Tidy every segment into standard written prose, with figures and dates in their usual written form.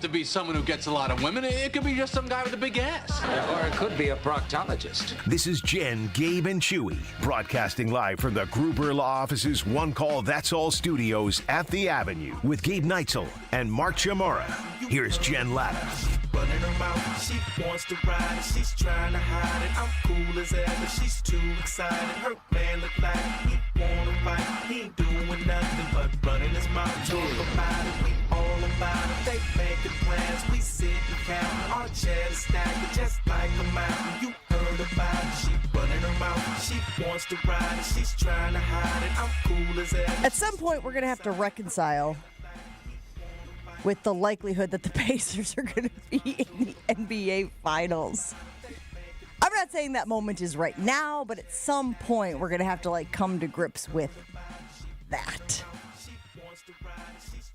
to be someone who gets a lot of women. It could be just some guy with a big ass. Or it could be a proctologist. This is Jen, Gabe, and Chewy, broadcasting live from the Gruber Law Office's One Call That's All studios at the Avenue with Gabe Neitzel and Mark Chamorro. Here's Jen Latta. Running her mouth, she wants to ride it, she's trying to hide it. I'm cool as ever, she's too excited. Her man look like he wanna fight. He ain't doing nothing but running his mouth. Talk about it, we all about it. They making plans, we sit and count. Our chat is stacked just like a mountain. You heard about it, she running her mouth. She wants to ride it, she's trying to hide it. I'm cool as ever. At some point, we're going to have to reconcile with the likelihood that the Pacers are going to be in the NBA Finals. I'm not saying that moment is right now, but at some point we're going to have to come to grips with that.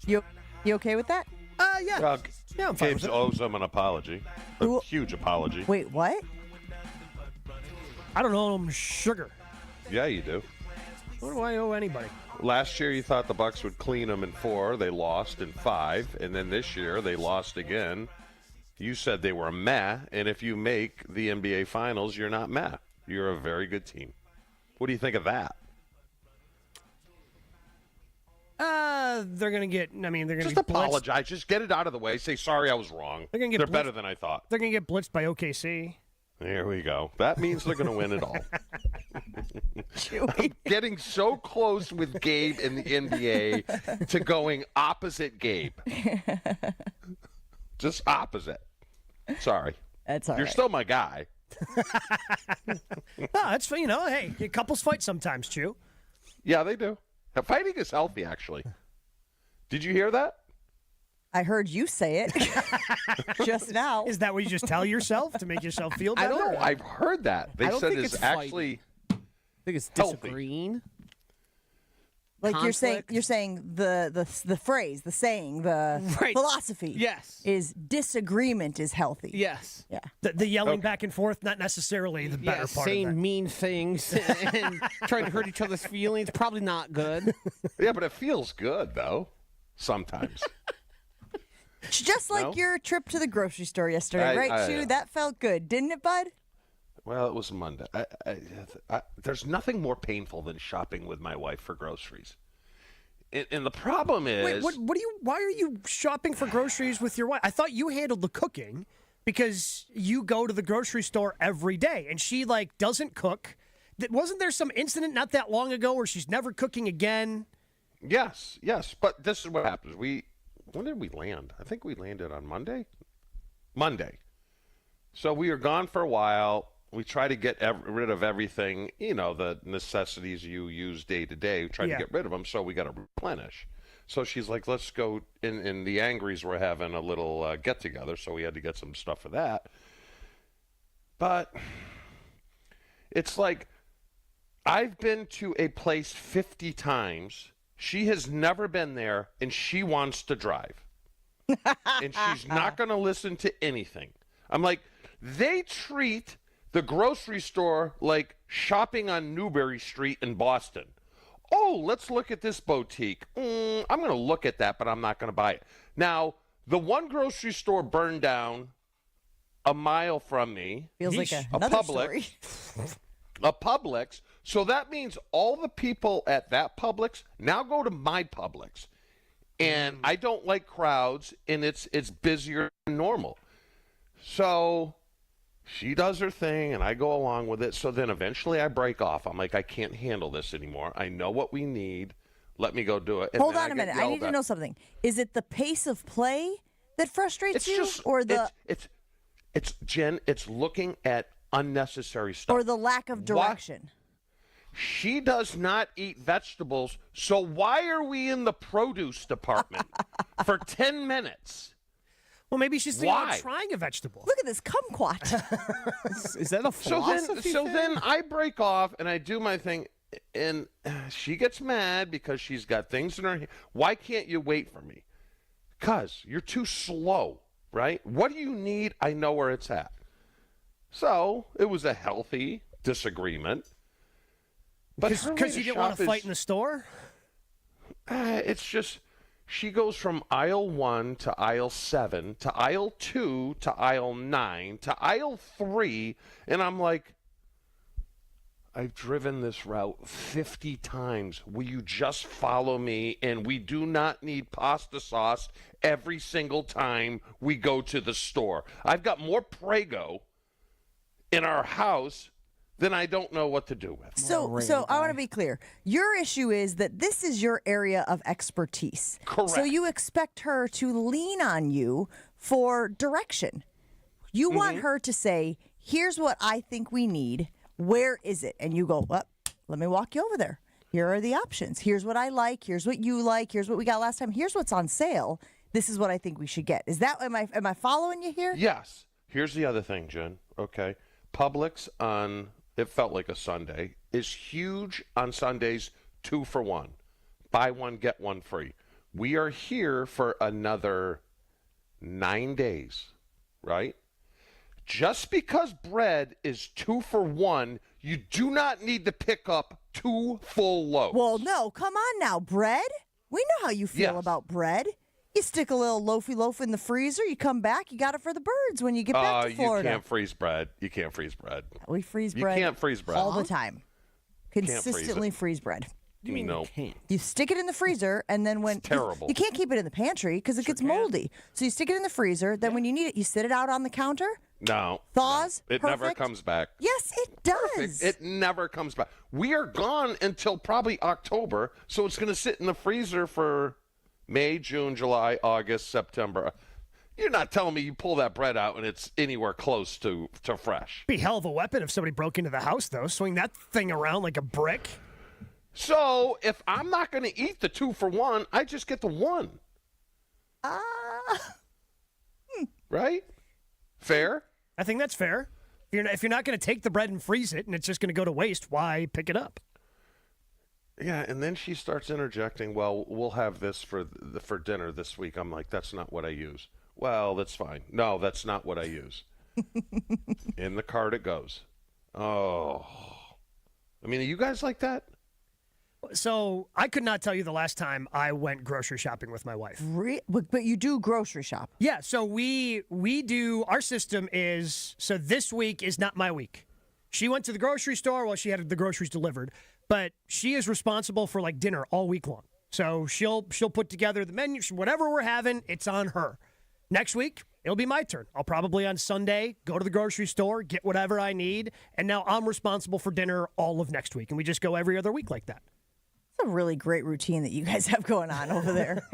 You okay with that? Yeah. Well, Yeah, I'm fine Gabe with it. owes him an apology. A huge apology. Wait, what? I don't owe them sugar. Yeah, you do. What do I owe anybody? Last year you thought the Bucks would clean them in 4. They lost in 5. And then this year they lost again. You said they were meh. And if you make the NBA Finals, you're not meh. You're a very good team. What do you think of that? They're going to get, they're going to Just be blitzed. apologize. Just get it out of the way. Say, sorry, I was wrong. They're gonna get They're blitzed. better than I thought. They're going to get blitzed by OKC. There we go. That means they're going to win it all. I'm getting so close with Gabe in the NBA to going opposite Gabe. Just opposite. Sorry. That's all You're right. still my guy. No, that's, hey, couples fight sometimes, Chew. Yeah, they do. Fighting is healthy, actually. Did you hear that? I heard you say it just now. Is that what you just tell yourself to make yourself feel better? No, I've heard that. They I don't said think it's it's actually I think it's healthy. disagreeing. Like conflict. you're saying the phrase, the saying, the Right. philosophy. Yes. Is disagreement is healthy. Yes. Yeah. The yelling back and forth, not necessarily the better part saying of that. mean things and trying to hurt each other's feelings, probably not good. Yeah, but it feels good, though, sometimes. Just like No? your trip to the grocery store yesterday, right, Shu? That felt good, didn't it, bud? Well, it was Monday. There's nothing more painful than shopping with my wife for groceries. And the problem is... Wait, why are you shopping for groceries with your wife? I thought you handled the cooking because you go to the grocery store every day and she doesn't cook. Wasn't there some incident not that long ago where she's never cooking again? Yes, but this is what happens. When did we land? I think we landed on Monday. So we were gone for a while. We try to get rid of everything, the necessities you use day to day. We try to get rid of them, so we got to replenish. So she's like, let's go. And the Angries were having a little get-together, so we had to get some stuff for that. But it's like I've been to a place 50 times. She has never been there, and she wants to drive. And she's not going to listen to anything. I'm like, they treat the grocery store like shopping on Newbury Street in Boston. Oh, let's look at this boutique. I'm going to look at that, but I'm not going to buy it. Now, the one grocery store burned down a mile from me. Feels like another story. A Publix. So that means all the people at that Publix now go to my Publix. And I don't like crowds, and it's busier than normal. So she does her thing, and I go along with it. So then eventually I break off. I'm like, I can't handle this anymore. I know what we need. Let me go do it. And Hold then on I a get minute. I yelled need to at. know something. Is it the pace of play that frustrates you, or It's Jen. It's looking at unnecessary stuff, or the lack of direction? She does not eat vegetables, so why are we in the produce department for 10 minutes? Well, maybe she's thinking Why? about trying a vegetable. Look at this kumquat. Is that a philosophy So thing? then I break off and I do my thing, and she gets mad because she's got things in her hand. Why can't you wait for me? Because you're too slow, right? What do you need? I know where it's at. So it was a healthy disagreement. But Because you didn't want to fight in the store? It's just She goes from aisle 1 to aisle 7 to aisle 2 to aisle 9 to aisle 3, and I'm like, I've driven this route 50 times. Will you just follow me? And we do not need pasta sauce every single time we go to the store. I've got more Prego in our house than I don't know what to do with. So I want to be clear. Your issue is that this is your area of expertise. Correct. So you expect her to lean on you for direction. You want her to say, here's what I think we need. Where is it? And you go, well, let me walk you over there. Here are the options. Here's what I like. Here's what you like. Here's what we got last time. Here's what's on sale. This is what I think we should get. Is that, am I following you here? Yes. Here's the other thing, Jen. Okay. Publix on, it felt like a Sunday, is huge on Sundays, 2 for $1. Buy one, get one free. We are here for another 9 days, right? Just because bread is 2 for $1, you do not need to pick up 2 full loaves. Well, no, come on now, bread. We know how you feel about bread. You stick a little loafy loaf in the freezer, you come back, you got it for the birds when you get back to Florida. You can't freeze bread. You can't freeze bread. We freeze bread. You can't freeze bread. All the time. Consistently freeze bread. You mean No. you can't? You stick it in the freezer, and then when... It's terrible. You can't keep it in the pantry because it gets moldy. So you stick it in the freezer, then when you need it, you sit it out on the counter. No. Thaws. It perfect. never comes back. Yes, it does. It never comes back. We are gone until probably October, so it's going to sit in the freezer for May, June, July, August, September. You're not telling me you pull that bread out and it's anywhere close to fresh. Be a hell of a weapon if somebody broke into the house, though. Swing that thing around like a brick. So if I'm not going to eat the 2 for $1, I just get the 1. Right? Fair? I think that's fair. If you're not going to take the bread and freeze it and it's just going to go to waste, why pick it up? Yeah, and then she starts interjecting, well, we'll have this for dinner this week. I'm like, that's not what I use. Well, that's fine. No, that's not what I use. In the cart it goes. Oh. I mean, are you guys like that? So I could not tell you the last time I went grocery shopping with my wife. But you do grocery shop. Yeah, so we do, our system is, so this week is not my week. She went to the grocery store while she had the groceries delivered, but she is responsible for like dinner all week long. So she'll put together the menu, whatever we're having, it's on her. Next week, it'll be my turn. I'll probably on Sunday go to the grocery store, get whatever I need, and now I'm responsible for dinner all of next week, and we just go every other week like that. A really great routine that you guys have going on over there.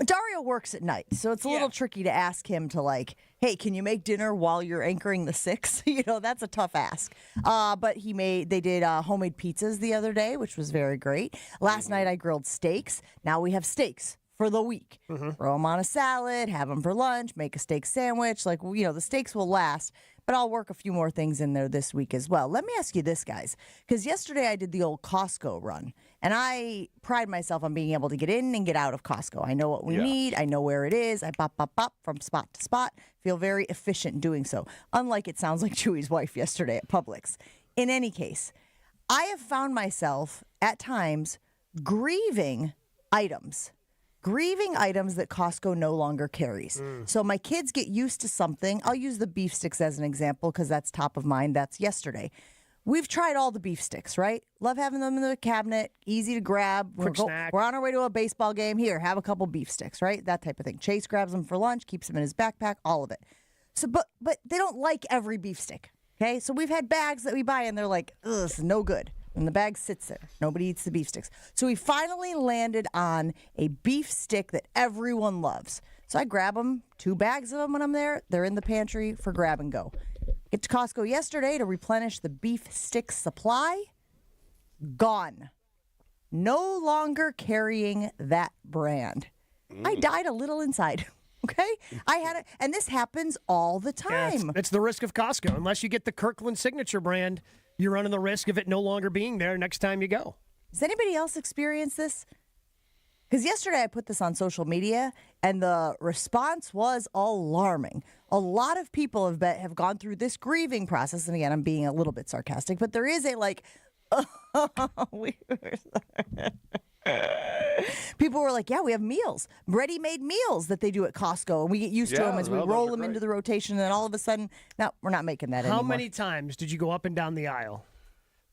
Dario works at night, so it's a little tricky to ask him to like, hey, can you make dinner while you're anchoring the 6? That's a tough ask. But they did homemade pizzas the other day, which was very great. Last night I grilled steaks. Now we have steaks for the week. Throw them on a salad, have them for lunch, make a steak sandwich. Like, the steaks will last. But I'll work a few more things in there this week as well. Let me ask you this, guys, because yesterday I did the old Costco run, and I pride myself on being able to get in and get out of Costco. I know what we need. I know where it is. I pop from spot to spot. Feel very efficient in doing so, unlike it sounds like Chewy's wife yesterday at Publix. In any case, I have found myself at times grieving items that Costco no longer carries. So my kids get used to something. I'll use the beef sticks as an example because that's top of mind. That's yesterday. We've tried all the beef sticks, right? Love having them in the cabinet, easy to grab. Quick snack. We're on our way to a baseball game. Here, have a couple beef sticks, right? That type of thing. Chase grabs them for lunch, keeps them in his backpack, all of it. So, but they don't like every beef stick, okay? So we've had bags that we buy and they're like, ugh, this is no good. And the bag sits there. Nobody eats the beef sticks. So we finally landed on a beef stick that everyone loves. So I grab them, 2 bags of them when I'm there. They're in the pantry for grab and go. Get to Costco yesterday to replenish the beef stick supply. Gone. No longer carrying that brand. I died a little inside. Okay? I had it, and this happens all the time. Yeah, it's the risk of Costco. Unless you get the Kirkland signature brand, you're running the risk of it no longer being there next time you go. Does anybody else experience this? Because yesterday I put this on social media, and the response was alarming. A lot of people have gone through this grieving process, and again, I'm being a little bit sarcastic, but there is a like, People were like, yeah, we have meals, ready-made meals that they do at Costco, and we get used to them as we roll them into the rotation, and then all of a sudden, no, we're not making that anymore. How many times did you go up and down the aisle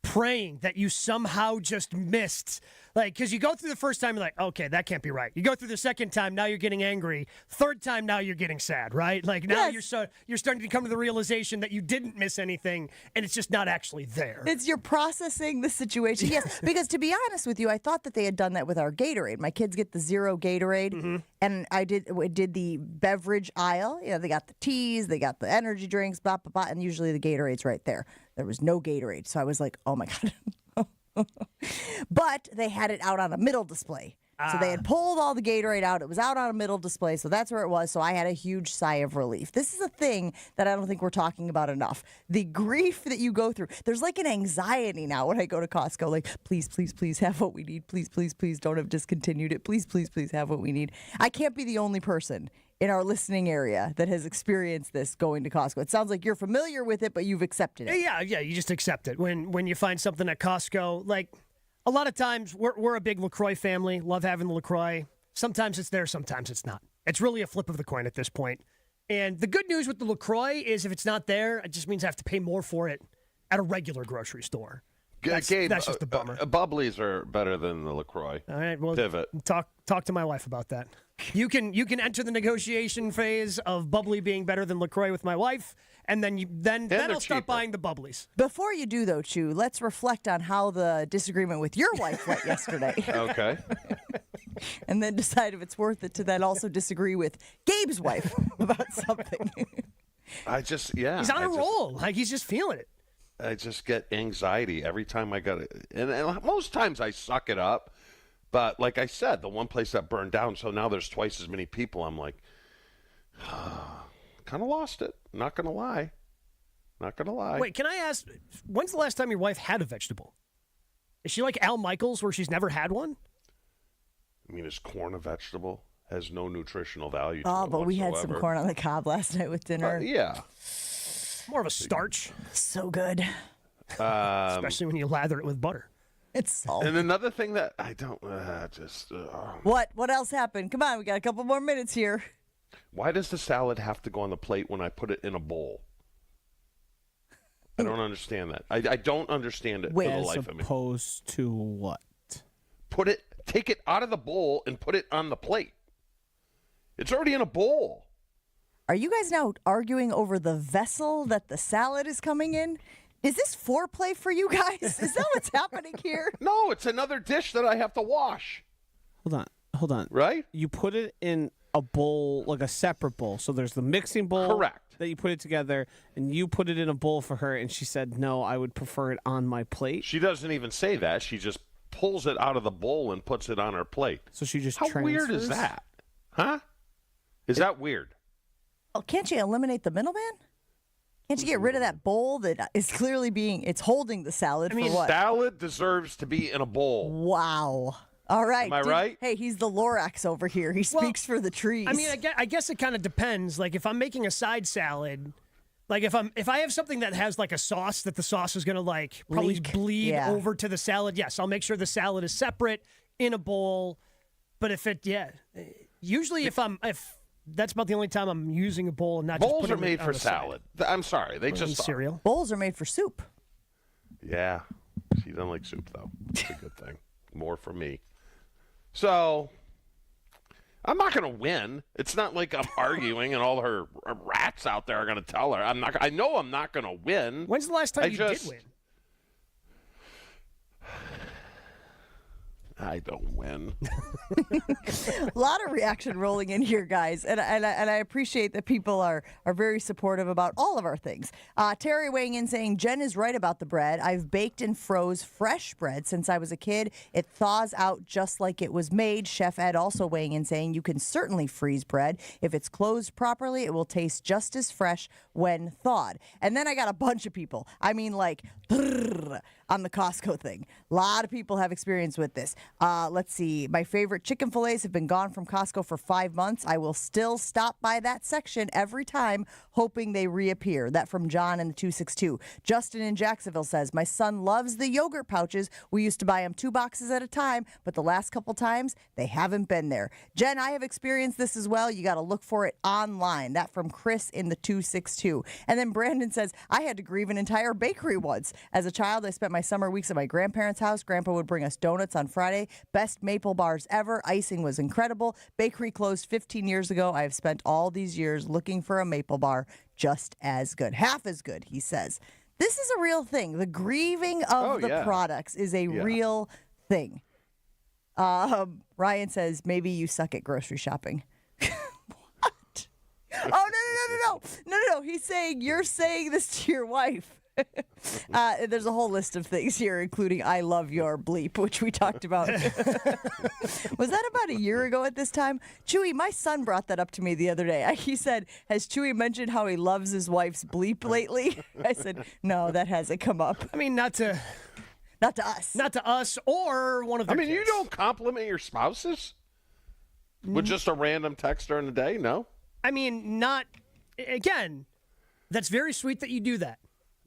praying that you somehow just missed? Like, because you go through the first time, you're like, okay, that can't be right. You go through the second time, now you're getting angry. Third time, now you're getting sad, right? Like, now you're starting to come to the realization that you didn't miss anything, and it's just not actually there. You're processing the situation. Yes, because to be honest with you, I thought that they had done that with our Gatorade. My kids get the zero Gatorade, and I did the beverage aisle. You know, they got the teas, they got the energy drinks, blah, blah, blah, and usually the Gatorade's right there. There was no Gatorade, so I was like, oh, my God. But they had it out on a middle display. So they had pulled all the Gatorade out. It was out on a middle display, so that's where it was. So I had a huge sigh of relief. This is a thing that I don't think we're talking about enough. The grief that you go through. There's like an anxiety now when I go to Costco. Like, please, please, please have what we need. Please, please, please don't have discontinued it. Please, please, please have what we need. I can't be the only person in our listening area that has experienced this going to Costco. It sounds like you're familiar with it, but you've accepted it. Yeah, you just accept it. When you find something at Costco, like a lot of times we're a big LaCroix family, love having the LaCroix. Sometimes it's there, sometimes it's not. It's really a flip of the coin at this point. And the good news with the LaCroix is if it's not there, it just means I have to pay more for it at a regular grocery store. Gabe, that's just a bummer. Bubblies are better than the LaCroix. All right, well, pivot. Talk to my wife about that. You can enter the negotiation phase of bubbly being better than LaCroix with my wife, and then I'll start buying the bubblies. Before you do, though, Chew, let's reflect on how the disagreement with your wife went yesterday. Okay. And then decide if it's worth it to then also disagree with Gabe's wife about something. He's on a roll. Like, he's just feeling it. I just get anxiety every time I got it. And most times I suck it up. But like I said, the one place that burned down, so now there's twice as many people. I'm like, kind of lost it. Not going to lie. Wait, can I ask, when's the last time your wife had a vegetable? Is she like Al Michaels where she's never had one? I mean, is corn a vegetable? Has no nutritional value to Oh, it but we had whatsoever. some corn on the cob last night with dinner. Yeah. More of a starch. So good. Especially when you lather it with butter. It's salty. And another thing that I don't What else happened? Come on, we got a couple more minutes here. Why does the salad have to go on the plate when I put it in a bowl? I don't understand that. I don't understand it for the life of me. As opposed to what? Take it out of the bowl and put it on the plate. It's already in a bowl. Are you guys now arguing over the vessel that the salad is coming in? Is this foreplay for you guys? Is that what's happening here? No, it's another dish that I have to wash. Hold on. Right? You put it in a bowl, like a separate bowl. So there's the mixing bowl. Correct. That you put it together, and you put it in a bowl for her, and she said, no, I would prefer it on my plate. She doesn't even say that. She just pulls it out of the bowl and puts it on her plate. So she just How weird is transfers? that? Huh? Is that weird? Oh, can't you eliminate the middleman? Can't you get rid of that bowl that is clearly it's holding the salad for what? Salad deserves to be in a bowl. Wow. All right. Am I right? Hey, he's the Lorax over here. He speaks for the trees. I mean, I guess it kind of depends. Like, if I'm making a side salad, like if I have something that has like a sauce that the sauce is going to like probably bleed over to the salad, yes, I'll make sure the salad is separate in a bowl. But usually if that's about the only time I'm using a bowl and not Bowls just putting are made it on for the salad. I'm sorry, they just are. cereal. Bowls are made for soup. Yeah, she doesn't like soup though. It's a good thing. More for me. So I'm not going to win. It's not like I'm arguing and all her rats out there are going to tell her. I know I'm not going to win. When's the last time you did win? I don't win. A lot of reaction rolling in here, guys, and I appreciate that people are very supportive about all of our things. Terry weighing in saying, Jen is right about the bread. I've baked and froze fresh bread since I was a kid. It thaws out just like it was made. Chef Ed also weighing in saying, you can certainly freeze bread. If it's closed properly, it will taste just as fresh when thawed. And then I got a bunch of people. I mean, like, on the Costco thing. A lot of people have experience with this. Let's see. My favorite chicken fillets have been gone from Costco for 5 months. I will still stop by that section every time, hoping they reappear. That from John in the 262. Justin in Jacksonville says, my son loves the yogurt pouches. We used to buy him 2 boxes at a time, but the last couple times, they haven't been there. Jen, I have experienced this as well. You got to look for it online. That from Chris in the 262. And then Brandon says, I had to grieve an entire bakery once. As a child, I spent my summer weeks at my grandparents' house. Grandpa would bring us donuts on Friday. Best maple bars ever. Icing was incredible. Bakery closed 15 years ago. I have spent all these years looking for a maple bar just as good. Half as good, he says. This is a real thing. The grieving of products is a real thing. Ryan says, maybe you suck at grocery shopping. What? Oh, no. He's saying you're saying this to your wife. There's a whole list of things here, including I love your bleep, which we talked about. Was that about a year ago at this time? Chewy, my son brought that up to me the other day. He said, has Chewy mentioned how he loves his wife's bleep lately? I said, no, that hasn't come up. I mean, not to us. Not to us or one of their kids. You don't compliment your spouses? With just a random text during the day? No? I mean, again, that's very sweet that you do that.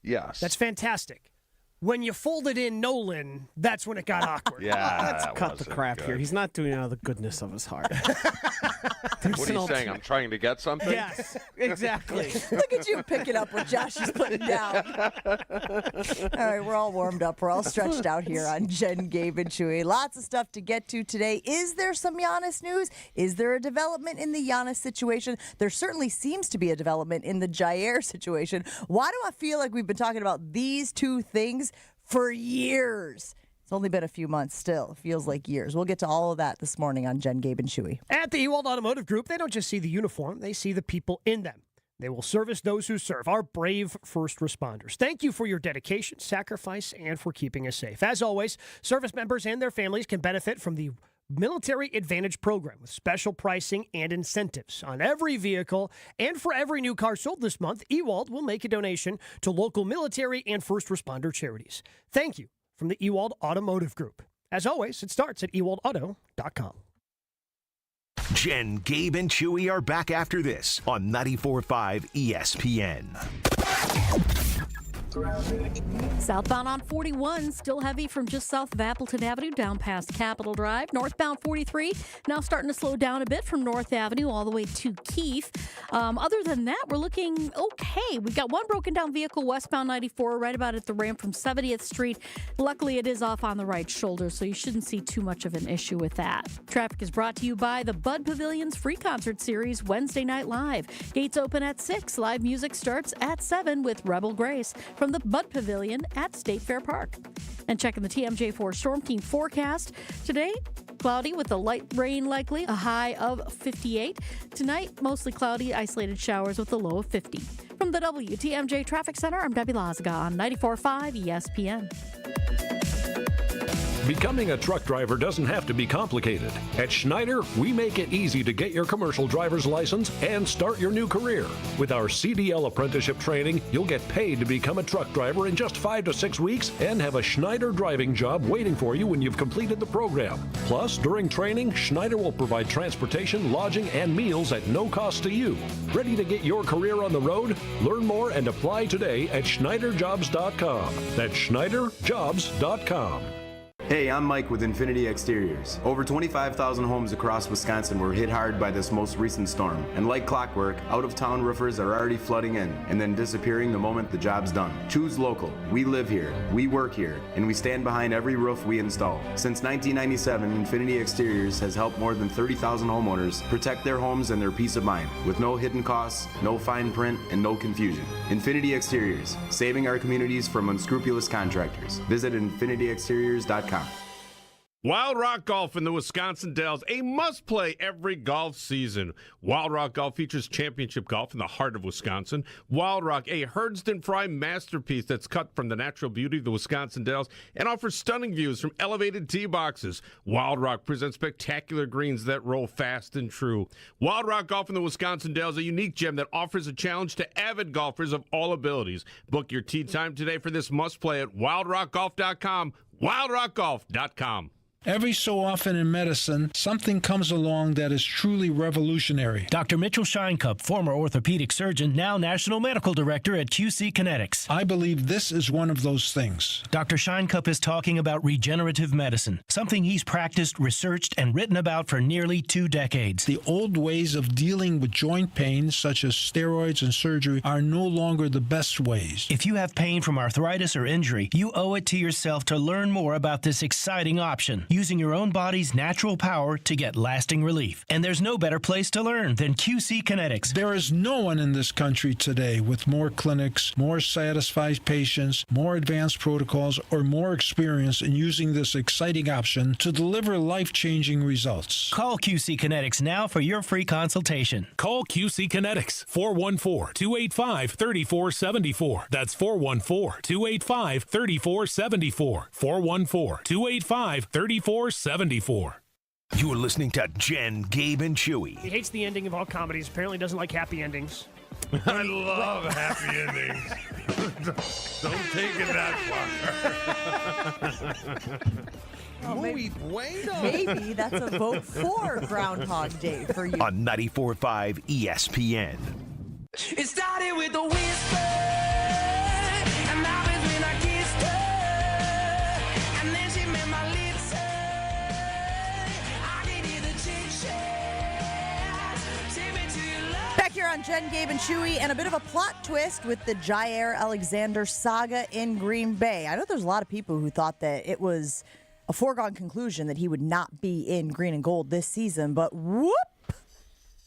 Yes. That's fantastic. When you folded in Nolan, that's when it got awkward. Let's cut the crap here. He's not doing it out of the goodness of his heart. What are you saying? I'm trying to get something? Yes, exactly. Look at you picking up what Josh is putting down. All right, we're all warmed up. We're all stretched out here on Jen, Gabe, and Chewy. Lots of stuff to get to today. Is there some Giannis news? Is there a development in the Giannis situation? There certainly seems to be a development in the Jaire situation. Why do I feel like we've been talking about these two things for years? It's only been a few months still. It feels like years. We'll get to all of that this morning on Jen, Gabe, and Chewy. At the Ewald Automotive Group, they don't just see the uniform, they see the people in them. They will service those who serve, our brave first responders. Thank you for your dedication, sacrifice, and for keeping us safe. As always, service members and their families can benefit from the Military Advantage program with special pricing and incentives on every vehicle. And for every new car sold this month, Ewald will make a donation to local military and first responder charities. Thank you from the Ewald Automotive Group. As always, it starts at ewaldauto.com. Jen, Gabe, and Chewy are back after this on 94.5 ESPN. Southbound on 41, still heavy from just south of Appleton Avenue down past Capitol Drive. Northbound 43, now starting to slow down a bit from North Avenue all the way to Keith. Other than that, we're looking okay. We got one broken down vehicle westbound 94 right about at the ramp from 70th Street. Luckily, it is off on the right shoulder, so you shouldn't see too much of an issue with that. Traffic is brought to you by the Bud Pavilion's free concert series Wednesday Night Live. Gates open at 6. Live music starts at 7 with Rebel Grace from the Bud Pavilion at State Fair Park. And checking the TMJ4 Storm Team forecast. Today, cloudy with a light rain likely, a high of 58. Tonight, mostly cloudy, isolated showers with a low of 50. From the WTMJ Traffic Center, I'm Debbie Lazaga on 94.5 ESPN. Becoming a truck driver doesn't have to be complicated. At Schneider, we make it easy to get your commercial driver's license and start your new career. With our CDL apprenticeship training, you'll get paid to become a truck driver in just 5 to 6 weeks and have a Schneider driving job waiting for you when you've completed the program. Plus, during training, Schneider will provide transportation, lodging, and meals at no cost to you. Ready to get your career on the road? Learn more and apply today at SchneiderJobs.com. That's SchneiderJobs.com. Hey, I'm Mike with Infinity Exteriors. Over 25,000 homes across Wisconsin were hit hard by this most recent storm. And like clockwork, out-of-town roofers are already flooding in and then disappearing the moment the job's done. Choose local. We live here, we work here, and we stand behind every roof we install. Since 1997, Infinity Exteriors has helped more than 30,000 homeowners protect their homes and their peace of mind with no hidden costs, no fine print, and no confusion. Infinity Exteriors, saving our communities from unscrupulous contractors. Visit infinityexteriors.com. Wild Rock Golf in the Wisconsin Dells, a must-play every golf season. Wild Rock Golf features championship golf in the heart of Wisconsin. Wild Rock, a Herdston Fry masterpiece that's cut from the natural beauty of the Wisconsin Dells and offers stunning views from elevated tee boxes. Wild Rock presents spectacular greens that roll fast and true. Wild Rock Golf in the Wisconsin Dells, a unique gem that offers a challenge to avid golfers of all abilities. Book your tee time today for this must-play at wildrockgolf.com, wildrockgolf.com. Every so often in medicine, something comes along that is truly revolutionary. Dr. Mitchell Scheinkup, former orthopedic surgeon, now National Medical Director at QC Kinetics. I believe this is one of those things. Dr. Scheinkup is talking about regenerative medicine, something he's practiced, researched, and written about for nearly 2 decades. The old ways of dealing with joint pain, such as steroids and surgery, are no longer the best ways. If you have pain from arthritis or injury, you owe it to yourself to learn more about this exciting option, using your own body's natural power to get lasting relief. And there's no better place to learn than QC Kinetics. There is no one in this country today with more clinics, more satisfied patients, more advanced protocols, or more experience in using this exciting option to deliver life-changing results. Call QC Kinetics now for your free consultation. Call QC Kinetics, 414-285-3474. That's 414-285-3474. 414-285-3474. You're listening to Jen, Gabe, and Chewy. He hates the ending of all comedies. Apparently doesn't like happy endings. I love happy endings. Don't take it that far. Muy bueno. Maybe that's a vote for Groundhog Day for you. On 94.5 ESPN. It started with a whisper, and now it's when I kissed her, and then she made my lips hurt. I can hear the chit-chat. Take me to your love. Back here on Jen, Gabe, and Chewy, and a bit of a plot twist with the Jaire Alexander saga in Green Bay. I know there's a lot of people who thought that it was a foregone conclusion that he would not be in green and gold this season, but whoop,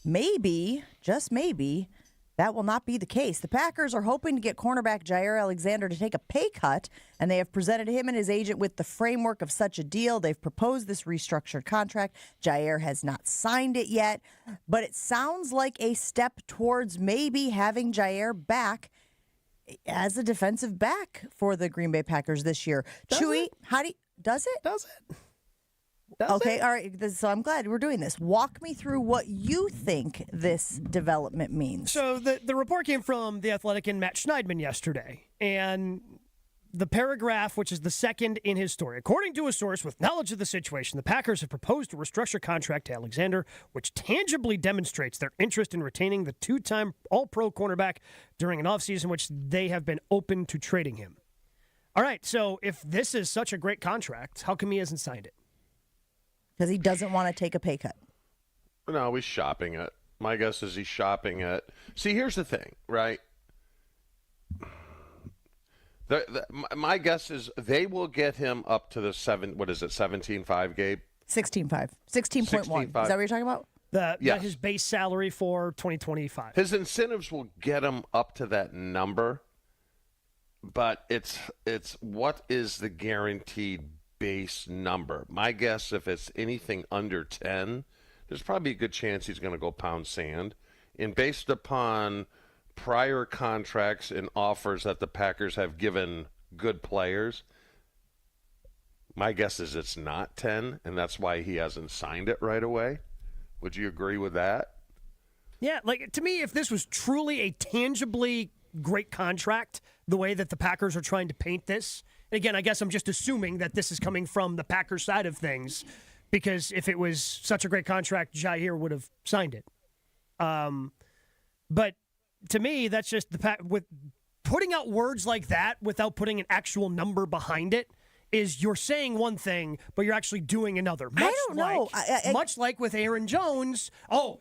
maybe, just maybe, that will not be the case. The Packers are hoping to get cornerback Jaire Alexander to take a pay cut, and they have presented him and his agent with the framework of such a deal. They've proposed this restructured contract. Jaire has not signed it yet, but it sounds like a step towards maybe having Jaire back as a defensive back for the Green Bay Packers this year. Chewy, how do you... Does it? Does it? Okay, all right. So I'm glad we're doing this. Walk me through what you think this development means. So the report came from The Athletic and Matt Schneidman yesterday, and the paragraph, which is the second in his story. According to a source with knowledge of the situation, the Packers have proposed a restructured contract to Alexander, which tangibly demonstrates their interest in retaining the 2-time All-Pro cornerback during an offseason which they have been open to trading him. All right, so if this is such a great contract, how come he hasn't signed it? Because he doesn't want to take a pay cut. No, he's shopping it. My guess is he's shopping it. See, here's the thing, right? My guess is they will get him up to the 17.5, Gabe? 16.5. 16.1. Is that what you're talking about? Yes. His base salary for 2025. His incentives will get him up to that number. But it's what is the guaranteed base number? My guess, if it's anything under 10, there's probably a good chance he's going to go pound sand. And based upon prior contracts and offers that the Packers have given good players, my guess is it's not 10, and that's why he hasn't signed it right away. Would you agree with that? Yeah, like to me, if this was truly a tangibly great contract, the way that the Packers are trying to paint this. And again, I guess I'm just assuming that this is coming from the Packers side of things, because if it was such a great contract, Jaire would have signed it. But to me, that's just with putting out words like that without putting an actual number behind it is you're saying one thing, but you're actually doing another. I don't know. Much like with Aaron Jones,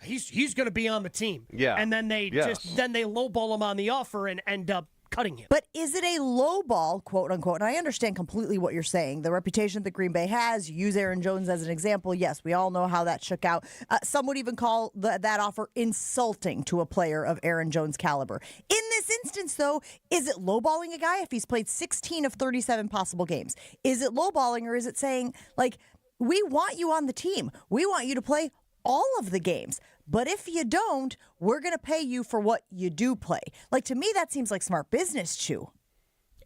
he's going to be on the team. Yeah. And then they lowball him on the offer and end up cutting him. But is it a low ball, quote unquote? And I understand completely what you're saying. The reputation that Green Bay has, use Aaron Jones as an example. Yes, we all know how that shook out. Some would even call that offer insulting to a player of Aaron Jones' caliber. In this instance, though, is it lowballing a guy if he's played 16 of 37 possible games? Is it lowballing, or is it saying, like, we want you on the team. We want you to play all of the games. But if you don't, we're going to pay you for what you do play. Like, to me, that seems like smart business, Chew.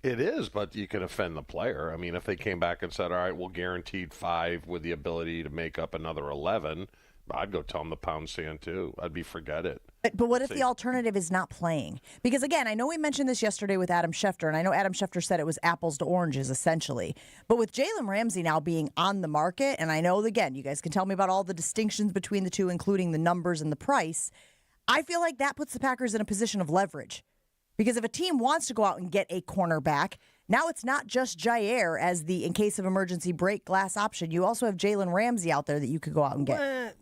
It is, but you can offend the player. I mean, if they came back and said, all right, we'll guaranteed 5 with the ability to make up another 11, I'd go tell him the pound sand, too. Forget it. But what if the alternative is not playing? Because, again, I know we mentioned this yesterday with Adam Schefter, and I know Adam Schefter said it was apples to oranges, essentially. But with Jalen Ramsey now being on the market, and I know, again, you guys can tell me about all the distinctions between the two, including the numbers and the price, I feel like that puts the Packers in a position of leverage. Because if a team wants to go out and get a cornerback, now it's not just Jaire as the, in case of emergency, break glass option. You also have Jalen Ramsey out there that you could go out and get.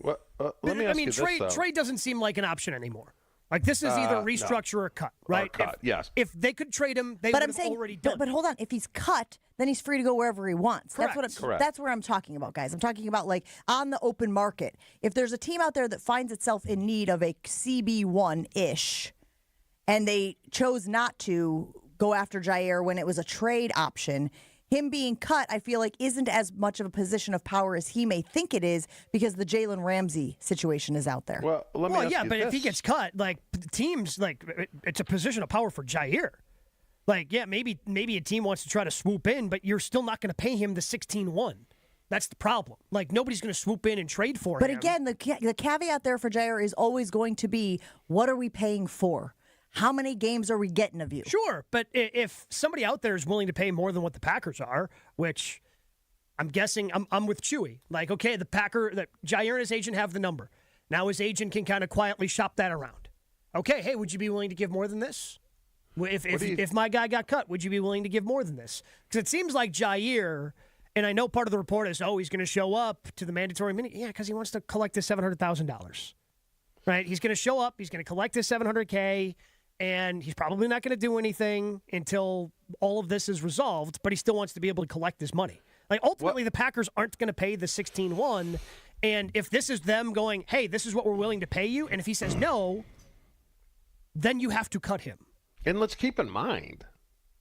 Let me ask you trade, this, though. trade doesn't seem like an option anymore. Like, this is either restructure or cut, right? Or cut, yes. If they could trade him, they would have already done But hold on. If he's cut, then he's free to go wherever he wants. Correct. That's where I'm talking about, guys. I'm talking about, like, on the open market. If there's a team out there that finds itself in need of a CB1-ish, and they chose not to go after Jaire when it was a trade option, him being cut, I feel like, isn't as much of a position of power as he may think it is because the Jalen Ramsey situation is out there. Well, let me ask you but this. if he gets cut, like, teams, like, it's a position of power for Jaire. Like, yeah, maybe a team wants to try to swoop in, but you're still not going to pay him the 16-1. That's the problem. Like, nobody's going to swoop in and trade for him. But again, the caveat there for Jaire is always going to be, what are we paying for? How many games are we getting of you? Sure, but if somebody out there is willing to pay more than what the Packers are, which I'm guessing I'm with Chewy. Like, okay, Jaire and his agent have the number. Now his agent can kind of quietly shop that around. Okay, hey, would you be willing to give more than this? If my guy got cut, would you be willing to give more than this? Because it seems like Jaire, and I know part of the report is, he's going to show up to the mandatory minute. Yeah, because he wants to collect his $700,000. Right? He's going to show up. He's going to collect his $700K. And he's probably not going to do anything until all of this is resolved, but he still wants to be able to collect his money. Like, ultimately, the Packers aren't going to pay the 16-1. And if this is them going, hey, this is what we're willing to pay you, and if he says no, then you have to cut him. And let's keep in mind,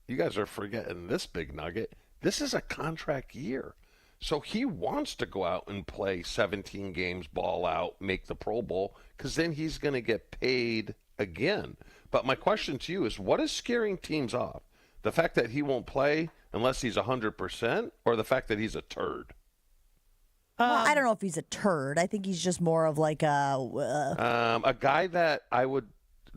you guys are forgetting this big nugget. This is a contract year. So he wants to go out and play 17 games, ball out, make the Pro Bowl, because then he's going to get paid again. But my question to you is, what is scaring teams off? The fact that he won't play unless he's 100%, or the fact that he's a turd? Well, I don't know if he's a turd. I think he's just more of like a guy that I would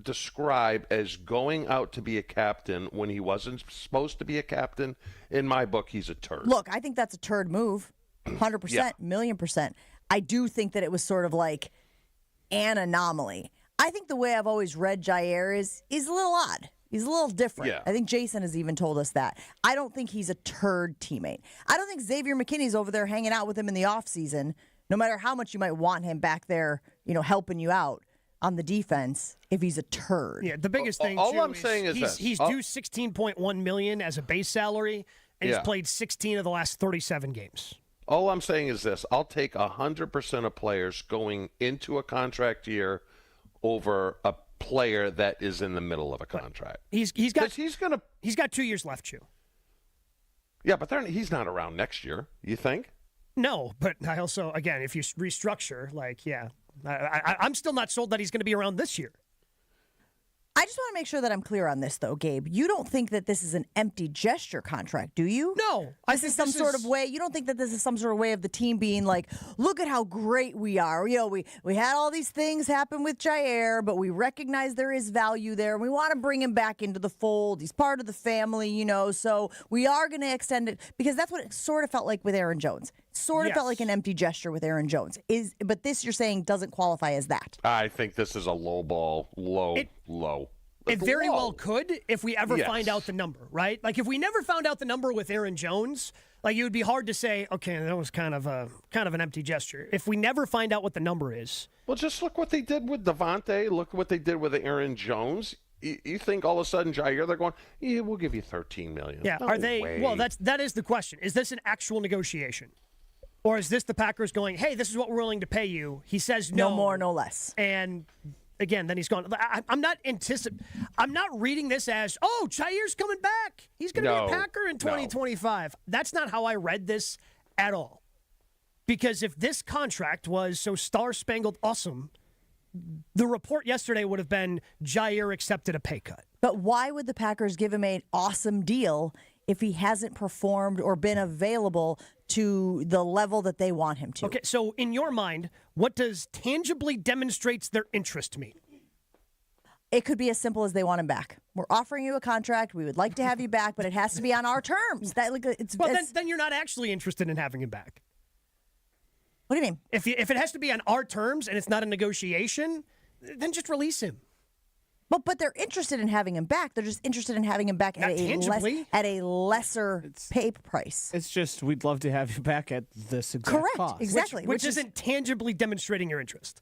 describe as going out to be a captain when he wasn't supposed to be a captain. In my book, he's a turd. Look, I think that's a turd move. 100%, Yeah. $1,000,000%. I do think that it was sort of like an anomaly. I think the way I've always read Jaire is he's a little odd. He's a little different. Yeah. I think Jason has even told us that. I don't think he's a turd teammate. I don't think Xavier McKinney's over there hanging out with him in the offseason, no matter how much you might want him back there, helping you out on the defense, if he's a turd. Yeah, the biggest thing, all too, I'm saying is this. He's due $16.1 million as a base salary, and he's Yeah. played 16 of the last 37 games. All I'm saying is this. I'll take 100% of players going into a contract year over a player that is in the middle of a contract. He's got 2 years left, Chew. Yeah, but he's not around next year, you think? No, but I also, again, if you restructure, I'm still not sold that he's going to be around this year. I just want to make sure that I'm clear on this, though, Gabe. You don't think that this is an empty gesture contract, do you? No. This is some sort of way. You don't think that this is some sort of way of the team being like, look at how great we are. We had all these things happen with Jaire, but we recognize there is value there. And we want to bring him back into the fold. He's part of the family, so we are going to extend it. Because that's what it sort of felt like with Aaron Jones. It sort of felt like an empty gesture with Aaron Jones. But this, you're saying, doesn't qualify as that. I think this is a low ball, low. It very well could if we ever find out the number, right? Like, if we never found out the number with Aaron Jones, it would be hard to say, okay, that was kind of an empty gesture. If we never find out what the number is. Well, just look what they did with Devontae. Look what they did with Aaron Jones. You think all of a sudden Jaire, they're going, yeah, we'll give you $13 million. Yeah, No are they? way. Well, that is the question. Is this an actual negotiation? Or is this the Packers going, hey, this is what we're willing to pay you? He says no. No more, no less. And again, then he's gone. I'm not reading this as, Jaire's coming back. He's going to be a Packer in 2025. No. That's not how I read this at all. Because if this contract was so star-spangled awesome, the report yesterday would have been Jaire accepted a pay cut. But why would the Packers give him an awesome deal if he hasn't performed or been available to the level that they want him to. Okay, so in your mind, what does tangibly demonstrates their interest mean? It could be as simple as they want him back. We're offering you a contract. We would like to have you back, but it has to be on our terms. Then you're not actually interested in having him back. What do you mean? If it has to be on our terms and it's not a negotiation, then just release him. But they're interested in having him back. They're just interested in having him back at a lesser pay price. It's just we'd love to have you back at this exact Correct, cost. exactly. Which isn't tangibly demonstrating your interest.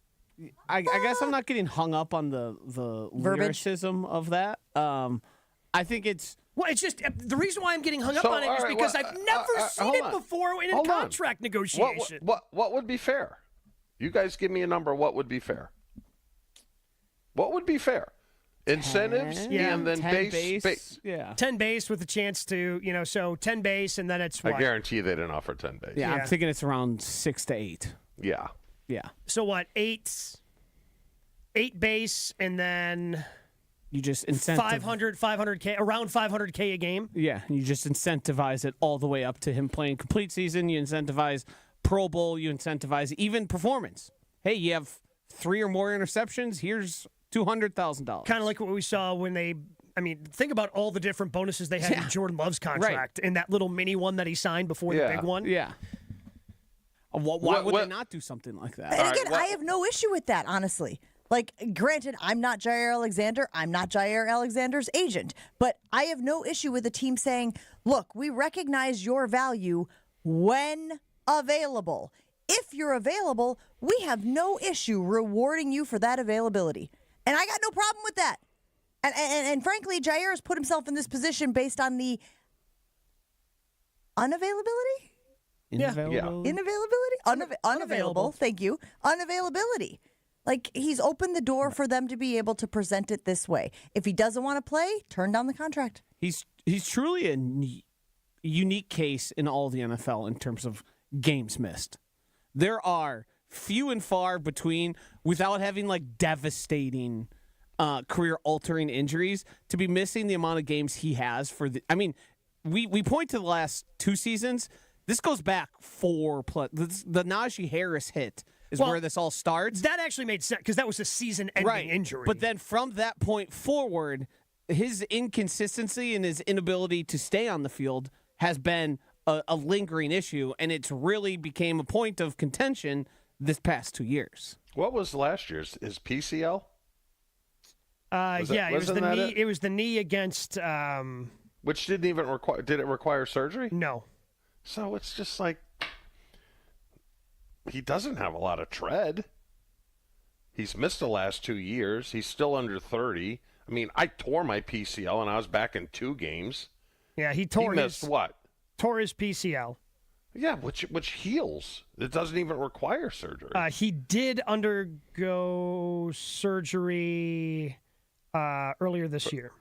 I guess I'm not getting hung up on the lyricism of that. I think it's... Well, it's just the reason why I'm getting hung up on it is because I've never seen it before in a contract negotiation. What would be fair? You guys give me a number. What would be fair? What would be fair? Incentives and then 10 base. Yeah. 10 base with a chance to, so 10 base and then it's what? I guarantee they didn't offer 10 base. Yeah, I'm thinking it's around 6 to 8. Yeah. Yeah. So what? 8 base and then you just 500K, around 500K a game. Yeah, you just incentivize it all the way up to him playing complete season. You incentivize Pro Bowl. You incentivize even performance. Hey, you have 3 or more interceptions. Here's $200,000. Kind of like what we saw when think about all the different bonuses they had in Jordan Love's contract and that little mini one that he signed before the big one. Yeah. Why would they not do something like that? And again, I have no issue with that, honestly. Like, granted, I'm not Jaire Alexander. I'm not Jaire Alexander's agent. But I have no issue with the team saying, look, we recognize your value when available. If you're available, we have no issue rewarding you for that availability. And I got no problem with that. And frankly, Jaire has put himself in this position based on the unavailability? Unavailable. Thank you. Unavailability. Like, he's opened the door for them to be able to present it this way. If he doesn't want to play, turn down the contract. He's truly a unique case in all the NFL in terms of games missed. There are few and far between, without having like devastating career-altering injuries, to be missing the amount of games he has for the. I mean, we point to the last 2 seasons. This goes back 4+. The Najee Harris hit is where this all starts. That actually made sense because that was a season-ending injury. But then from that point forward, his inconsistency and his inability to stay on the field has been a lingering issue, and it's really became a point of contention this past 2 years. What was last year's? His PCL? It was the knee against. Which didn't even require. Did it require surgery? No. So it's just like he doesn't have a lot of tread. He's missed the last 2 years. He's still under 30. I mean, I tore my PCL and I was back in 2 games. Yeah, he missed what? Tore his PCL. Yeah, which heals. It doesn't even require surgery. He did undergo surgery earlier this year.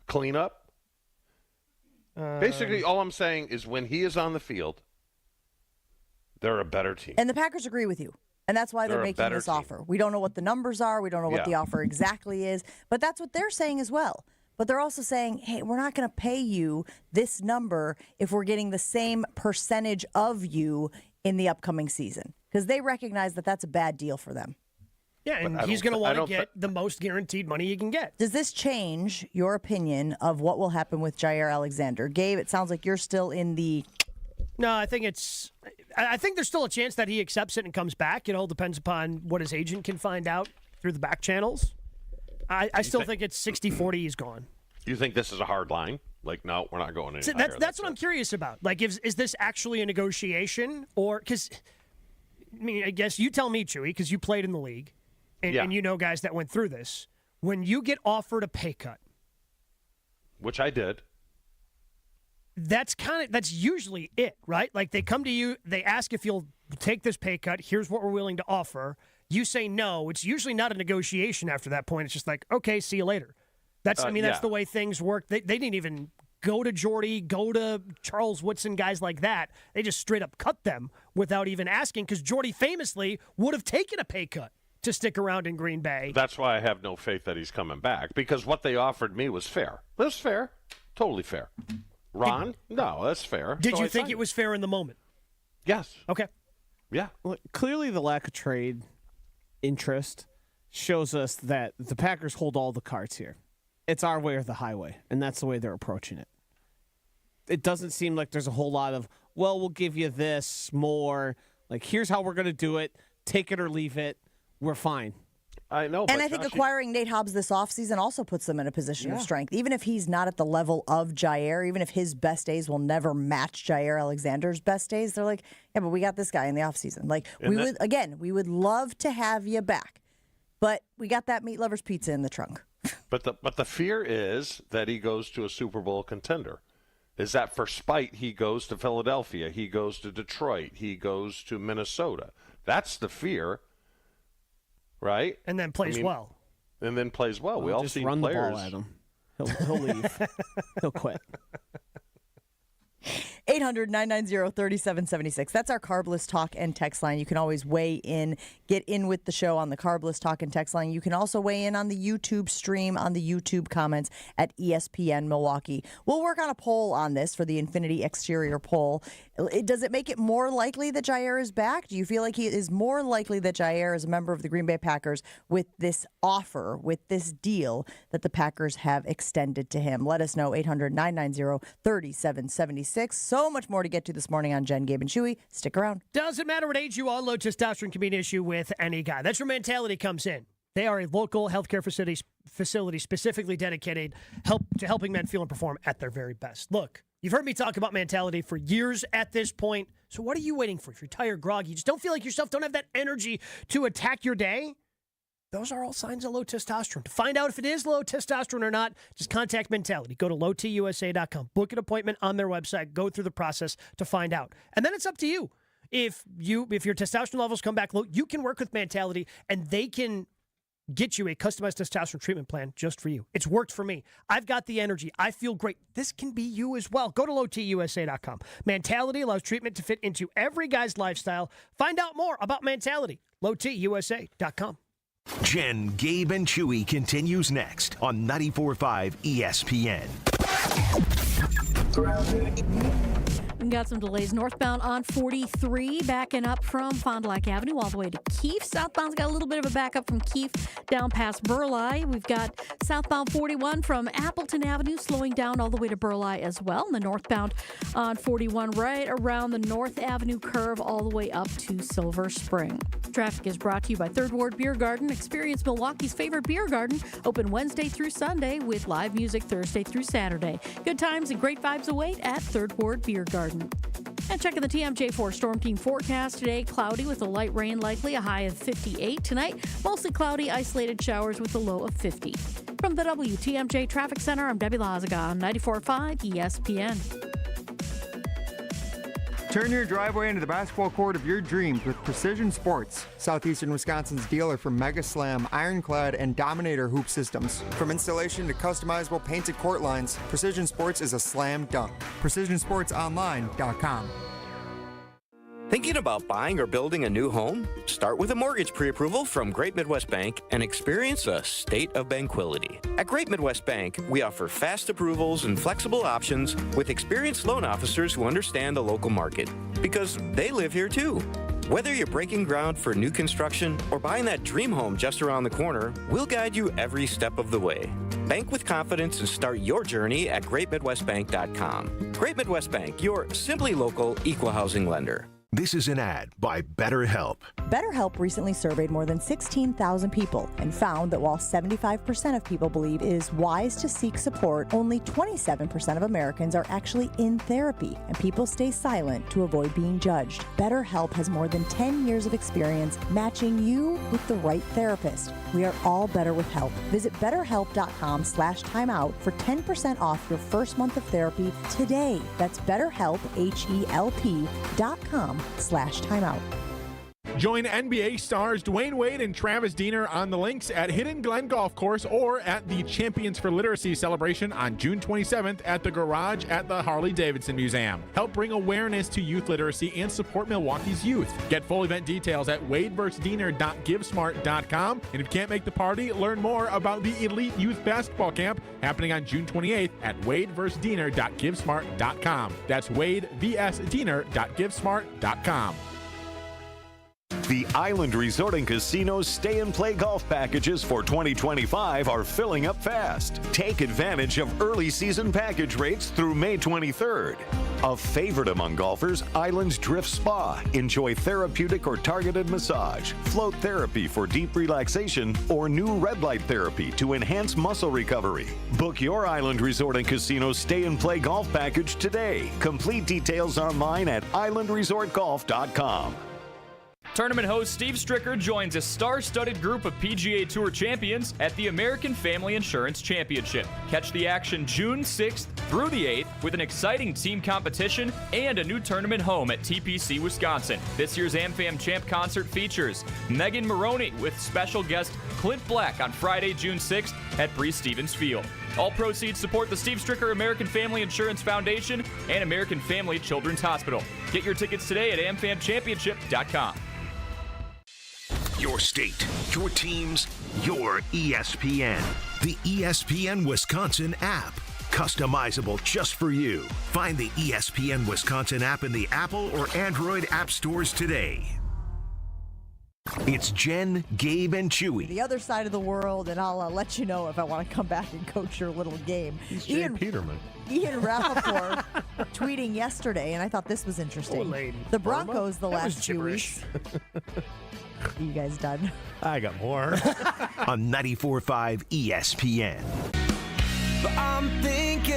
Cleanup? Basically, all I'm saying is when he is on the field, they're a better team. And the Packers agree with you. And that's why they're making this offer. We don't know what the numbers are. We don't know what the offer exactly is. But that's what they're saying as well. But they're also saying, hey, we're not going to pay you this number if we're getting the same percentage of you in the upcoming season. Because they recognize that that's a bad deal for them. Yeah, and he's going to want to get the most guaranteed money he can get. Does this change your opinion of what will happen with Jaire Alexander? Gabe, it sounds like you're still in the... No, I think there's still a chance that he accepts it and comes back. It all depends upon what his agent can find out through the back channels. I still think it's 60-40 he's gone. You think this is a hard line? Like, no, we're not going any higher. That's what I'm curious about. Like, is this actually a negotiation? Or, because, I mean, I guess you tell me, Chewy, because you played in the league, and you know guys that went through this. When you get offered a pay cut. Which I did. That's usually it, right? Like, they come to you, they ask if you'll take this pay cut, here's what we're willing to offer. You say no. It's usually not a negotiation after that point. It's just like, okay, see you later. That's the way things work. They didn't even go to Jordy, go to Charles Woodson, guys like that. They just straight up cut them without even asking, because Jordy famously would have taken a pay cut to stick around in Green Bay. That's why I have no faith that he's coming back, because what they offered me was fair. It was fair. Totally fair. Ron? No, that's fair. Did you think it was fair in the moment? Yes. Okay. Yeah. Well, clearly, the lack of trade interest shows us that the Packers hold all the cards here. It's our way or the highway, and that's the way they're approaching it. It doesn't seem like there's a whole lot of, well, we'll give you this more. Like, here's how we're going to do it. Take it or leave it. We're fine. I know. And I think acquiring Nate Hobbs this offseason also puts them in a position of strength. Even if he's not at the level of Jaire, even if his best days will never match Jaire Alexander's best days, they're like, yeah, but we got this guy in the offseason. Like, we would love to have you back. But we got that meat lovers pizza in the trunk. But the fear is that he goes to a Super Bowl contender. Is that for spite he goes to Philadelphia, he goes to Detroit, he goes to Minnesota. That's the fear, right? And then plays well. And then plays well. We all just see run players. the ball at him. He'll leave. He'll quit. 800-990-3776. That's our Carbless Talk and Text line. You can always weigh in, get in with the show on the Carbless Talk and Text line. You can also weigh in on the YouTube stream, on the YouTube comments at ESPN Milwaukee. We'll work on a poll on this for the Infinity Exterior poll. Does it make it more likely that Jaire is back? Do you feel like he is more likely that Jaire is a member of the Green Bay Packers with this offer, with this deal that the Packers have extended to him? Let us know, 800-990-3776. So much more to get to this morning on Jen, Gabe, and Chewy. Stick around. Doesn't matter what age you are, low testosterone can be an issue with any guy. That's where Mentality comes in. They are a local healthcare facility specifically dedicated to helping men feel and perform at their very best. Look, you've heard me talk about Mentality for years at this point, so what are you waiting for? If you're tired, groggy, you just don't feel like yourself, don't have that energy to attack your day, those are all signs of low testosterone. To find out if it is low testosterone or not, just contact Mentality. Go to lowtusa.com. Book an appointment on their website. Go through the process to find out. And then it's up to you. If your testosterone levels come back low, you can work with Mentality, and they can get you a customized testosterone treatment plan just for you. It's worked for me. I've got the energy. I feel great. This can be you as well. Go to lowtusa.com. Mentality allows treatment to fit into every guy's lifestyle. Find out more about Mentality. lowtusa.com. Jen, Gabe, and Chewy continues next on 94.5 ESPN. We got some delays northbound on 43, backing up from Fond du Lac Avenue all the way to Keefe. Southbound's got a little bit of a backup from Keefe down past Burleigh. We've got southbound 41 from Appleton Avenue slowing down all the way to Burleigh as well. And the northbound on 41 right around the North Avenue curve all the way up to Silver Spring. Traffic is brought to you by Third Ward Beer Garden. Experience Milwaukee's favorite beer garden. Open Wednesday through Sunday with live music Thursday through Saturday. Good times and great vibes await at Third Ward Beer Garden. And checking the TMJ4 Storm Team forecast today, cloudy with a light rain likely, a high of 58. Tonight, mostly cloudy, isolated showers with a low of 50. From the WTMJ Traffic Center, I'm Debbie Lazaga on 94.5 ESPN. Turn your driveway into the basketball court of your dreams with Precision Sports, Southeastern Wisconsin's dealer for Mega Slam, Ironclad, and Dominator hoop systems. From installation to customizable painted court lines, Precision Sports is a slam dunk. PrecisionSportsOnline.com. Thinking about buying or building a new home? Start with a mortgage pre-approval from Great Midwest Bank and experience a state of tranquility. At Great Midwest Bank, we offer fast approvals and flexible options with experienced loan officers who understand the local market, because they live here too. Whether you're breaking ground for new construction or buying that dream home just around the corner, we'll guide you every step of the way. Bank with confidence and start your journey at greatmidwestbank.com. Great Midwest Bank, your simply local equal housing lender. This is an ad by BetterHelp. BetterHelp recently surveyed more than 16,000 people and found that while 75% of people believe it is wise to seek support, only 27% of Americans are actually in therapy, and people stay silent to avoid being judged. BetterHelp has more than 10 years of experience matching you with the right therapist. We are all better with help. Visit BetterHelp.com/timeout for 10% off your first month of therapy today. That's BetterHelp, HELP.com/timeout. Join NBA stars Dwayne Wade and Travis Diener on the links at Hidden Glen Golf Course or at the Champions for Literacy celebration on June 27th at the Garage at the Harley-Davidson Museum. Help bring awareness to youth literacy and support Milwaukee's youth. Get full event details at wadeversusdiener.givesmart.com. And if you can't make the party, learn more about the Elite Youth Basketball Camp happening on June 28th at wadeversusdiener.givesmart.com. That's wadevsdiener.givesmart.com. The Island Resort and Casino's stay and play golf packages for 2025 are filling up fast. Take advantage of early season package rates through May 23rd. A favorite among golfers, Island's Drift Spa. Enjoy therapeutic or targeted massage, float therapy for deep relaxation, or new red light therapy to enhance muscle recovery. Book your Island Resort and Casino stay and play golf package today. Complete details online at islandresortgolf.com. Tournament host Steve Stricker joins a star-studded group of PGA Tour champions at the American Family Insurance Championship. Catch the action June 6th through the 8th with an exciting team competition and a new tournament home at TPC, Wisconsin. This year's AmFam Champ concert features Megan Maroney with special guest Clint Black on Friday, June 6th at Breese Stevens Field. All proceeds support the Steve Stricker American Family Insurance Foundation and American Family Children's Hospital. Get your tickets today at amfamchampionship.com. Your state, your teams, your ESPN. The ESPN Wisconsin app. Customizable just for you. Find the ESPN Wisconsin app in the Apple or Android app stores today. It's Jen, Gabe, and Chewy. The other side of the world, and I'll let you know if I want to come back and coach your little game. Ian Peterman. Ian Rappaport tweeting yesterday, and I thought this was interesting. Poor lady. The Broncos the That was last 2 gibberish. weeks. You guys done? I got more. On 94.5 ESPN. But I'm thinking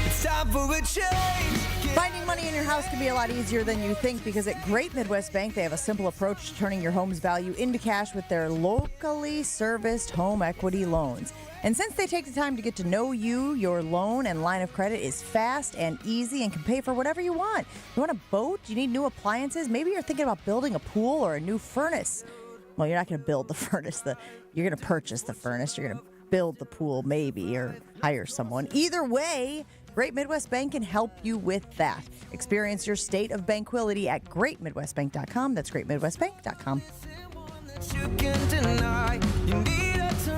it's time for a change. Finding money in your house can be a lot easier than you think because at Great Midwest Bank, they have a simple approach to turning your home's value into cash with their locally serviced home equity loans. And since they take the time to get to know you, your loan and line of credit is fast and easy and can pay for whatever you want. You want a boat? You need new appliances? Maybe you're thinking about building a pool or a new furnace. Well, you're not going to build the furnace. You're going to purchase the furnace. You're going to build the pool maybe or hire someone. Either way, Great Midwest Bank can help you with that. Experience your state of banquility at greatmidwestbank.com. That's greatmidwestbank.com.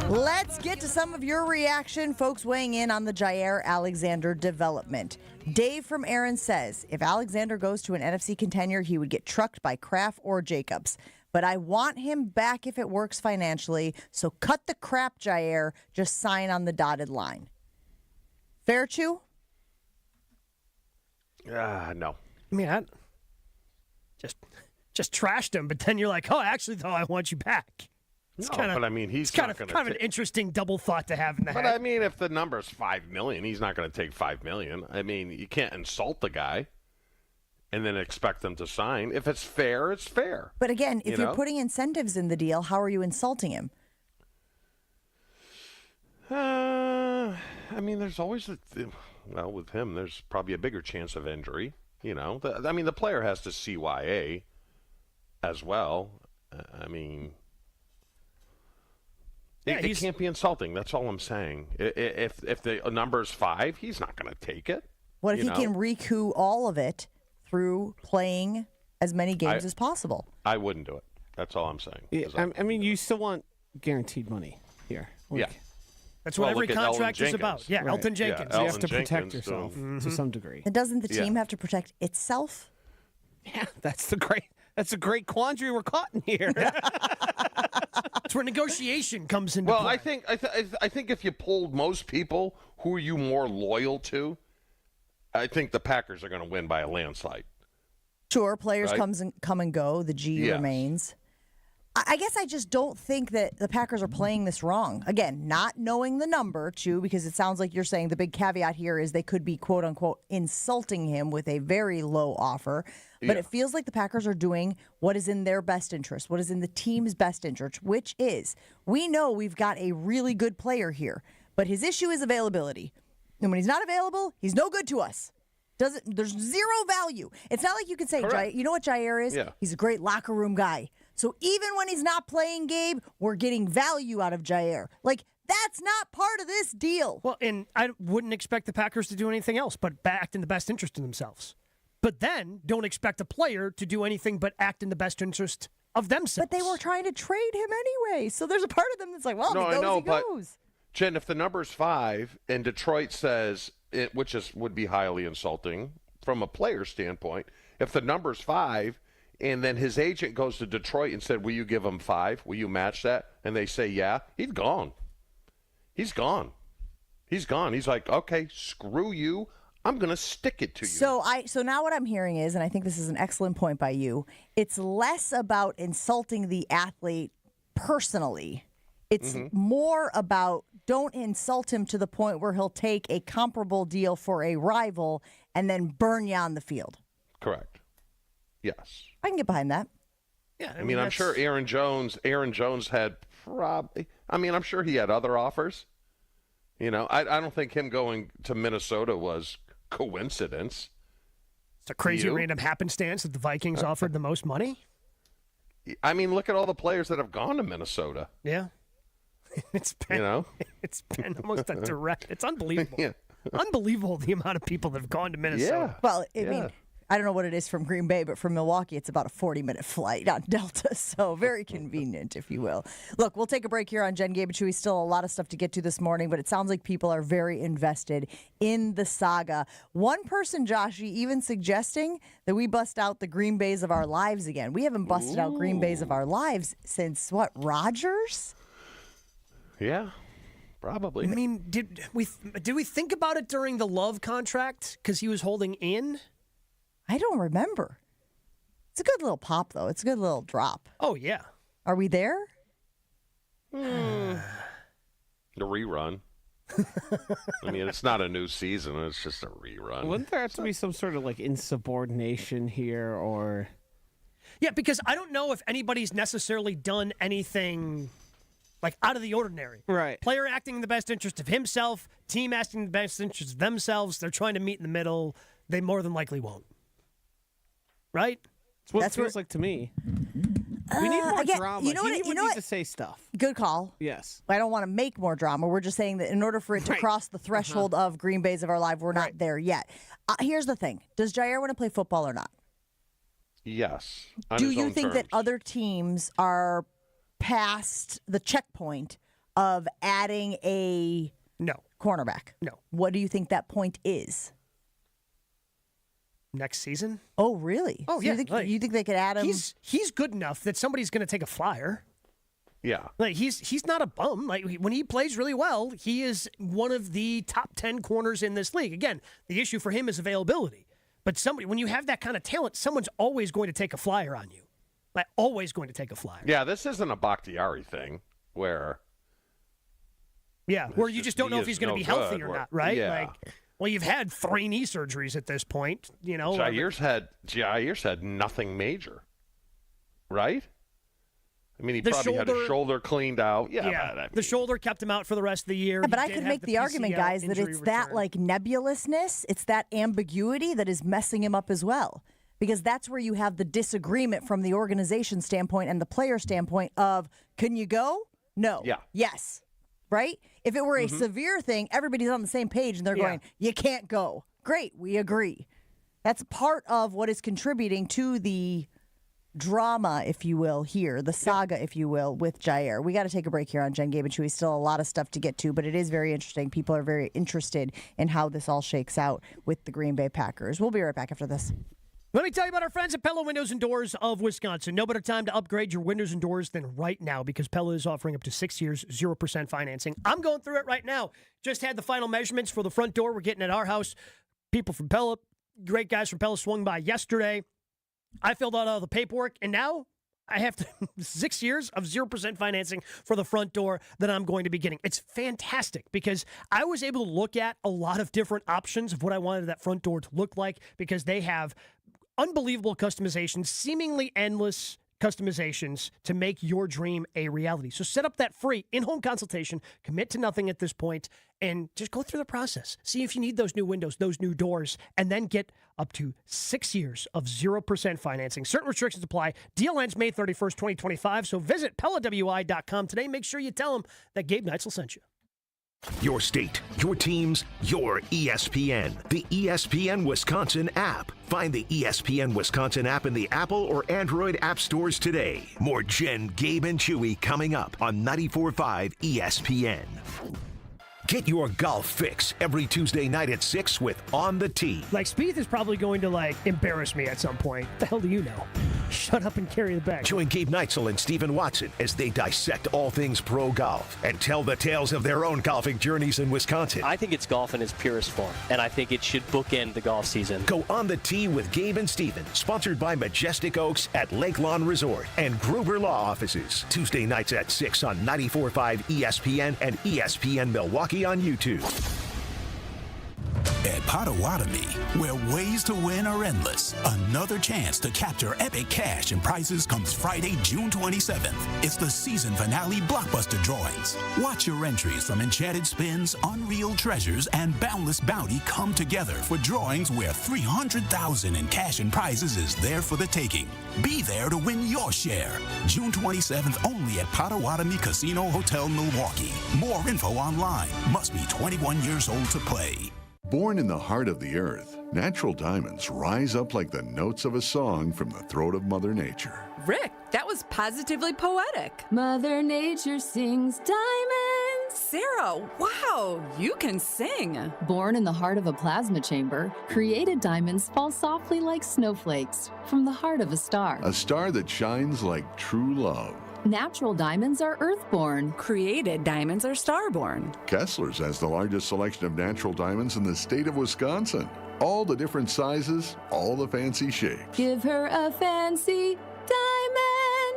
Let's get to some of your reaction. Folks weighing in on the Jaire Alexander development. Dave from Aaron says, if Alexander goes to an NFC contender, he would get trucked by Kraft or Jacobs. But I want him back if it works financially. So cut the crap, Jaire. Just sign on the dotted line. Fair, Chew? No. I mean, I just trashed him, but then you're like, oh, actually, though, I want you back. It's No, kinda, but I mean, he's it's kind not of gonna an interesting double thought to have in the But head. I mean, if the number's $5 million, he's not going to take $5 million. I mean, you can't insult the guy and then expect them to sign. If it's fair, it's fair. But again, if You you're know? putting incentives in the deal, how are you insulting him? I mean, there's always well, with him, there's probably a bigger chance of injury. You know, the player has to CYA as well. I mean, it can't be insulting. That's all I'm saying. If the number's 5, he's not going to take it. What if he can recoup all of it through playing as many games as possible? I wouldn't do it. That's all I'm saying. Yeah, I mean, you still want guaranteed money here. Yeah. That's what every contract is about. Yeah, Right. Elton Jenkins. You have to protect yourself to some degree. And doesn't the team have to protect itself? Yeah, that's a great quandary we're caught in here. That's where negotiation comes into Well, play. I think if you polled most people, who are you more loyal to? I think the Packers are going to win by a landslide. Sure, players Right. come and go. The G Yes. remains. I guess I just don't think that the Packers are playing this wrong. Again, not knowing the number, Chew, because it sounds like you're saying the big caveat here is they could be, quote unquote, insulting him with a very low offer. But it feels like the Packers are doing what is in their best interest, what is in the team's best interest, which is we know we've got a really good player here, but his issue is availability. And when he's not available, he's no good to us. There's zero value. It's not like you can say, Correct. you know what Jaire is? Yeah. He's a great locker room guy. So even when he's not playing, Gabe, we're getting value out of Jaire. Like, that's not part of this deal. Well, and I wouldn't expect the Packers to do anything else but act in the best interest of themselves. But then don't expect a player to do anything but act in the best interest of themselves. But they were trying to trade him anyway. So there's a part of them that's like, well, No, if he I goes, know, he but goes. Jen, if the number's 5 and Detroit says it, would be highly insulting from a player standpoint, if the number's 5 and then his agent goes to Detroit and said, will you give him 5? Will you match that? And they say, yeah, he's gone. He's gone. He's gone. He's like, okay, screw you. I'm going to stick it to you. So now what I'm hearing is, and I think this is an excellent point by you, it's less about insulting the athlete personally. It's more about don't insult him to the point where he'll take a comparable deal for a rival and then burn you on the field. Correct. Yes. I can get behind that. Yeah, I mean, I'm sure Aaron Jones had probably, I'm sure he had other offers. You know, I don't think him going to Minnesota was coincidence. It's a crazy random happenstance that the Vikings offered the most money. I mean, look at all the players that have gone to Minnesota. Yeah. It's been, it's been almost a direct. It's unbelievable. Yeah. Unbelievable the amount of people that have gone to Minnesota. Well, I mean, I don't know what it is from Green Bay, but from Milwaukee, it's about a 40-minute flight on Delta. So very convenient, if you will. Look, we'll take a break here on Jen, Gabe, and Chewy. Still a lot of stuff to get to this morning, but it sounds like people are very invested in the saga. One person, Joshy, even suggesting that we bust out the Green Bays of our lives again. We haven't busted out Green Bays of our lives since, what, Rodgers? Yeah, probably. I mean, did we think about it during the Love contract because he was holding in? I don't remember. It's a good little pop, though. It's a good little drop. Oh, yeah. Are we there? The rerun. I mean, it's not a new season. It's just a rerun. Wouldn't there have to be some sort of like insubordination here or... Yeah, because I don't know if anybody's necessarily done anything like out of the ordinary. Right. Player acting in the best interest of himself, team acting in the best interest of themselves. They're trying to meet in the middle. They more than likely won't. Right? That's what it feels like to me. We need more drama. You know what? You need to say stuff. Good call. Yes. I don't want to make more drama. We're just saying that in order for it to cross the threshold of Green Bays of our life, we're not there yet. Here's the thing. Does Jaire want to play football or not? Yes. Do you think that other teams are past the checkpoint of adding a cornerback? No. What do you think that point is? Next season? Oh, really? Oh, So yeah. You think they could add him? He's good enough that somebody's going to take a flyer. Yeah. Like he's not a bum. Like when he plays really well, he is one of the top 10 corners in this league. Again, the issue for him is availability. But when you have that kind of talent, someone's always going to take a flyer on you. Like always going to take a flyer. Yeah, this isn't a Bakhtiari thing where... Yeah, where you just don't know if he's going to be healthy or not, right? Yeah. Like, well, you've had 3 knee surgeries at this point, you know. Jaire's had nothing major, right? I mean, he probably had his shoulder cleaned out. Yeah, the shoulder kept him out for the rest of the year. Yeah, but He I did could have make the argument, PCL guys, that injury it's that return. like nebulousness, it's that ambiguity that is messing him up as well. Because that's where you have the disagreement from the organization standpoint and the player standpoint of, can you go? No. Yeah. Yes. Right? If it were a severe thing, everybody's on the same page and they're going, you can't go. Great, we agree. That's part of what is contributing to the drama, if you will, here, the saga, if you will, with Jaire. We got to take a break here on Jen, Gabe, and Chewy. Still a lot of stuff to get to, but it is very interesting. People are very interested in how this all shakes out with the Green Bay Packers. We'll be right back after this. Let me tell you about our friends at Pella Windows and Doors of Wisconsin. No better time to upgrade your windows and doors than right now because Pella is offering up to 6 years, 0% financing. I'm going through it right now. Just had the final measurements for the front door we're getting at our house. People from Pella, great guys from Pella swung by yesterday. I filled out all the paperwork, and now I have 6 years of 0% financing for the front door that I'm going to be getting. It's fantastic because I was able to look at a lot of different options of what I wanted that front door to look like because they have unbelievable customization, seemingly endless customizations to make your dream a reality. So set up that free in-home consultation, commit to nothing at this point, and just go through the process. See if you need those new windows, those new doors, and then get up to 6 years of 0% financing. Certain restrictions apply. Deal ends May 31st, 2025. So visit PellaWI.com today. Make sure you tell them that Gabe Neitzel sent you. Your state, your teams, your ESPN. The ESPN Wisconsin app. Find the ESPN Wisconsin app in the Apple or Android app stores today. More Jen, Gabe, and Chewy coming up on 94.5 ESPN. Get your golf fix every Tuesday night at 6 with On the Tee. Like, Spieth is probably going to, embarrass me at some point. What the hell do you know? Shut up and carry the bag. Join Gabe Neitzel and Stephen Watson as they dissect all things pro golf and tell the tales of their own golfing journeys in Wisconsin. I think it's golf in its purest form, and I think it should bookend the golf season. Go On the Tee with Gabe and Stephen, sponsored by Majestic Oaks at Lake Lawn Resort and Gruber Law Offices. Tuesday nights at 6 on 94.5 ESPN and ESPN Milwaukee on YouTube. At Potawatomi, where ways to win are endless, another chance to capture epic cash and prizes comes Friday, June 27th. It's the season finale blockbuster drawings. Watch your entries from Enchanted Spins, Unreal Treasures, and Boundless Bounty come together for drawings where $300,000 in cash and prizes is there for the taking. Be there to win your share. June 27th only at Potawatomi Casino Hotel, Milwaukee. More info online. Must be 21 years old to play. Born in the heart of the earth, natural diamonds rise up like the notes of a song from the throat of Mother Nature. Rick, that was positively poetic. Mother Nature sings diamonds. Sarah, wow, you can sing. Born in the heart of a plasma chamber, created diamonds fall softly like snowflakes from the heart of a star. A star that shines like true love. Natural diamonds are earthborn. Created diamonds are starborn. Kessler's has the largest selection of natural diamonds in the state of Wisconsin. All the different sizes, all the fancy shapes. Give her a fancy diamond.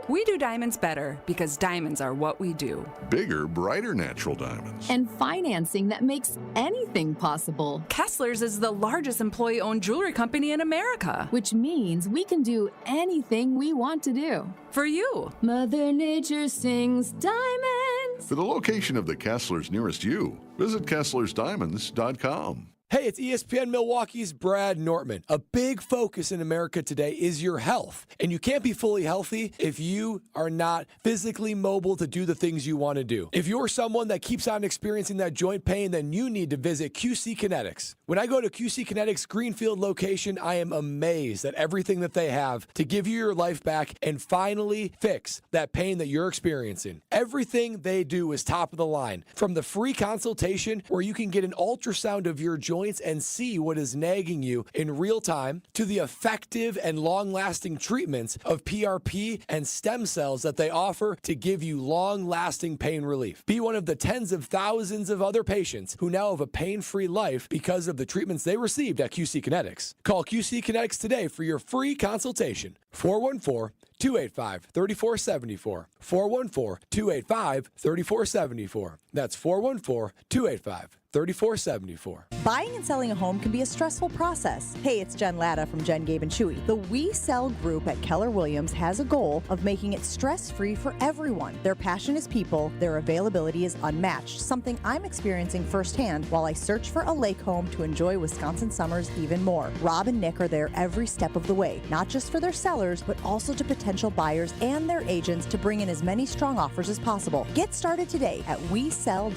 We do diamonds better because diamonds are what we do. Bigger, brighter natural diamonds. And financing that makes anything possible. Kessler's is the largest employee-owned jewelry company in America. Which means we can do anything we want to do. For you. Mother Nature sings diamonds. For the location of the Kessler's nearest you, visit KesslersDiamonds.com. Hey, it's ESPN Milwaukee's Brad Nortman. A big focus in America today is your health. And you can't be fully healthy if you are not physically mobile to do the things you want to do. If you're someone that keeps on experiencing that joint pain, then you need to visit QC Kinetics. When I go to QC Kinetics' Greenfield location, I am amazed at everything that they have to give you your life back and finally fix that pain that you're experiencing. Everything they do is top of the line. From the free consultation where you can get an ultrasound of your joints and see what is nagging you in real time, to the effective and long-lasting treatments of PRP and stem cells that they offer to give you long-lasting pain relief. Be one of the tens of thousands of other patients who now have a pain-free life because of the treatments they received at QC Kinetics. Call QC Kinetics today for your free consultation. 414-285-3474. 414-285-3474. That's 414-285-3474. Buying and selling a home can be a stressful process. Hey, it's Jen Latta from Jen, Gabe, and Chewy. The We Sell group at Keller Williams has a goal of making it stress-free for everyone. Their passion is people, their availability is unmatched, something I'm experiencing firsthand while I search for a lake home to enjoy Wisconsin summers even more. Rob and Nick are there every step of the way, not just for their sellers, but also to potential buyers and their agents to bring in as many strong offers as possible. Get started today at WeSell.kw.com.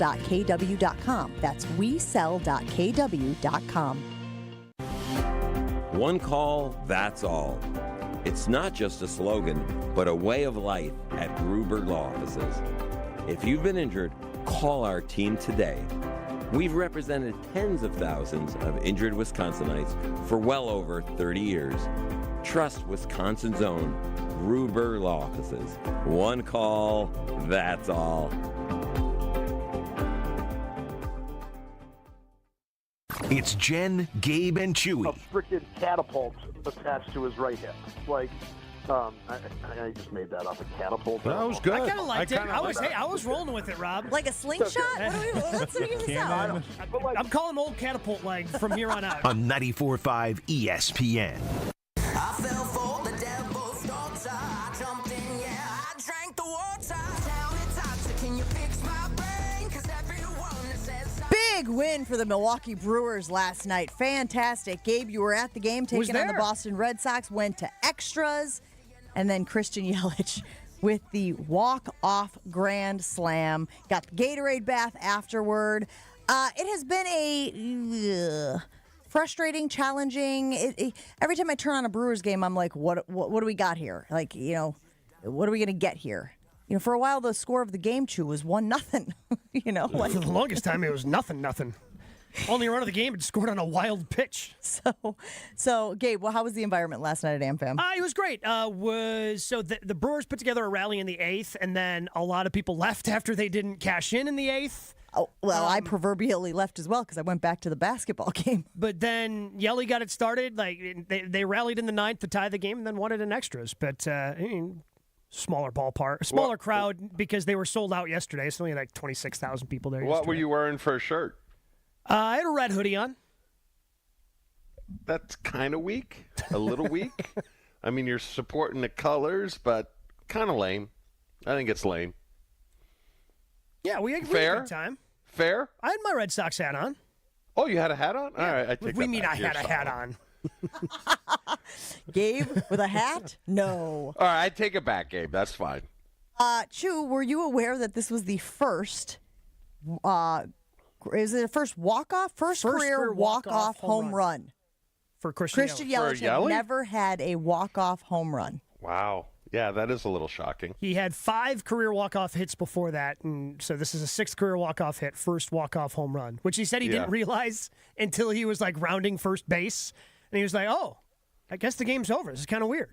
That's WeSell.kw.com. One call, that's all. It's not just a slogan, but a way of life at Gruber Law Offices. If you've been injured, call our team today. We've represented tens of thousands of injured Wisconsinites for well over 30 years. Trust Wisconsin's own Gruber Law Offices. One call, that's all. It's Jen, Gabe, and Chewy. A freaking catapult attached to his right hip. Like, I just made that up. A catapult. That was good. I kind of liked it. I was rolling with it, Rob. Like a slingshot? Let's figure this out. I'm calling him old catapult leg from here on out. On 94.5 ESPN. I fell for the devil's daughter. I jumped in Big win for the Milwaukee Brewers last night. Fantastic. Gabe, you were at the game taking on the Boston Red Sox, went to extras, and then Christian Yelich with the walk-off grand slam. Got the Gatorade bath afterward. It has been a frustrating, challenging. Every time I turn on a Brewers game, I'm like, what do we got here? Like, what are we going to get here? For a while, the score of the game, Chew, was 1-0. For the longest time, it was 0-0. Only run of the game had scored on a wild pitch. So Gabe, how was the environment last night at AmFam? It was great. The Brewers put together a rally in the 8th, and then a lot of people left after they didn't cash in the 8th. Oh, well, I proverbially left as well because I went back to the basketball game. But then Yelly got it started. Like they rallied in the 9th to tie the game, and then won it in extras. But smaller ballpark, smaller crowd because they were sold out yesterday. It's only like 26,000 people there. What were you wearing for a shirt? I had a red hoodie on. That's kind of weak. A little weak. I mean, you're supporting the colors, but kind of lame. I think it's lame. Yeah, we had a good time. Fair? I had my Red Sox hat on. Oh, you had a hat on? Yeah. All right, I take We mean I had a hat on. Gabe with a hat? No. All right, I take it back, Gabe. That's fine. Chew, were you aware that this was the first is it the first walk-off? First career walk-off home run. For Christian Yelich had never had a walk-off home run. Wow. Yeah, that is a little shocking. He had 5 career walk-off hits before that, and so this is a 6th career walk-off hit, first walk-off home run, which he said he didn't realize until he was, rounding first base. And he was like, oh, I guess the game's over. This is kind of weird.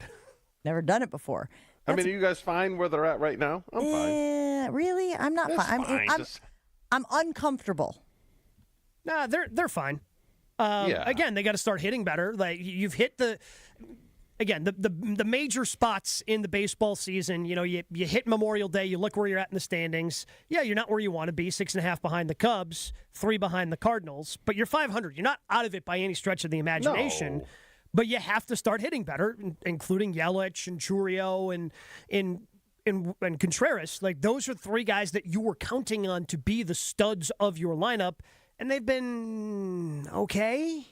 Never done it before. Are you guys fine where they're at right now? I'm fine. Really? I'm not fine. I'm uncomfortable. Nah, they're fine. Again, they got to start hitting better. Like you've hit the major spots in the baseball season. You hit Memorial Day. You look where you're at in the standings. Yeah, you're not where you want to be. 6.5 behind the Cubs, 3 behind the Cardinals. But you're 500. You're not out of it by any stretch of the imagination. No. But you have to start hitting better, including Yelich and Churio and Contreras. Like those are 3 guys that you were counting on to be the studs of your lineup. And they've been okay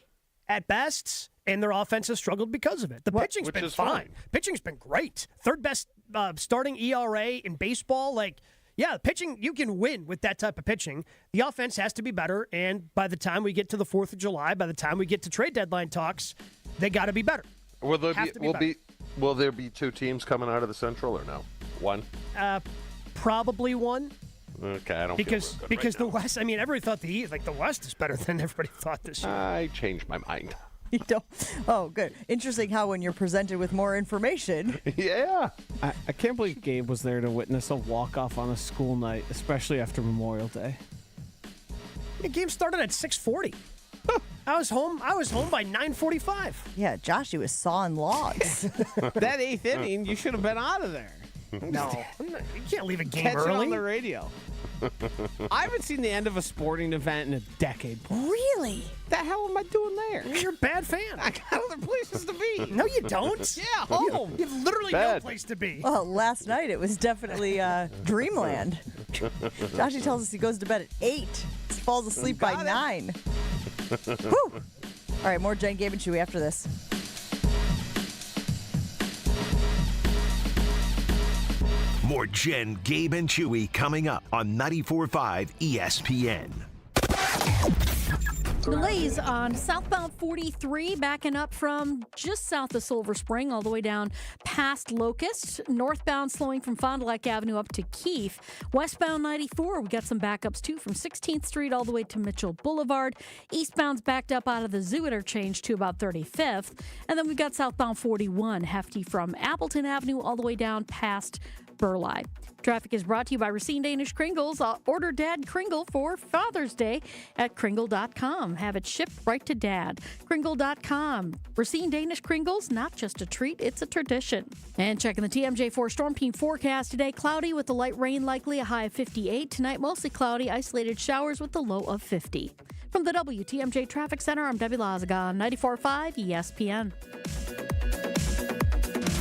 at best, and their offense has struggled because of it. The pitching's been fine. Pitching's been great. 3rd best starting ERA in baseball. Pitching, you can win with that type of pitching. The offense has to be better, and by the time we get to the 4th of July, by the time we get to trade deadline talks, they got to be better. Will there be 2 teams coming out of the Central or no? 1? Probably 1. Okay, I don't because the West. I mean, everybody thought the West is better than everybody thought this year. I changed my mind. You don't. Oh, good. Interesting how when you're presented with more information. Yeah. I can't believe Gabe was there to witness a walk-off on a school night, especially after Memorial Day. The game started at 6:40. I was home by 9:45. Yeah, Josh, he was sawing logs. That 8th inning, you should have been out of there. No, you can't leave a game Catch early. It on the radio. I haven't seen the end of a sporting event in a decade. Really? The hell am I doing there? You're a bad fan. I got other places to be. No, you don't. Yeah, home. You have literally no place to be. Well, last night it was definitely dreamland. Joshy tells us he goes to bed at 8. He falls asleep by 9. Whew. All right, more Jen, Gabe, and Chewy after this. More Jen, Gabe, and Chewy coming up on 94.5 ESPN. Delays on southbound 43, backing up from just south of Silver Spring all the way down past Locust. Northbound slowing from Fond du Lac Avenue up to Keefe. Westbound 94, we got some backups too from 16th Street all the way to Mitchell Boulevard. Eastbound's backed up out of the Zoo interchange to about 35th. And then we've got southbound 41, hefty from Appleton Avenue all the way down past Burleigh. Traffic is brought to you by Racine Danish Kringles. Order Dad Kringle for Father's Day at Kringle.com. Have it shipped right to Dad. Kringle.com. Racine Danish Kringles, not just a treat, it's a tradition. And checking the TMJ4 Storm Team forecast today, cloudy with the light rain likely, a high of 58. Tonight, mostly cloudy, isolated showers with the low of 50. From the WTMJ Traffic Center, I'm Debbie Lazaga on 94.5 ESPN.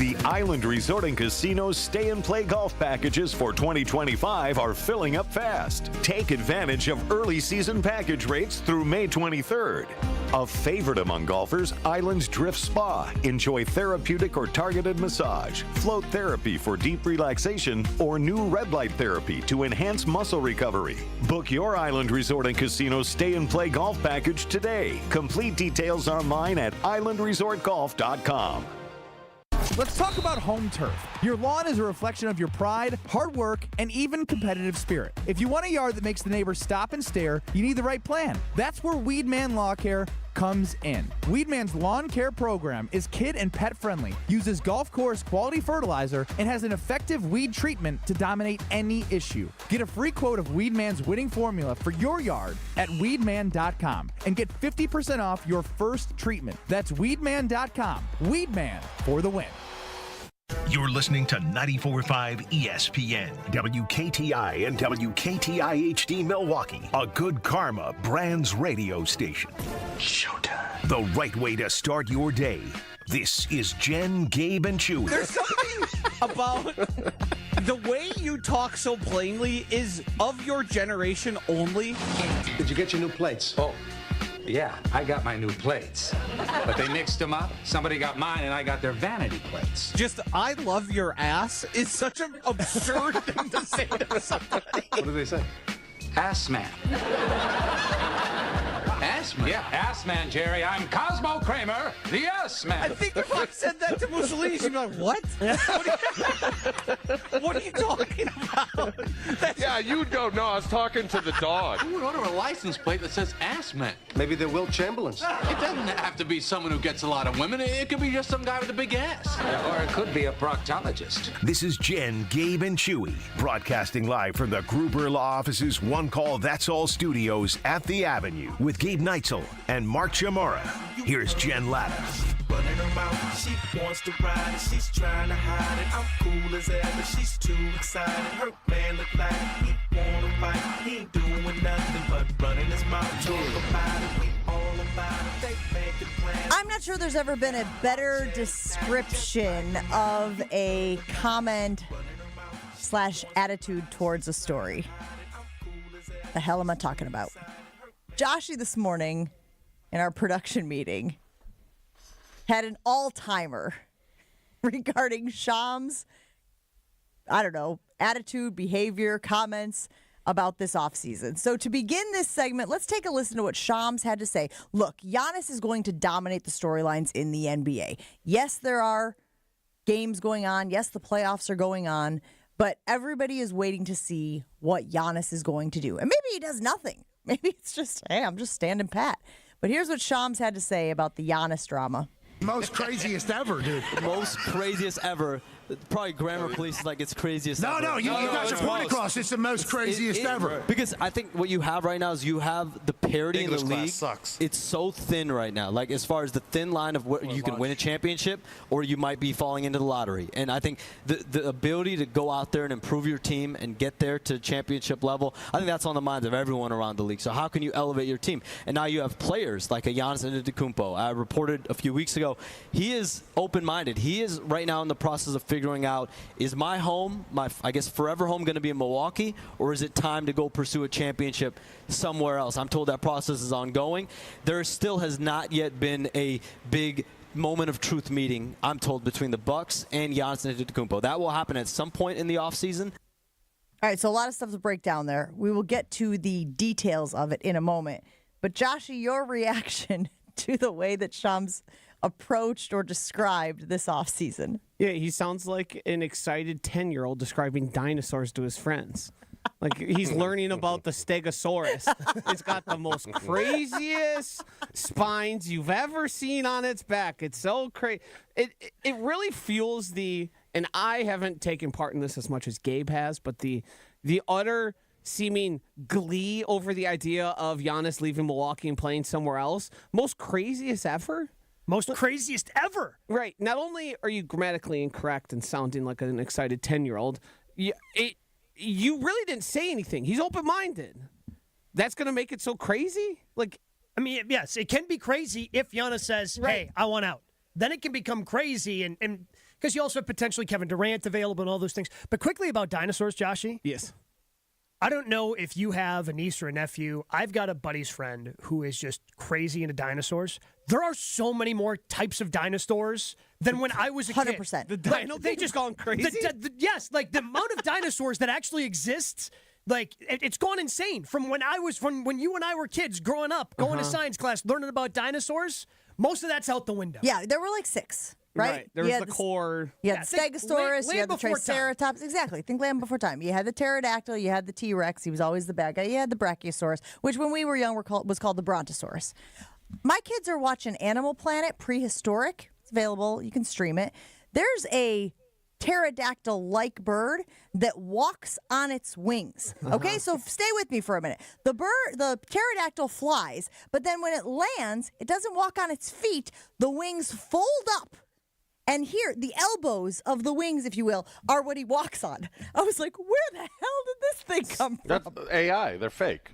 The Island Resort and Casino's stay and play golf packages for 2025 are filling up fast. Take advantage of early season package rates through May 23rd. A favorite among golfers, Island Drift Spa. Enjoy therapeutic or targeted massage, float therapy for deep relaxation, or new red light therapy to enhance muscle recovery. Book your Island Resort and Casino stay and play golf package today. Complete details online at islandresortgolf.com. Let's talk about home turf. Your lawn is a reflection of your pride, hard work, and even competitive spirit. If you want a yard that makes the neighbors stop and stare, you need the right plan. That's where Weedman Lawn Care comes in. Weedman's lawn care program is kid and pet friendly, uses golf course quality fertilizer, and has an effective weed treatment to dominate any issue. Get a free quote of Weedman's winning formula for your yard at weedman.com and get 50% off your first treatment. That's weedman.com. Weedman for the win. You're listening to 94.5 ESPN, WKTI and WKTI HD Milwaukee, a Good Karma Brands radio station. Showtime. The right way to start your day. This is Jen, Gabe, and Chewy. There's something about the way you talk so plainly is of your generation only. Did you get your new plates? Oh. Yeah, I got my new plates. But they mixed them up. Somebody got mine and I got their vanity plates. Just, I love your ass is such an absurd thing to say to somebody. What do they say? Ass man. Ass man? Yeah, ass man, Jerry. I'm Cosmo Kramer, the ass man. I think if I said that to Mussolini, she'd be like, what? What are you talking about? Yeah, you don't know. I was talking to the dog. Who would order a license plate that says ass man? Maybe they're Will Chamberlains. It doesn't have to be someone who gets a lot of women. It could be just some guy with a big ass. Or it could be a proctologist. This is Jen, Gabe, and Chewy, broadcasting live from the Gruber Law Office's One Call That's All studios at the Avenue with Gabe Neitzel and Mark Chamorro. Here's Jen Latta. Running her mouth, she wants to ride it, she's trying to hide it. I'm cool as ever, she's too excited. Her man look like he wanna fight. He ain't doing nothing but running his mouth. Talk about it, we all about it. They make it plan. I'm not sure there's ever been a better description of a comment / attitude towards a story. The hell am I talking about? Joshy this morning in our production meeting had an all-timer regarding Sham's, attitude, behavior, comments about this offseason. So to begin this segment, let's take a listen to what Shams had to say. Look, Giannis is going to dominate the storylines in the NBA. Yes, there are games going on. Yes, the playoffs are going on. But everybody is waiting to see what Giannis is going to do. And maybe he does nothing. Maybe it's just, hey, I'm just standing pat. But here's what Shams had to say about the Giannis drama. Most craziest ever, dude. Most craziest ever. Probably grammar police is like it's craziest ever. No, you got your point across. It's the most craziest ever. Because I think what you have right now is you have the parity in the league. Sucks. It's so thin right now. Like as far as the thin line of what you can win a championship or you might be falling into the lottery. And I think the ability to go out there and improve your team and get there to championship level, I think that's on the minds of everyone around the league. So how can you elevate your team? And now you have players like a Giannis Antetokounmpo. I reported a few weeks ago, he is open-minded. He is right now in the process of figuring out, is my home, I guess forever home, going to be in Milwaukee, or is it time to go pursue a championship somewhere else? I'm told that process is ongoing. There still has not yet been a big moment of truth meeting, I'm told, between the Bucks and Giannis Antetokounmpo. That will happen at some point in the offseason. All right, so a lot of stuff to break down there. We will get to the details of it in a moment. But Joshy, your reaction to the way that Shams approached or described this offseason. Yeah, he sounds like an excited 10-year-old describing dinosaurs to his friends. Like he's learning about the Stegosaurus. It's got the most craziest spines you've ever seen on its back. It's so crazy. It really fuels and I haven't taken part in this as much as Gabe has, but the utter seeming glee over the idea of Giannis leaving Milwaukee and playing somewhere else. Most craziest ever. Most craziest ever. Right. Not only are you grammatically incorrect and sounding like an excited 10-year-old, you really didn't say anything. He's open-minded. That's going to make it so crazy? Yes, it can be crazy if Giannis says, hey, I want out. Then it can become crazy. And because you also have potentially Kevin Durant available and all those things. But quickly about dinosaurs, Joshy. Yes. I don't know if you have a niece or a nephew. I've got a buddy's friend who is just crazy into dinosaurs. There are so many more types of dinosaurs than when I was a 100%. kid. They just gone crazy? Yes, like the amount of dinosaurs that actually exists, like it's gone insane. From when you and I were kids growing up, going to science class, learning about dinosaurs, most of that's out the window. Yeah, there were like 6. Right? There was the core. You had the Stegosaurus, you had the before time. Triceratops. Exactly. Think Land Before Time. You had the pterodactyl, you had the T-Rex. He was always the bad guy. You had the Brachiosaurus, which when we were young was called the Brontosaurus. My kids are watching Animal Planet Prehistoric. It's available. You can stream it. There's a pterodactyl-like bird that walks on its wings. Okay, so stay with me for a minute. The pterodactyl flies, but then when it lands, it doesn't walk on its feet. The wings fold up. And here, the elbows of the wings, if you will, are what he walks on. I was like, where the hell did this thing come from? That's AI. They're fake.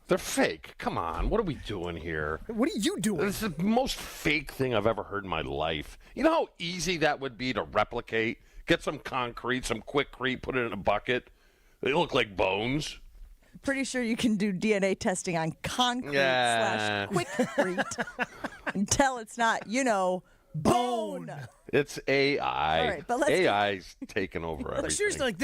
They're fake. Come on. What are we doing here? What are you doing? This is the most fake thing I've ever heard in my life. You know how easy that would be to replicate? Get some concrete, some Quickcrete, put it in a bucket. They look like bones. Pretty sure you can do DNA testing on concrete / Quickcrete until it's not, bone. It's AI. All right, but AI's taking over everything. Look, seriously,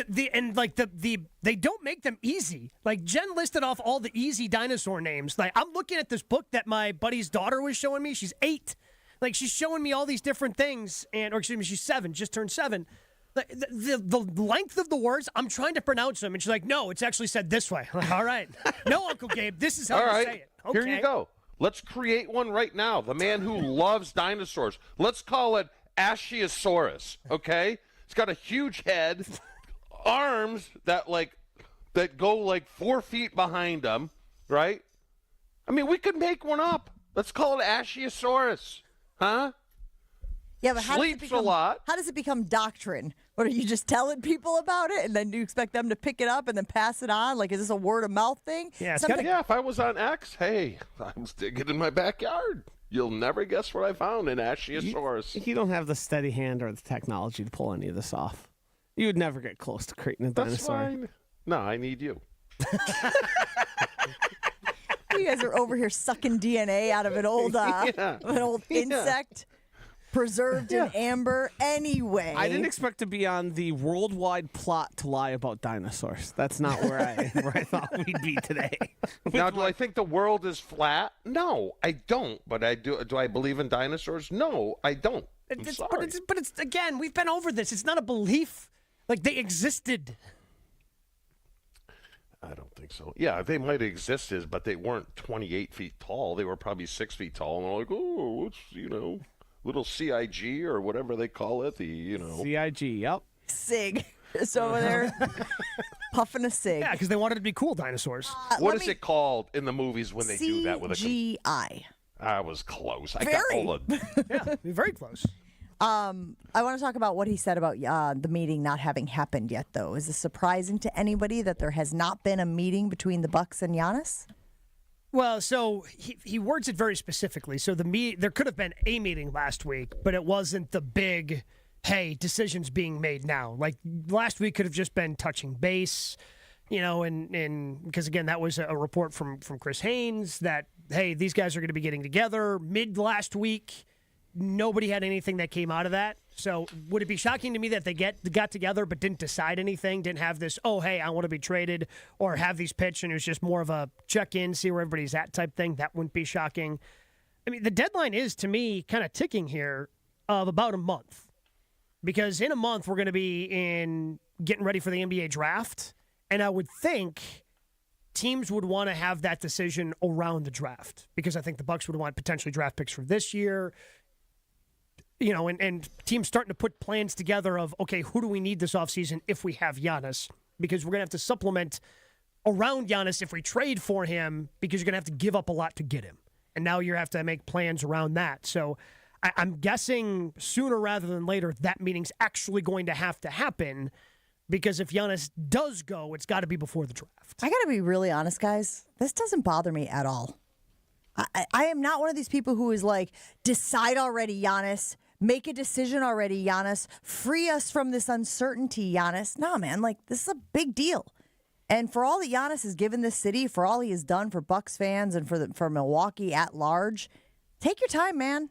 they don't make them easy. Like Jen listed off all the easy dinosaur names. Like I'm looking at this book that my buddy's daughter was showing me. She's 8. Like she's showing me all these different things, she's 7, just turned 7. The length of the words, I'm trying to pronounce them, and she's like, "No, it's actually said this way." I'm like, all right, no, Uncle Gabe, this is how you say it. Okay. Here you go. Let's create one right now. The man who loves dinosaurs. Let's call it Ashiosaurus, okay? It's got a huge head, arms that go like 4 feet behind him, right? I mean, we could make one up. Let's call it Ashiosaurus, huh? Yeah, but Sleeps a lot. How does it become doctrine? What, are you just telling people about it, and then you expect them to pick it up and then pass it on? Like, is this a word of mouth thing? Yeah, if I was on X, hey, I was digging in my backyard. You'll never guess what I found in Ashiosaurus. You don't have the steady hand or the technology to pull any of this off. You would never get close to creating a dinosaur. That's fine. No, I need you. You guys are over here sucking DNA out of an old insect. Preserved in amber anyway. I didn't expect to be on the worldwide plot to lie about dinosaurs. That's not where I thought we'd be today. Now, do I think the world is flat? No, I don't. But I do. Do I believe in dinosaurs? No, I don't. But it's again, we've been over this. It's not a belief. Like they existed. I don't think so. Yeah, they might have existed, but they weren't 28 feet tall. They were probably 6 feet tall. And they're like, oh, it's, little CIG or whatever they call it. CIG, yep. Sig. It's over there puffing a cig. Yeah, because they wanted to be cool dinosaurs. What is it called in the movies when they do that with a CGI? I was close. I got all of Yeah, very close. I want to talk about what he said about the meeting not having happened yet, though. Is it surprising to anybody that there has not been a meeting between the Bucks and Giannis? Well, so he words it very specifically. So there could have been a meeting last week, but it wasn't the big, hey, decisions being made now. Like last week could have just been touching base, and because again, that was a report from Chris Haynes that, hey, these guys are going to be getting together mid last week. Nobody had anything that came out of that. So would it be shocking to me that they got together but didn't decide anything, didn't have this, oh, hey, I want to be traded, or have these pitch, and it was just more of a check-in, see where everybody's at type thing? That wouldn't be shocking. I mean, the deadline is, to me, kind of ticking here of about a month. Because in a month, we're going to be getting ready for the NBA draft, and I would think teams would want to have that decision around the draft, because I think the Bucks would want potentially draft picks for this year. And teams starting to put plans together of, okay, who do we need this offseason if we have Giannis? Because we're going to have to supplement around Giannis if we trade for him, because you're going to have to give up a lot to get him. And now you have to make plans around that. So I'm guessing sooner rather than later that meeting's actually going to have to happen, because if Giannis does go, it's got to be before the draft. I got to be really honest, guys. This doesn't bother me at all. I am not one of these people who is like, decide already, Giannis, Make a decision already, Giannis. Free us from this uncertainty, Giannis. No, man, like, this is a big deal. And for all that Giannis has given this city, for all he has done for Bucks fans and for Milwaukee at large, take your time, man.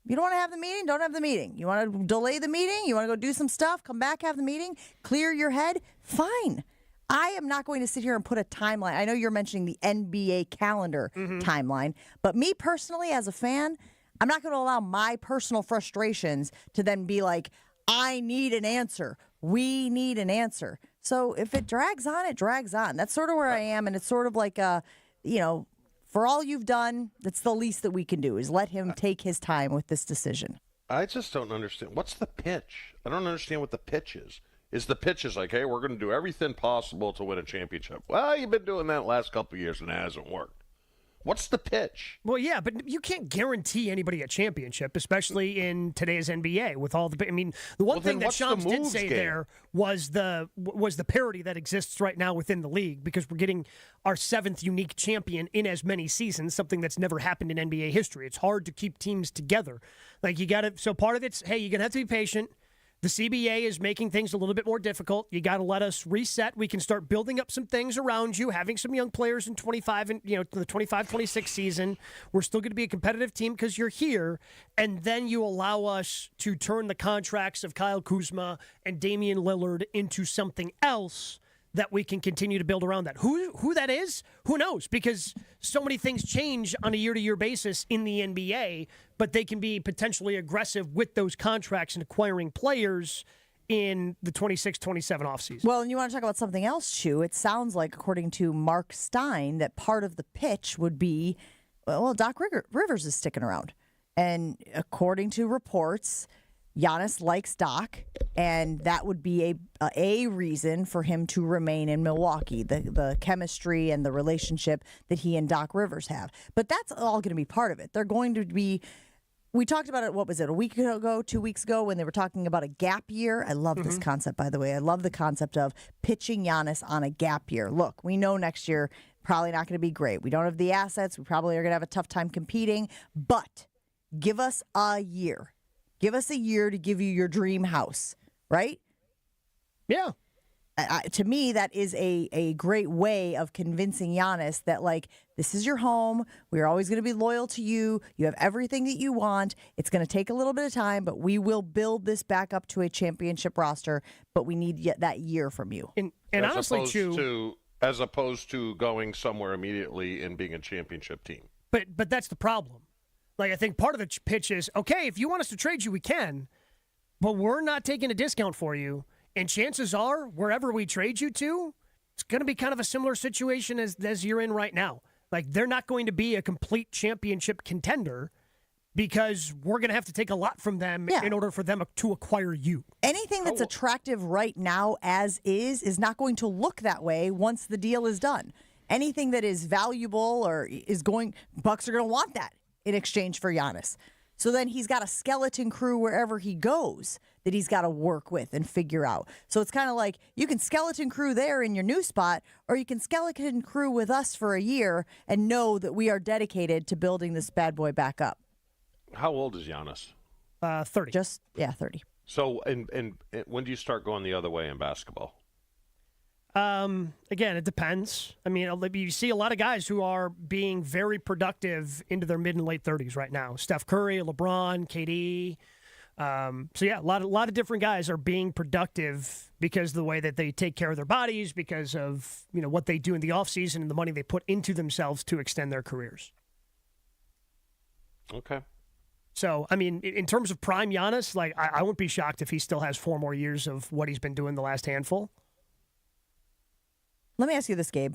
If you don't want to have the meeting, don't have the meeting. You want to delay the meeting? You want to go do some stuff? Come back, have the meeting? Clear your head? Fine. I am not going to sit here and put a timeline. I know you're mentioning the NBA calendar timeline, but me personally as a fan, I'm not going to allow my personal frustrations to then be like, I need an answer. We need an answer. So if it drags on, it drags on. That's sort of where I am, and it's sort of like, for all you've done, that's the least that we can do is let him take his time with this decision. I just don't understand. What's the pitch? I don't understand what the pitch is. Is the pitch is like, hey, we're going to do everything possible to win a championship. Well, you've been doing that the last couple of years, and it hasn't worked. What's the pitch? Well, yeah, but you can't guarantee anybody a championship, especially in today's NBA. With all the, I mean, the one thing that Shams did say there was the parity that exists right now within the league, because we're getting our 7th unique champion in as many seasons, something that's never happened in NBA history. It's hard to keep teams together. Like you got to. So part of it's, hey, you're gonna have to be patient. The CBA is making things a little bit more difficult. You got to let us reset. We can start building up some things around you, having some young players in 25 and the 25-26 season. We're still going to be a competitive team because you're here, and then you allow us to turn the contracts of Kyle Kuzma and Damian Lillard into something else that we can continue to build around that. Who that is, who knows? Because so many things change on a year-to-year basis in the NBA, but they can be potentially aggressive with those contracts and acquiring players in the 26-27 offseason. Well, and you want to talk about something else, Chew. It sounds like, according to Mark Stein, that part of the pitch would be, well, Doc Rivers is sticking around. And according to reports, Giannis likes Doc, and that would be a reason for him to remain in Milwaukee, the chemistry and the relationship that he and Doc Rivers have. But that's all going to be part of it. They're going to be, we talked about it, what was it, a week ago, 2 weeks ago, when they were talking about a gap year. I love this concept, by the way. I love the concept of pitching Giannis on a gap year. Look, we know next year probably not going to be great. We don't have the assets. We probably are going to have a tough time competing. But give us a year. Give us a year to give you your dream house, right? Yeah. To me, that is a great way of convincing Giannis that, like, this is your home. We're always going to be loyal to you. You have everything that you want. It's going to take a little bit of time, but we will build this back up to a championship roster, but we need that year from you. And honestly, as opposed to going somewhere immediately and being a championship team. But that's the problem. Like, I think part of the pitch is, okay, if you want us to trade you, we can, but we're not taking a discount for you. And chances are, wherever we trade you to, it's going to be kind of a similar situation as you're in right now. Like, they're not going to be a complete championship contender because we're going to have to take a lot from them in order for them to acquire you. Anything that's attractive right now as is not going to look that way once the deal is done. Anything that is valuable or Bucks are going to want that in exchange for Giannis. So then he's got a skeleton crew wherever he goes that he's got to work with and figure out. So it's kind of like you can skeleton crew there in your new spot, or you can skeleton crew with us for a year and know that we are dedicated to building this bad boy back up. How old is Giannis? 30. 30. So and when do you start going the other way in basketball? Again, it depends. I mean, you see a lot of guys who are being very productive into their mid and late 30s right now. Steph Curry, LeBron, KD. So yeah, a lot of different guys are being productive because of the way that they take care of their bodies, because of, what they do in the offseason and the money they put into themselves to extend their careers. Okay. So, I mean, in terms of prime Giannis, like, I wouldn't be shocked if he still has 4 more years of what he's been doing the last handful. Let me ask you this, Gabe.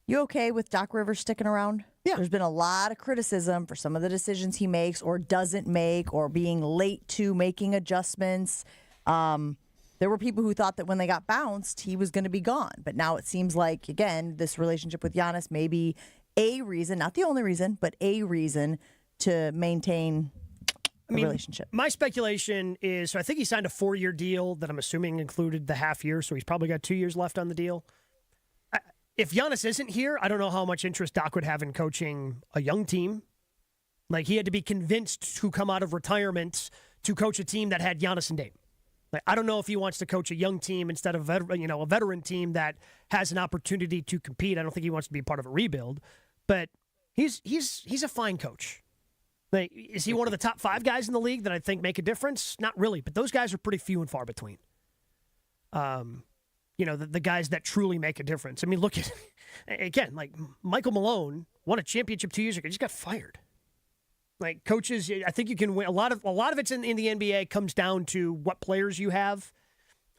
You okay with Doc Rivers sticking around? Yeah. There's been a lot of criticism for some of the decisions he makes or doesn't make, or being late to making adjustments. There were people who thought that when they got bounced, he was going to be gone. But now it seems like, again, this relationship with Giannis may be a reason, not the only reason, but a reason to maintain a relationship. My speculation is, so I think he signed a 4-year deal that I'm assuming included the half year, so he's probably got 2 years left on the deal. If Giannis isn't here, I don't know how much interest Doc would have in coaching a young team. Like, he had to be convinced to come out of retirement to coach a team that had Giannis and Dame. Like, I don't know if he wants to coach a young team instead of a veteran team that has an opportunity to compete. I don't think he wants to be part of a rebuild, but he's a fine coach. Like, is he one of the top 5 guys in the league that I think make a difference? Not really, but those guys are pretty few and far between. The guys that truly make a difference. I mean, look at, again, like Michael Malone won a championship 2 years ago. He just got fired. Like, coaches, I think you can win. A lot of it's in the NBA comes down to what players you have.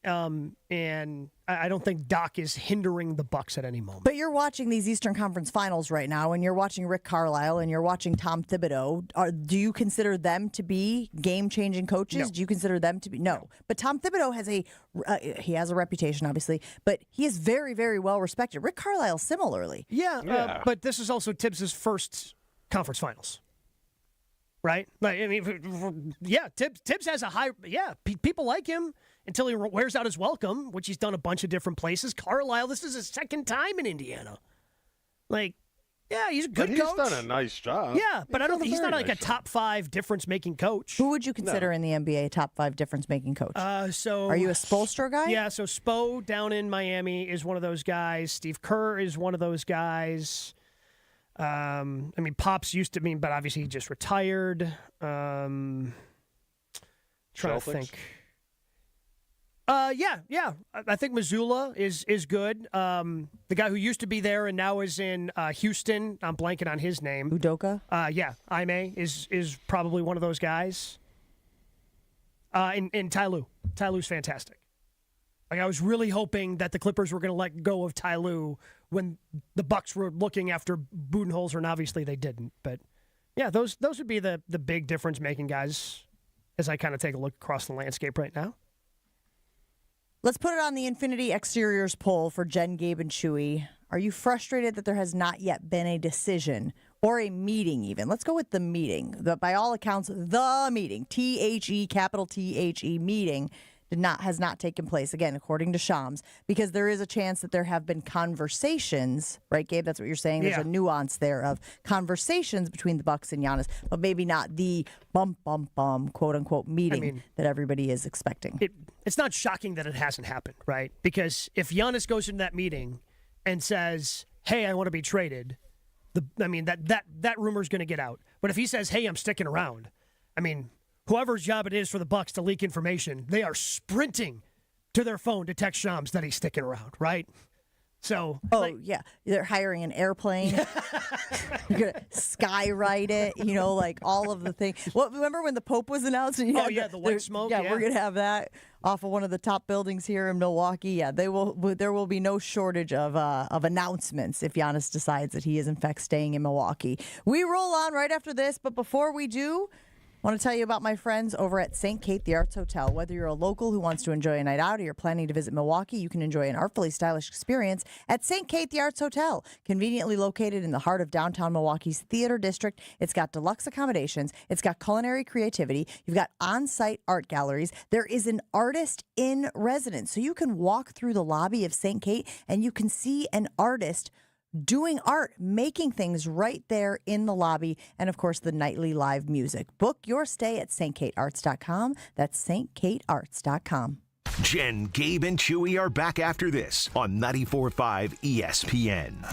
And I don't think Doc is hindering the Bucks at any moment. But you're watching these Eastern Conference Finals right now, and you're watching Rick Carlisle, and you're watching Tom Thibodeau. Do you consider them to be game-changing coaches? No. Do you consider them to be? No. But Tom Thibodeau has he has a reputation, obviously, but he is very, very well respected. Rick Carlisle, similarly. Yeah. But this is also Tibbs' first conference finals. Right? Like, I mean, yeah, Tibbs has a high, people like him until he wears out his welcome, which he's done a bunch of different places. Carlisle, this is his second time in Indiana. Like, yeah, he's a good coach. He's done a nice job. Yeah, but he's not like a top 5 difference-making coach. Who would you consider in the NBA top 5 difference-making coach? Are you a Spoelstra guy? Yeah, so Spo down in Miami is one of those guys. Steve Kerr is one of those guys. I mean, Pops used to but obviously he just retired. Trying to think. Yeah. I think Missoula is good. The guy who used to be there and now is in Houston, I'm blanking on his name. Udoka? Yeah, Ime is probably one of those guys. And Ty Lue. Ty Lue's fantastic. Like, I was really hoping that the Clippers were going to let go of Ty Lue when the Bucks were looking after Budenholzer, and obviously they didn't. But, yeah, those would be the big difference-making guys as I kind of take a look across the landscape right now. Let's put it on the Infinity Exteriors poll for Jen, Gabe, and Chewy. Are you frustrated that there has not yet been a decision or a meeting even? Let's go with the meeting. By all accounts, the meeting, T-H-E, capital T-H-E, meeting, has not taken place, again, according to Shams, because there is a chance that there have been conversations, right, Gabe? That's what you're saying. There's a nuance there of conversations between the Bucks and Giannis, but maybe not the quote-unquote meeting that everybody is expecting. It's not shocking that it hasn't happened, right? Because if Giannis goes into that meeting and says, hey, I want to be traded, that rumor's going to get out. But if he says, hey, I'm sticking around, whoever's job it is for the Bucks to leak information, they are sprinting to their phone to text Shams that he's sticking around, right? So, yeah, they're hiring an airplane. You're gonna skywrite it, like all of the things. Well, remember when the Pope was announced? And the white smoke. Yeah, we're gonna have that off of one of the top buildings here in Milwaukee. Yeah, there will be no shortage of announcements if Giannis decides that he is in fact staying in Milwaukee. We roll on right after this, but before we do, I want to tell you about my friends over at St. Kate the Arts Hotel. Whether you're a local who wants to enjoy a night out or you're planning to visit Milwaukee, you can enjoy an artfully stylish experience at St. Kate the Arts Hotel. Conveniently located in the heart of downtown Milwaukee's Theater District, it's got deluxe accommodations, it's got culinary creativity, you've got on-site art galleries. There is an artist in residence, so you can walk through the lobby of St. Kate and you can see an artist doing art, making things right there in the lobby, and of course the nightly live music. Book your stay at stkatearts.com. That's stkatearts.com. Jen, Gabe, and Chewy are back after this on 94.5 ESPN.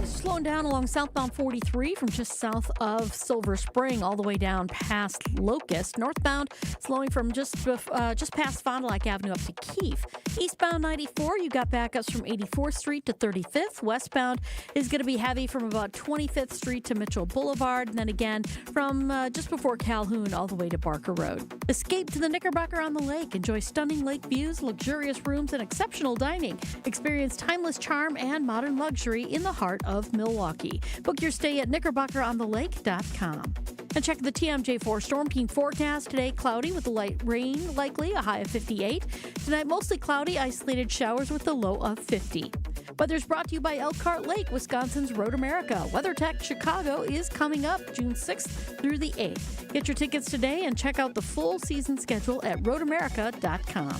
Slowing down along southbound 43 from just south of Silver Spring all the way down past Locust. Northbound slowing from just past Fond du Lac Avenue up to Keefe. Eastbound 94, you got backups from 84th Street to 35th. Westbound is going to be heavy from about 25th Street to Mitchell Boulevard. And then again from just before Calhoun all the way to Barker Road. Escape to the Knickerbocker on the lake. Enjoy stunning lake views, luxurious rooms, and exceptional dining. Experience timeless charm and modern luxury in the heart of Milwaukee. Book your stay at knickerbockerontheLake.com. And check the TMJ4 Storm Team forecast. Today, cloudy with a light rain likely, a high of 58. Tonight, mostly cloudy, isolated showers with a low of 50. Weather's brought to you by Elkhart Lake, Wisconsin's Road America. WeatherTech Chicago is coming up June 6th through the 8th. Get your tickets today and check out the full season schedule at roadamerica.com.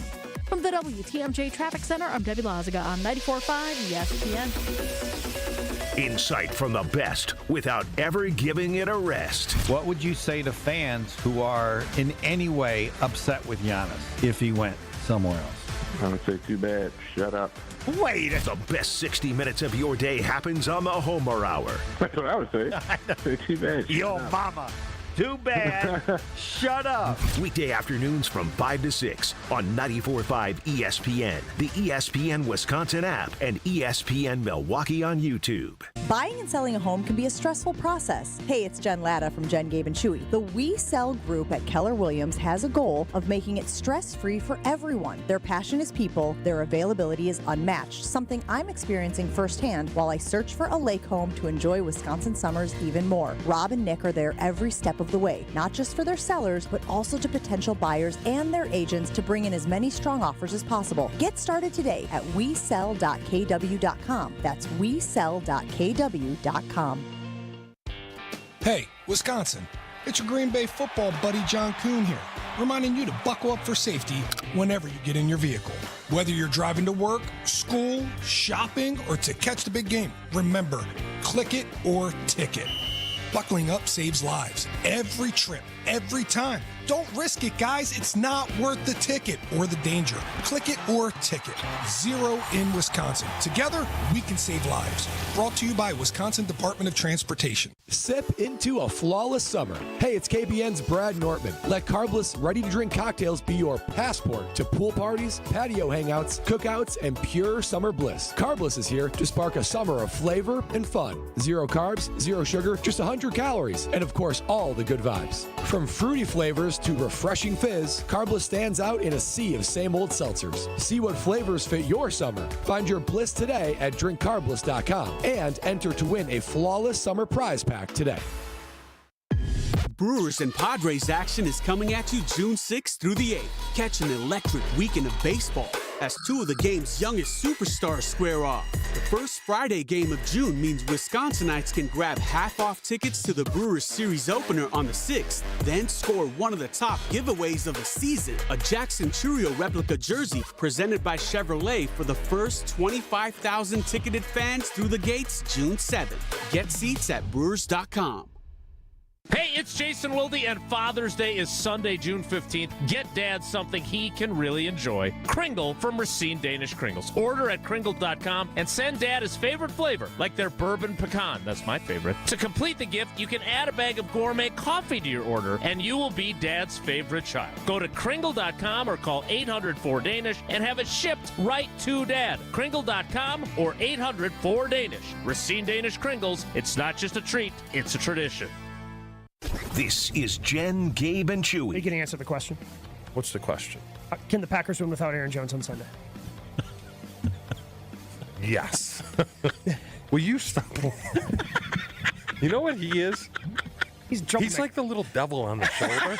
From the WTMJ Traffic Center, I'm Debbie Lazaga on 94.5 ESPN. Insight from the best without ever giving it a rest. What would you say to fans who are in any way upset with Giannis if he went somewhere else? I would say too bad. Shut up. Wait! The best 60 minutes of your day happens on the Homer Hour. That's what I would say. Say too bad. Yo, mama. Too bad. Shut up. Weekday afternoons from 5 to 6 on 94.5 ESPN, the ESPN Wisconsin app, and ESPN Milwaukee on YouTube. Buying and selling a home can be a stressful process. Hey, it's Jen Latta from Jen, Gabe, and Chewy. The We Sell group at Keller Williams has a goal of making it stress-free for everyone. Their passion is people. Their availability is unmatched, something I'm experiencing firsthand while I search for a lake home to enjoy Wisconsin summers even more. Rob and Nick are there every step of the way, not just for their sellers, but also to potential buyers and their agents to bring in as many strong offers as possible. Get started today at wesell.kw.com. That's wesell.kw.com. Hey, Wisconsin, it's your Green Bay football buddy John Kuhn here, reminding you to buckle up for safety whenever you get in your vehicle. Whether you're driving to work, school, shopping, or to catch the big game, remember, click it or ticket. Buckling up saves lives. Every trip, every time. Don't risk it, guys. It's not worth the ticket or the danger. Click it or ticket. Zero in Wisconsin. Together, we can save lives. Brought to you by Wisconsin Department of Transportation. Sip into a flawless summer. Hey, it's KBN's Brad Nortman. Let carbless, ready-to-drink cocktails be your passport to pool parties, patio hangouts, cookouts, and pure summer bliss. Carbless is here to spark a summer of flavor and fun. Zero carbs, zero sugar, just 100 calories, and of course, all the good vibes. From fruity flavors to refreshing fizz, Carbless stands out in a sea of same old seltzers. See what flavors fit your summer. Find your bliss today at drinkcarbless.com and enter to win a flawless summer prize pack today. Brewers and Padres action is coming at you June 6th through the 8th. Catch an electric weekend of baseball as two of the game's youngest superstars square off. The first Friday game of June means Wisconsinites can grab half-off tickets to the Brewers series opener on the 6th, then score one of the top giveaways of the season, a Jackson Churio replica jersey presented by Chevrolet for the first 25,000 ticketed fans through the gates June 7th. Get seats at Brewers.com. Hey, it's Jason Wilde, and Father's Day is Sunday, June 15th. Get Dad something he can really enjoy. Kringle from Racine Danish Kringles. Order at Kringle.com and send Dad his favorite flavor, like their bourbon pecan. That's my favorite. To complete the gift, you can add a bag of gourmet coffee to your order, and you will be Dad's favorite child. Go to Kringle.com or call 800-4DANISH and have it shipped right to Dad. Kringle.com or 800-4DANISH. Racine Danish Kringles. It's not just a treat, it's a tradition. This is Jen, Gabe, and Chewy. You can answer the question. What's the question? Can the Packers win without Aaron Jones on Sunday? Yes. Will you stop? You know what he is? He's like the little devil on the shoulder.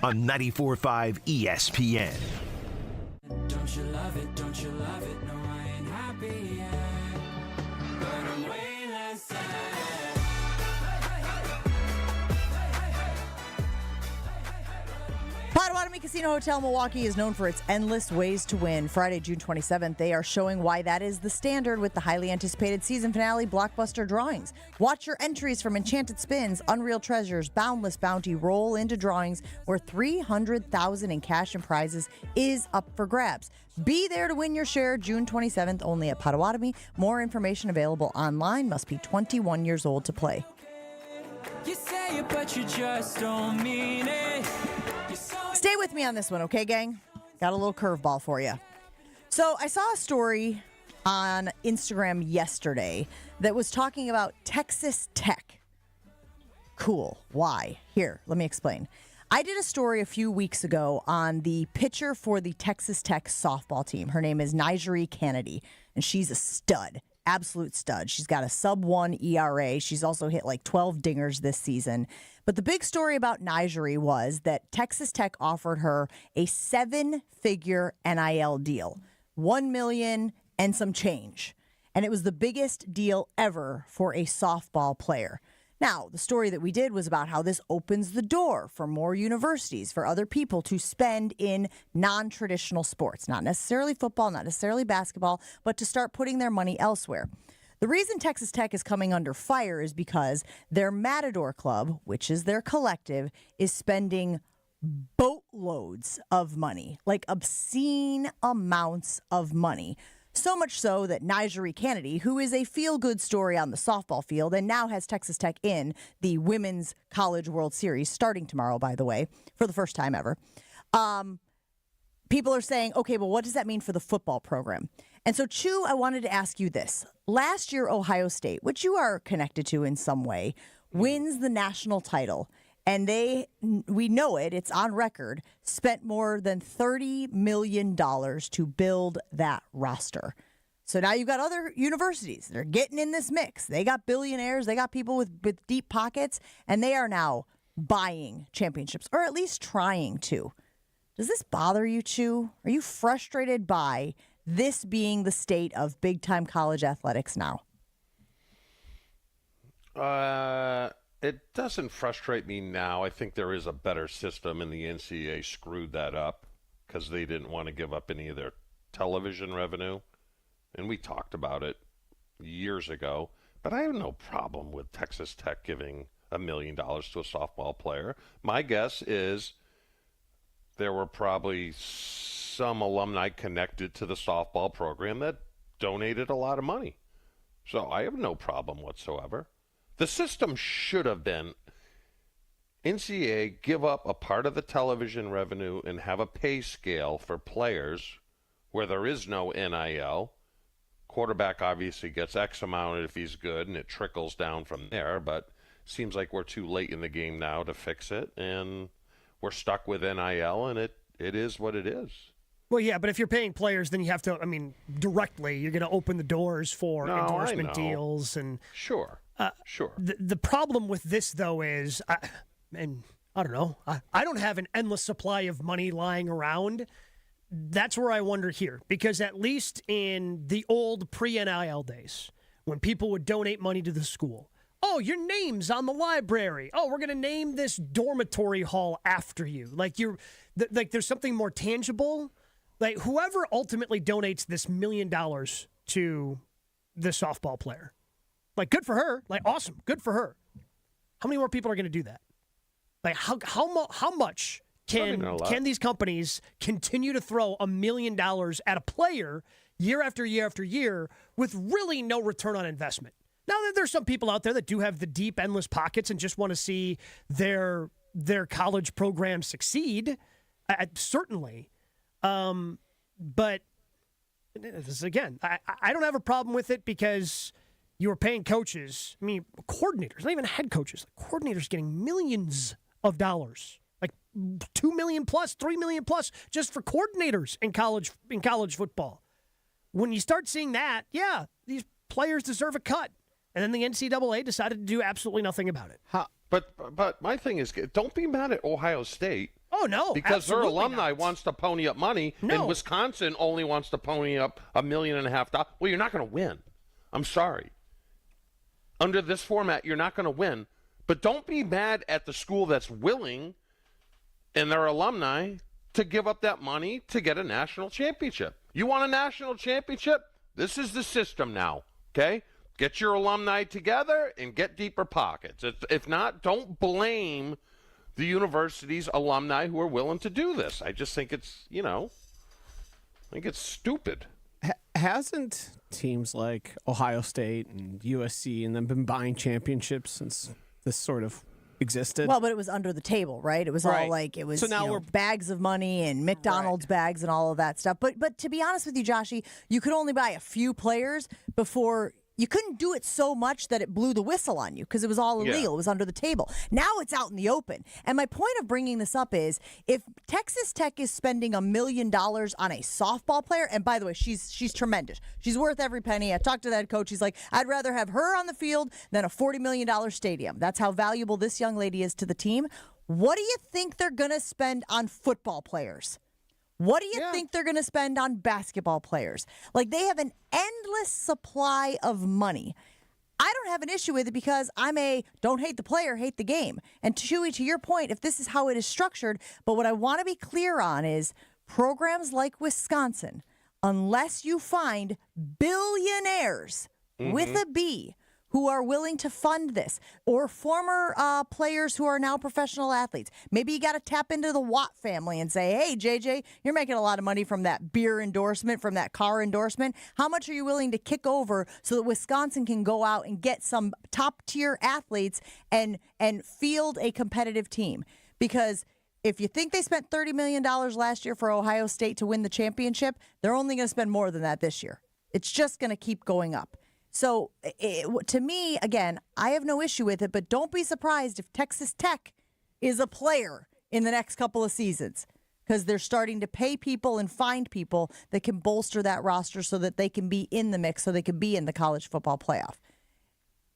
On 94.5 ESPN. Don't you love it? Don't you love it? No, I ain't happy yet. But I'm way less sad. Potawatomi Casino Hotel Milwaukee is known for its endless ways to win. Friday, June 27th, they are showing why that is the standard with the highly anticipated season finale blockbuster drawings. Watch your entries from Enchanted Spins, Unreal Treasures, Boundless Bounty roll into drawings where $300,000 in cash and prizes is up for grabs. Be there to win your share June 27th only at Potawatomi. More information available online. Must be 21 years old to play. You say it, but you just don't mean it. Stay with me on this one, okay, gang? Got a little curveball for you. So I saw a story on Instagram yesterday that was talking about Texas Tech. Cool. Why? Here, let me explain. I did a story a few weeks ago on the pitcher for the Texas Tech softball team. Her name is Jaire Kennedy, and she's a stud. Absolute stud. She's got a sub-1 ERA. She's also hit like 12 dingers this season. But the big story about Jaire was that Texas Tech offered her a 7-figure NIL deal, $1 million and some change. And it was the biggest deal ever for a softball player. Now, the story that we did was about how this opens the door for more universities, for other people to spend in non-traditional sports, not necessarily football, not necessarily basketball, but to start putting their money elsewhere. The reason Texas Tech is coming under fire is because their Matador Club, which is their collective, is spending boatloads of money, like obscene amounts of money. So much so that Nyjari Kennedy, who is a feel-good story on the softball field and now has Texas Tech in the Women's College World Series, starting tomorrow, by the way, for the first time ever, people are saying, okay, well, what does that mean for the football program? And so, Chew, I wanted to ask you this. Last year, Ohio State, which you are connected to in some way, wins the national title. And we know it, it's on record, spent more than $30 million to build that roster. So now you've got other universities. They're getting in this mix. They got billionaires. They got people with deep pockets. And they are now buying championships, or at least trying to. Does this bother you, Chew? Are you frustrated by this being the state of big-time college athletics now? It doesn't frustrate me now. I think there is a better system, and the NCAA screwed that up because they didn't want to give up any of their television revenue. And we talked about it years ago. But I have no problem with Texas Tech giving $1 million to a softball player. My guess is there were probably some alumni connected to the softball program that donated a lot of money. So I have no problem whatsoever. The system should have been NCAA give up a part of the television revenue and have a pay scale for players where there is no NIL. Quarterback obviously gets X amount if he's good, and it trickles down from there, but seems like we're too late in the game now to fix it, and we're stuck with NIL, and it is what it is. Well, yeah, but if you're paying players, then you have to, directly, you're going to open the doors for endorsement deals. And Sure. Sure. The problem with this, though, is, I don't know, I don't have an endless supply of money lying around. That's where I wonder here, because at least in the old pre-NIL days, when people would donate money to the school, oh, your name's on the library. Oh, we're going to name this dormitory hall after you. Like there's something more tangible. Like whoever ultimately donates this $1 million to the softball player, like good for her. Like awesome, good for her. How many more people are going to do that? Like how much can these companies continue to throw $1 million at a player year after year after year with really no return on investment? Now, there's some people out there that do have the deep, endless pockets and just want to see their college program succeed, certainly. But this, again, I don't have a problem with it because you were paying coaches, coordinators, not even head coaches, coordinators getting millions of dollars, like $2 million plus, $3 million plus, just for coordinators in college football. When you start seeing that, yeah, these players deserve a cut. And then the NCAA decided to do absolutely nothing about it. But my thing is, don't be mad at Ohio State. Oh, no. Because their alumni wants to pony up money, and Wisconsin only wants to pony up $1.5 million. Well, you're not going to win. I'm sorry. Under this format, you're not going to win. But don't be mad at the school that's willing and their alumni to give up that money to get a national championship. You want a national championship? This is the system now, okay? Get your alumni together and get deeper pockets. If not, don't blame the university's alumni who are willing to do this. I just think it's, I think it's stupid. Hasn't teams like Ohio State and USC and them been buying championships since this sort of existed? Well, but it was under the table, right? It was all like, it was so now we're bags of money and McDonald's bags and all of that stuff. But to be honest with you, Joshy, you could only buy a few players before. You couldn't do it so much that it blew the whistle on you because it was all illegal. Yeah. It was under the table. Now it's out in the open. And my point of bringing this up is if Texas Tech is spending $1 million on a softball player, and by the way, she's tremendous. She's worth every penny. I talked to that coach. He's like, I'd rather have her on the field than a $40 million stadium. That's how valuable this young lady is to the team. What do you think they're going to spend on football players? What do you think they're going to spend on basketball players? Like, they have an endless supply of money. I don't have an issue with it because I'm a don't hate the player, hate the game. And Chewy, to your point, if this is how it is structured, but what I want to be clear on is programs like Wisconsin, unless you find billionaires with a B, who are willing to fund this, or former players who are now professional athletes. Maybe you got to tap into the Watt family and say, hey, JJ, you're making a lot of money from that beer endorsement, from that car endorsement. How much are you willing to kick over so that Wisconsin can go out and get some top-tier athletes and field a competitive team? Because if you think they spent $30 million last year for Ohio State to win the championship, they're only going to spend more than that this year. It's just going to keep going up. So, to me, again, I have no issue with it, but don't be surprised if Texas Tech is a player in the next couple of seasons, because they're starting to pay people and find people that can bolster that roster so that they can be in the mix, so they can be in the college football playoff.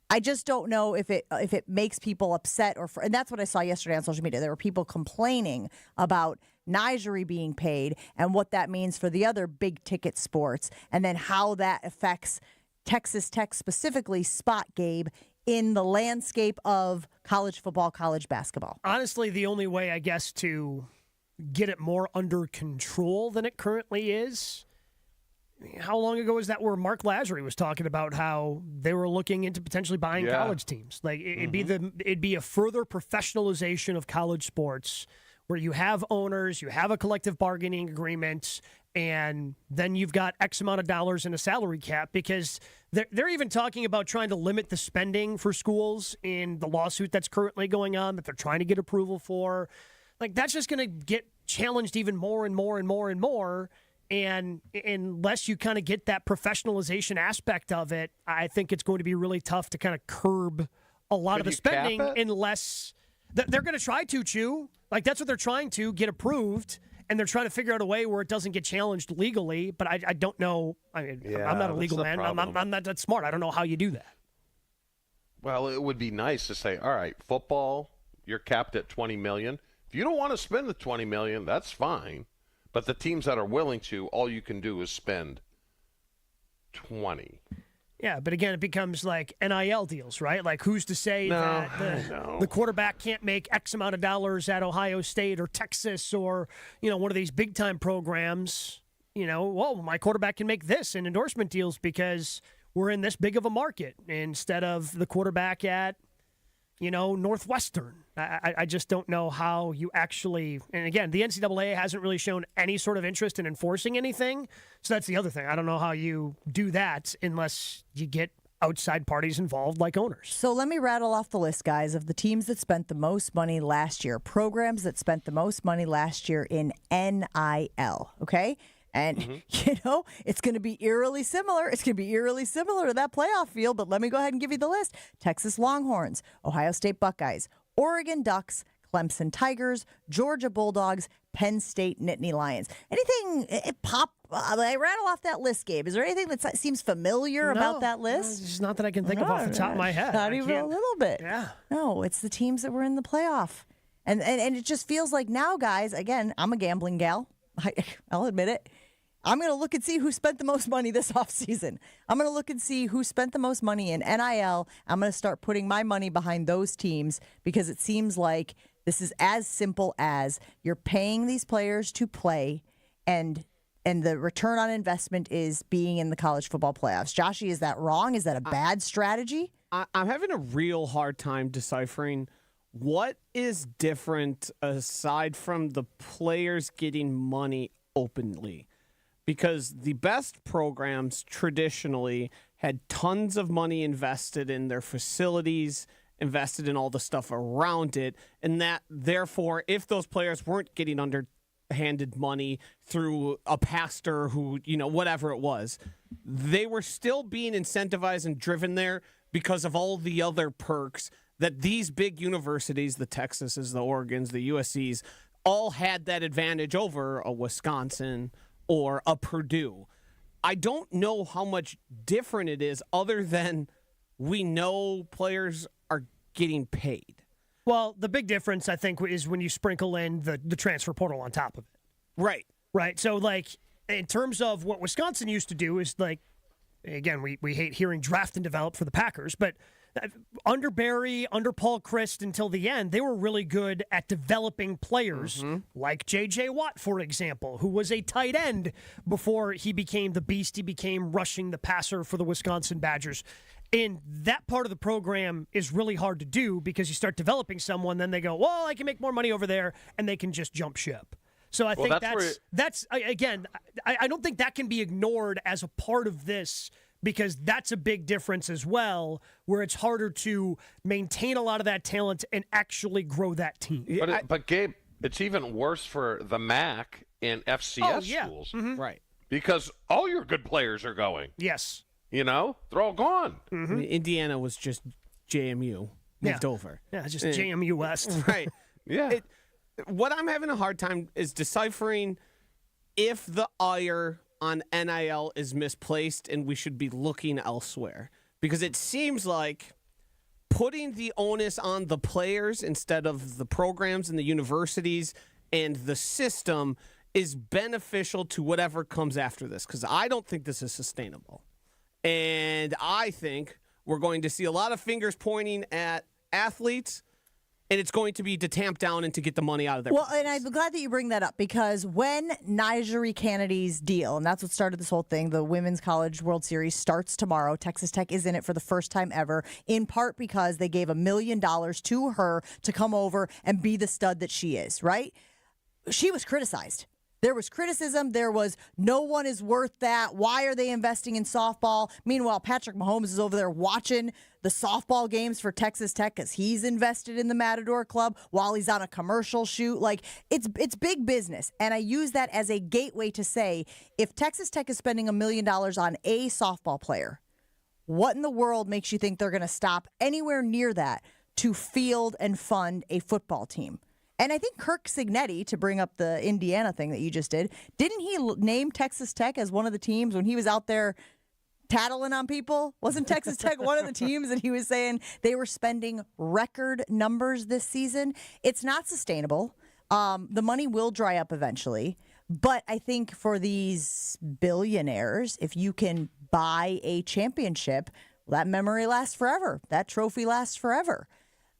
I just don't know if it makes people upset, and that's what I saw yesterday on social media. There were people complaining about Nigeria being paid and what that means for the other big ticket sports, and then how that affects Texas Tech specifically, spot Gabe, in the landscape of college football, college basketball. Honestly, the only way, I guess, to get it more under control than it currently is, how long ago was that where Mark Lazary was talking about how they were looking into potentially buying college teams? Like it'd be a further professionalization of college sports where you have owners, you have a collective bargaining agreement, and then you've got X amount of dollars in a salary cap, because they're even talking about trying to limit the spending for schools in the lawsuit that's currently going on that they're trying to get approval for. Like, that's just going to get challenged even more and more and more and more. And unless you kind of get that professionalization aspect of it, I think it's going to be really tough to kind of curb a lot of the spending unless they're going to try to, Chew. Like, that's what they're trying to get approved. And they're trying to figure out a way where it doesn't get challenged legally, but I don't know. I mean, I'm not a legal man. I'm not that smart. I don't know how you do that. Well, it would be nice to say, all right, football, you're capped at $20 million. If you don't want to spend the $20 million, that's fine. But the teams that are willing to, all you can do is spend $20. Yeah, but again, it becomes like NIL deals, right? Like, who's to say that the quarterback can't make X amount of dollars at Ohio State or Texas or, one of these big-time programs? My quarterback can make this in endorsement deals because we're in this big of a market instead of the quarterback at, Northwestern. I just don't know how you actually, and again, the NCAA hasn't really shown any sort of interest in enforcing anything. So that's the other thing. I don't know how you do that unless you get outside parties involved like owners. So let me rattle off the list, guys, of the teams that spent the most money last year, programs that spent the most money last year in NIL, okay? And, it's going to be eerily similar. It's going to be eerily similar to that playoff field, but let me go ahead and give you the list. Texas Longhorns, Ohio State Buckeyes, Oregon Ducks, Clemson Tigers, Georgia Bulldogs, Penn State Nittany Lions. Anything I rattle off that list, Gabe. Is there anything that seems familiar about that list? It's not that I can think of off the top of my head. Not even a little bit. Yeah. No, it's the teams that were in the playoff. And it just feels like now, guys, again, I'm a gambling gal. I'll admit it. I'm going to look and see who spent the most money this offseason. I'm going to look and see who spent the most money in NIL. I'm going to start putting my money behind those teams because it seems like this is as simple as you're paying these players to play, and the return on investment is being in the college football playoffs. Joshy, is that wrong? Is that a bad strategy? I'm having a real hard time deciphering what is different aside from the players getting money openly. Because the best programs traditionally had tons of money invested in their facilities, invested in all the stuff around it, and that, therefore, if those players weren't getting underhanded money through a pastor who, whatever it was, they were still being incentivized and driven there because of all the other perks that these big universities, the Texases, the Oregons, the USCs, all had that advantage over a Wisconsin or a Purdue. I don't know how much different it is other than we know players are getting paid. Well, the big difference, I think, is when you sprinkle in the transfer portal on top of it. Right. Right. So, like, in terms of what Wisconsin used to do is, like, again, we hate hearing draft and develop for the Packers, but under Barry, under Paul Christ until the end, they were really good at developing players like J.J. Watt, for example, who was a tight end before he became the beast he became, rushing the passer for the Wisconsin Badgers. And that part of the program is really hard to do because you start developing someone, then they go, well, I can make more money over there, and they can just jump ship. So I think that's again, I don't think that can be ignored as a part of this, because that's a big difference as well, where it's harder to maintain a lot of that talent and actually grow that team. But Gabe, it's even worse for the MAC and FCS schools. Right. Because all your good players are going. Yes. They're all gone. I mean, Indiana was just JMU moved over. Yeah, it's just JMU West. Right. Yeah. What I'm having a hard time is deciphering if the ire on NIL is misplaced and we should be looking elsewhere. Because it seems like putting the onus on the players instead of the programs and the universities and the system is beneficial to whatever comes after this. Because I don't think this is sustainable. And I think we're going to see a lot of fingers pointing at athletes, and it's going to be to tamp down and to get the money out of their pockets. And I'm glad that you bring that up, because when Naijiri Kennedy's deal, and that's what started this whole thing, the Women's College World Series starts tomorrow. Texas Tech is in it for the first time ever, in part because they gave $1 million to her to come over and be the stud that she is, right? She was criticized. There was criticism. There was no one is worth that. Why are they investing in softball? Meanwhile, Patrick Mahomes is over there watching the softball games for Texas Tech because he's invested in the Matador Club while he's on a commercial shoot. Like, it's big business. And I use that as a gateway to say, if Texas Tech is spending $1 million on a softball player, what in the world makes you think they're going to stop anywhere near that to field and fund a football team? And I think Kirk Cignetti, to bring up the Indiana thing that you just did, didn't he name Texas Tech as one of the teams when he was out there tattling on people? Wasn't Texas Tech one of the teams that he was saying they were spending record numbers this season? It's not sustainable. The money will dry up eventually. But I think for these billionaires, if you can buy a championship, that memory lasts forever. That trophy lasts forever.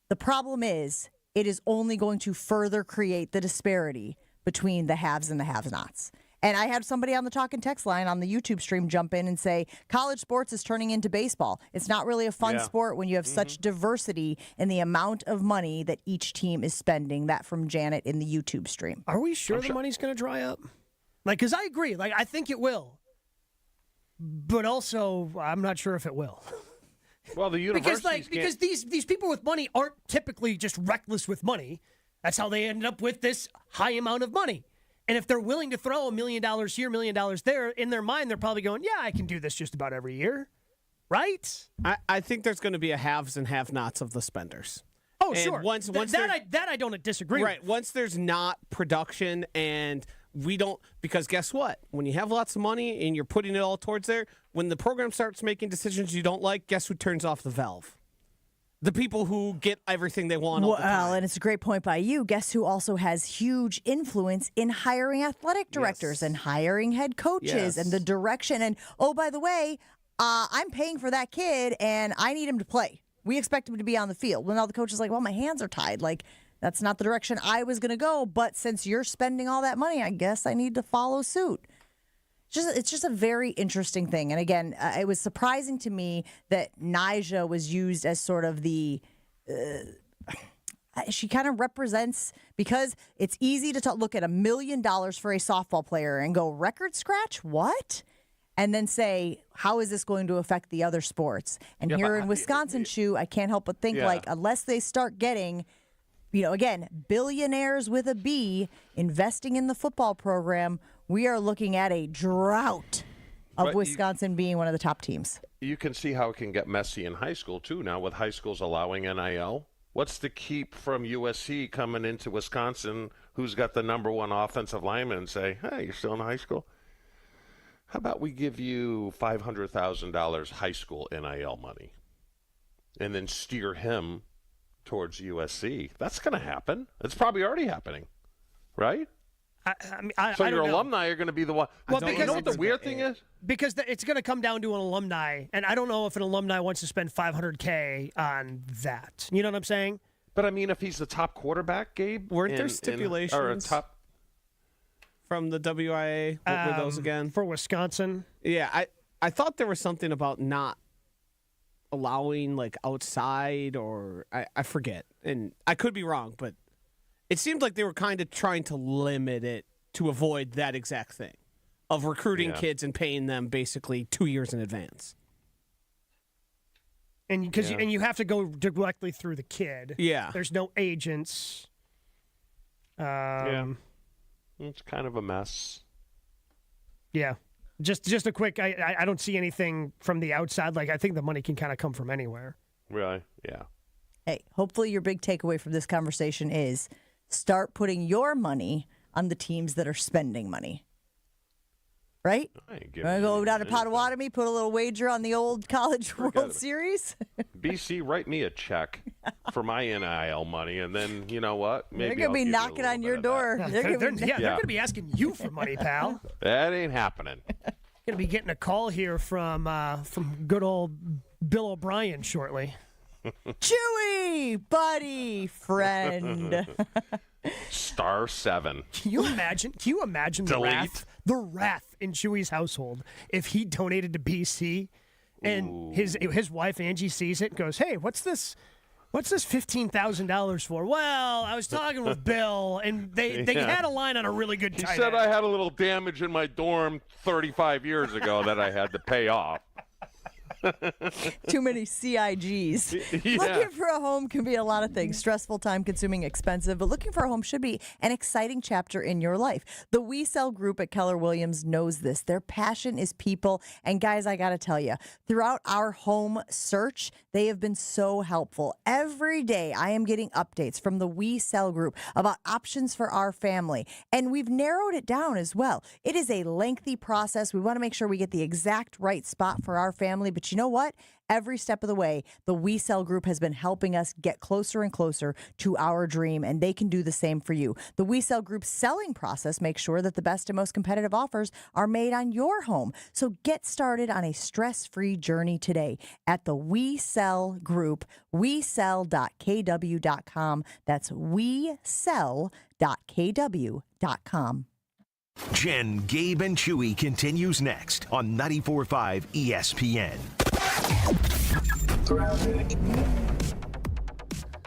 The problem is, it is only going to further create the disparity between the haves and the have-nots. And I had somebody on the talk and text line on the YouTube stream jump in and say, college sports is turning into baseball. It's not really a fun sport when you have such diversity in the amount of money that each team is spending. That from Janet in the YouTube stream. Are we sure the money's going to dry up? Like, because I agree. Like, I think it will. But also, I'm not sure if it will. Well, the universities because these people with money aren't typically just reckless with money. That's how they ended up with this high amount of money. And if they're willing to throw $1 million here, $1 million there, in their mind, they're probably going, yeah, I can do this just about every year. Right? I think there's going to be a haves and have-nots of the spenders. Oh, and sure. Once that I don't disagree with. Right. Once there's not production and we don't, because guess what? When you have lots of money and you're putting it all towards there, when the program starts making decisions you don't like, guess who turns off the valve? The people who get everything they want all the time. Well, and it's a great point by you. Guess who also has huge influence in hiring athletic directors and hiring head coaches and the direction. And, oh, by the way, I'm paying for that kid and I need him to play. We expect him to be on the field. Well, now the coach is like, well, my hands are tied. Like, that's not the direction I was going to go. But since you're spending all that money, I guess I need to follow suit. It's just a very interesting thing. And again, it was surprising to me that Nyjah was used as sort of the she kind of represents, because it's easy to look at $1 million for a softball player and go, record scratch? What? And then say, how is this going to affect the other sports? And here in Wisconsin, I can't help but think, like, unless they start getting, again, billionaires with a B investing in the football program, we are looking at a drought of Wisconsin being one of the top teams. You can see how it can get messy in high school, too, now with high schools allowing NIL. What's to keep from USC coming into Wisconsin, who's got the number one offensive lineman, and say, hey, you're still in high school? How about we give you $500,000 high school NIL money and then steer him towards USC? That's going to happen. It's probably already happening, right? So I your don't know. alumni are going to be the one. Well, You know what the weird thing is? Because it's going to come down to an alumni, and I don't know if an alumni wants to spend $500K on that. You know what I'm saying? But I mean, if he's the top quarterback, Gabe, weren't there stipulations or a top from the WIA? What were those again? For Wisconsin? Yeah, I thought there was something about not allowing like outside, or I forget, and I could be wrong, but it seemed like they were kind of trying to limit it to avoid that exact thing of recruiting kids and paying them basically 2 years in advance. And because you have to go directly through the kid. Yeah. There's no agents. Yeah. It's kind of a mess. Yeah. Just a quick, I don't see anything from the outside. Like, I think the money can kind of come from anywhere. Really? Yeah. Hey, hopefully your big takeaway from this conversation is start putting your money on the teams that are spending money. Right? You want to go down to Potawatomi, put a little wager on the old College World Series? BC, write me a check for my NIL money, and then, you know what? Maybe they're going to be knocking on your door. They're going to be asking you for money, pal. That ain't happening. Going to be getting a call here from good old Bill O'Brien shortly. Chewy, buddy, friend. Star 7. Can you imagine Delete. the wrath in Chewy's household if he donated to BC and his wife Angie sees it and goes, "Hey, what's this $15,000 for?" Well, I was talking with Bill, and they had a line on a really good tight He said end. I had a little damage in my dorm 35 years ago that I had to pay off. Too many CIGs. Yeah. Looking for a home can be a lot of things. Stressful, time-consuming, expensive, but looking for a home should be an exciting chapter in your life. The We Sell Group at Keller Williams knows this. Their passion is people, and guys, I got to tell you, throughout our home search, they have been so helpful. Every day, I am getting updates from the We Sell Group about options for our family, and we've narrowed it down as well. It is a lengthy process. We want to make sure we get the exact right spot for our family, but you know what? Every step of the way, the We Sell Group has been helping us get closer and closer to our dream, and they can do the same for you. The We Sell Group's selling process makes sure that the best and most competitive offers are made on your home. So get started on a stress-free journey today at the We Sell Group, WeSell.kw.com. That's WeSell.kw.com. Jen, Gabe, and Chewy continues next on 94.5 ESPN.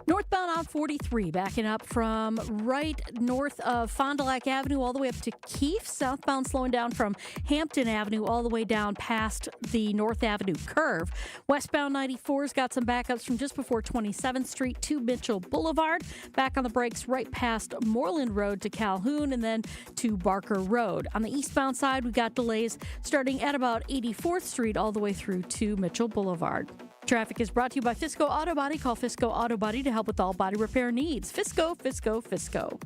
Northbound on 43, backing up from right north of Fond du Lac Avenue all the way up to Keefe. Southbound slowing down from Hampton Avenue all the way down past the North Avenue curve. Westbound 94's got some backups from just before 27th Street to Mitchell Boulevard. Back on the brakes right past Moreland Road to Calhoun and then to Barker Road. On the eastbound side, we got delays starting at about 84th Street all the way through to Mitchell Boulevard. Traffic is brought to you by Fisco Auto Body. Call Fisco Auto Body to help with all body repair needs. Fisco, Fisco, Fisco.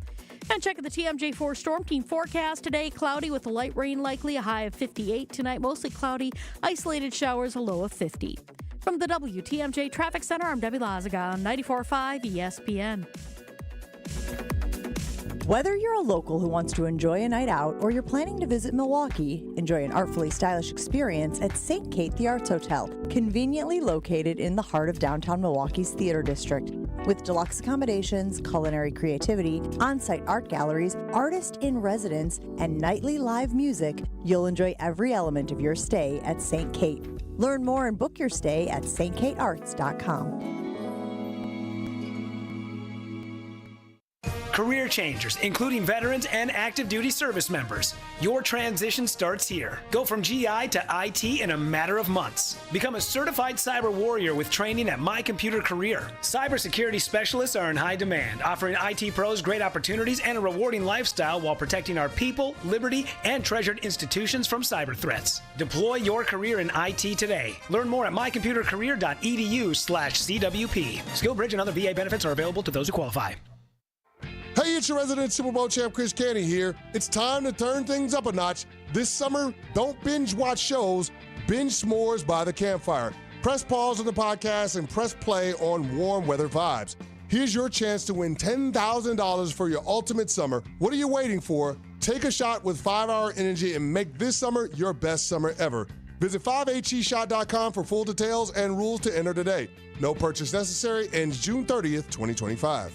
And check out the TMJ4 Storm Team forecast today. Cloudy with a light rain likely, a high of 58. Tonight, mostly cloudy, isolated showers, a low of 50. From the WTMJ Traffic Center, I'm Debbie Lazaga on 94.5 ESPN. Whether you're a local who wants to enjoy a night out or you're planning to visit Milwaukee, enjoy an artfully stylish experience at St. Kate the Arts Hotel, conveniently located in the heart of downtown Milwaukee's Theater District. With deluxe accommodations, culinary creativity, on-site art galleries, artist in residence, and nightly live music, you'll enjoy every element of your stay at St. Kate. Learn more and book your stay at stkatearts.com. Career changers, including veterans and active duty service members. Your transition starts here. Go from GI to IT in a matter of months. Become a certified cyber warrior with training at My Computer Career. Cybersecurity specialists are in high demand, offering IT pros great opportunities and a rewarding lifestyle while protecting our people, liberty, and treasured institutions from cyber threats. Deploy your career in IT today. Learn more at mycomputercareer.edu/CWP. SkillBridge and other VA benefits are available to those who qualify. Hey, it's your resident Super Bowl champ, Chris Canty here. It's time to turn things up a notch. This summer, don't binge watch shows, binge s'mores by the campfire. Press pause on the podcast and press play on warm weather vibes. Here's your chance to win $10,000 for your ultimate summer. What are you waiting for? Take a shot with 5-Hour Energy and make this summer your best summer ever. Visit 5HEshot.com for full details and rules to enter today. No purchase necessary. Ends June 30th, 2025.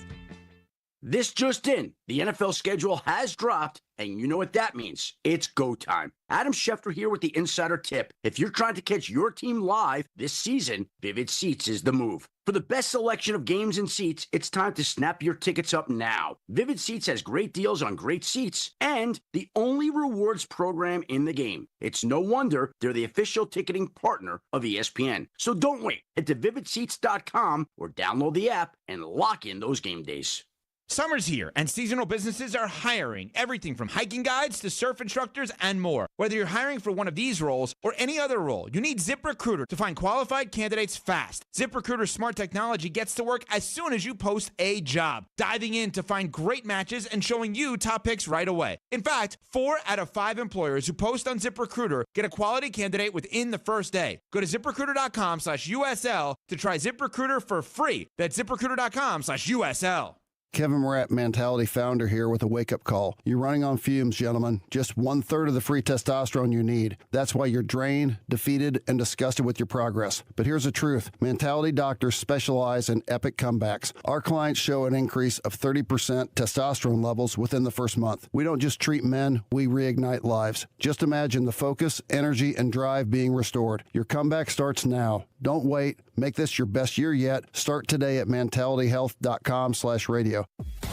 This just in, the NFL schedule has dropped, and you know what that means. It's go time. Adam Schefter here with the Insider Tip. If you're trying to catch your team live this season, Vivid Seats is the move. For the best selection of games and seats, it's time to snap your tickets up now. Vivid Seats has great deals on great seats and the only rewards program in the game. It's no wonder they're the official ticketing partner of ESPN. So don't wait. Head to vividseats.com or download the app and lock in those game days. Summer's here, and seasonal businesses are hiring. Everything from hiking guides to surf instructors and more. Whether you're hiring for one of these roles or any other role, you need ZipRecruiter to find qualified candidates fast. ZipRecruiter's smart technology gets to work as soon as you post a job, diving in to find great matches and showing you top picks right away. In fact, 4 out of 5 employers who post on ZipRecruiter get a quality candidate within the first day. Go to ZipRecruiter.com/USL to try ZipRecruiter for free. That's ZipRecruiter.com/USL. Kevin Morat, Mentality founder here with a wake-up call. You're running on fumes, gentlemen. Just 1/3 of the free testosterone you need. That's why you're drained, defeated, and disgusted with your progress. But here's the truth. Mentality doctors specialize in epic comebacks. Our clients show an increase of 30% testosterone levels within the first month. We don't just treat men, we reignite lives. Just imagine the focus, energy, and drive being restored. Your comeback starts now. Don't wait. Make this your best year yet. Start today at mentalityhealth.com/radio.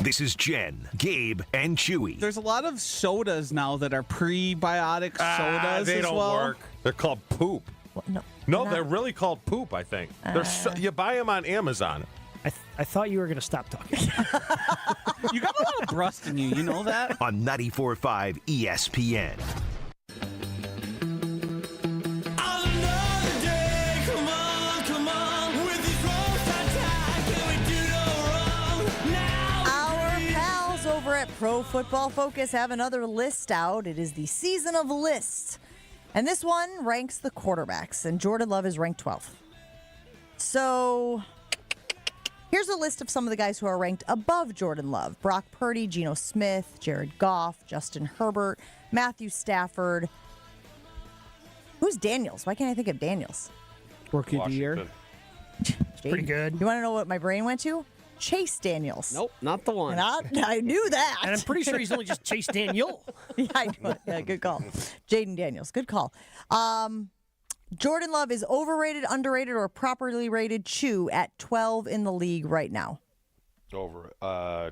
This is Jen, Gabe, and Chewy. There's a lot of sodas now that are prebiotic sodas they as don't well. work. They're called poop. No, they're really called poop, I think. You buy them on Amazon. I thought you were going to stop talking. You got a lot of brust in you. You know that? On 94.5 ESPN. At Pro Football Focus have another list out. It is the season of lists. And this one ranks the quarterbacks, and Jordan Love is ranked 12th. So here's a list of some of the guys who are ranked above Jordan Love. Brock Purdy, Geno Smith, Jared Goff, Justin Herbert, Matthew Stafford. Who's Daniels? Why can't I think of Daniels? Rookie of the year. Pretty good. You want to know what my brain went to? Chase Daniels. Nope, not the one. I knew that. And I'm pretty sure he's only just Chase Daniel. Yeah, I knew it. Yeah, good call. Jaden Daniels, good call. Jordan Love is overrated, underrated, or properly rated. Chew at 12 in the league right now. Over. How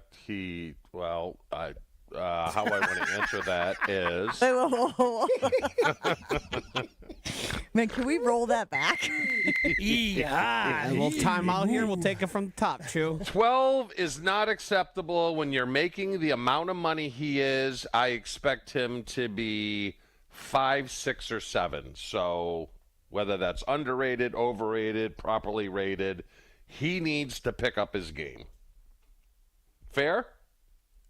I want to answer that is. Whoa. Man, can we roll that back? Yeah. A little time out here. We'll take it from the top, Chew. 12 is not acceptable when you're making the amount of money he is. I expect him to be 5, 6, or 7. So whether that's underrated, overrated, properly rated, he needs to pick up his game. Fair?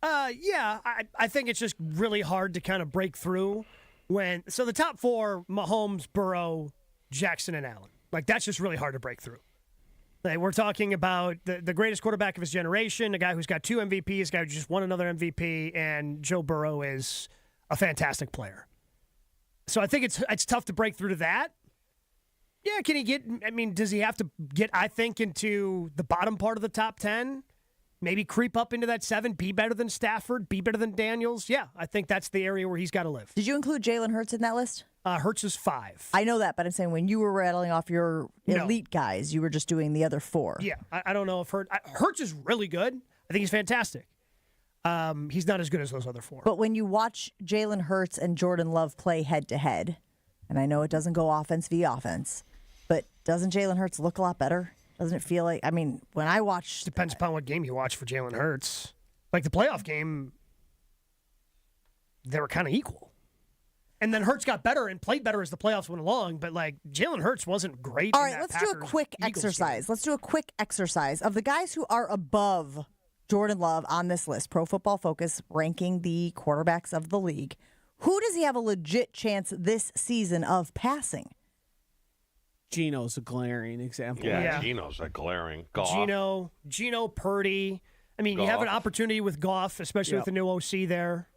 Yeah, I think it's just really hard to kind of break through so the top 4, Mahomes, Burrow, Jackson, and Allen. Like, that's just really hard to break through. Like, we're talking about the greatest quarterback of his generation, a guy who's got 2 MVPs, a guy who just won another MVP, and Joe Burrow is a fantastic player. So I think it's tough to break through to that. Yeah, does he have to get, I think, into the bottom part of the top 10? Maybe creep up into that 7, be better than Stafford, be better than Daniels. Yeah, I think that's the area where he's got to live. Did you include Jalen Hurts in that list? Hurts is 5. I know that, but I'm saying when you were rattling off your elite guys, you were just doing the other 4. Yeah, I don't know if Hurts is really good. I think he's fantastic. He's not as good as those other 4. But when you watch Jalen Hurts and Jordan Love play head-to-head, and I know it doesn't go offense v. offense, but doesn't Jalen Hurts look a lot better? Doesn't it feel like, when I watch... Depends upon what game you watch for Jalen Hurts. Like the playoff game, they were kind of equal. And then Hurts got better and played better as the playoffs went along, but Jalen Hurts wasn't great. All right, let's do a quick exercise. Let's do a quick exercise of the guys who are above Jordan Love on this list. Pro Football Focus ranking the quarterbacks of the league. Who does he have a legit chance this season of passing? Geno's a glaring example. Yeah. Geno's a glaring. Goff. Geno, Purdy. You have an opportunity with Goff, especially with the new OC there.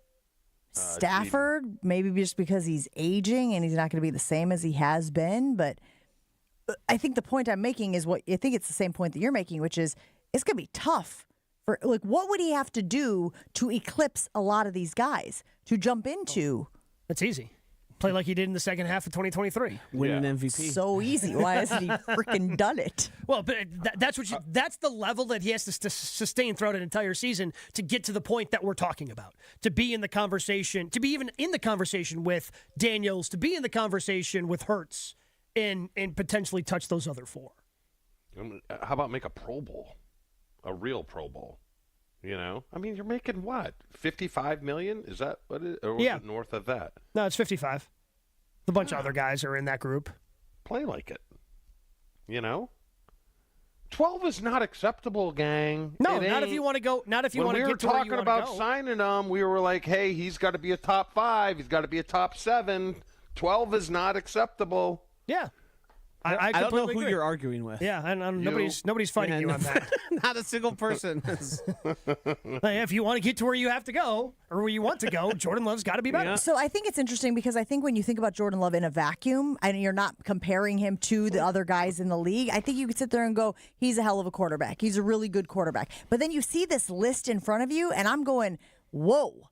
Stafford, maybe just because he's aging and he's not going to be the same as he has been. But I think the point I'm making is I think it's the same point that you're making, which is it's going to be tough. What would he have to do to eclipse a lot of these guys to jump into? That's easy. Play like he did in the second half of 2023. Win an MVP. So easy. Why hasn't he freaking done it? Well, but that's the level that he has to sustain throughout an entire season to get to the point that we're talking about. To be in the conversation, to be even in the conversation with Daniels, to be in the conversation with Hurts, and potentially touch those other four. How about make a Pro Bowl? A real Pro Bowl? I mean, you're making what? $55 million? Is that what it is? Or was it north of that? No, it's 55. A bunch of other guys are in that group. Play like it. 12 is not acceptable, gang. No, not if you want to go. Not if you want to get to where you want to go. When we were talking about signing him, we were like, hey, he's got to be a top 5. He's got to be a top 7. 12 is not acceptable. Yeah. I don't know who you're arguing with. Yeah, and nobody's fighting you on that. Not a single person. If you want to get to where you have to go, or where you want to go, Jordan Love's got to be better. Yeah. So I think it's interesting because I think when you think about Jordan Love in a vacuum, and you're not comparing him to the other guys in the league, I think you could sit there and go, he's a hell of a quarterback. He's a really good quarterback. But then you see this list in front of you, and I'm going, whoa.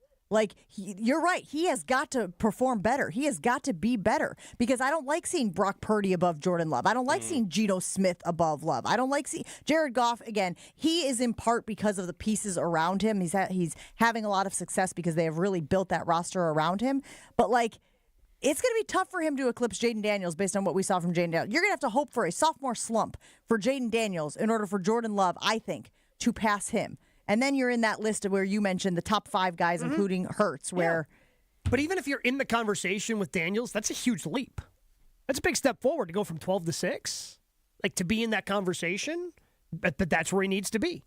You're right. He has got to perform better. He has got to be better because I don't like seeing Brock Purdy above Jordan Love. I don't like seeing Geno Smith above Love. I don't like seeing Jared Goff. Again, he is in part because of the pieces around him. He's having a lot of success because they have really built that roster around him. But it's going to be tough for him to eclipse Jaden Daniels based on what we saw from Jaden Daniels. You're going to have to hope for a sophomore slump for Jaden Daniels in order for Jordan Love, I think, to pass him. And then you're in that list of where you mentioned the top 5 guys, including Hurts, where... Yeah. But even if you're in the conversation with Daniels, that's a huge leap. That's a big step forward to go from 12 to 6. To be in that conversation, but that's where he needs to be.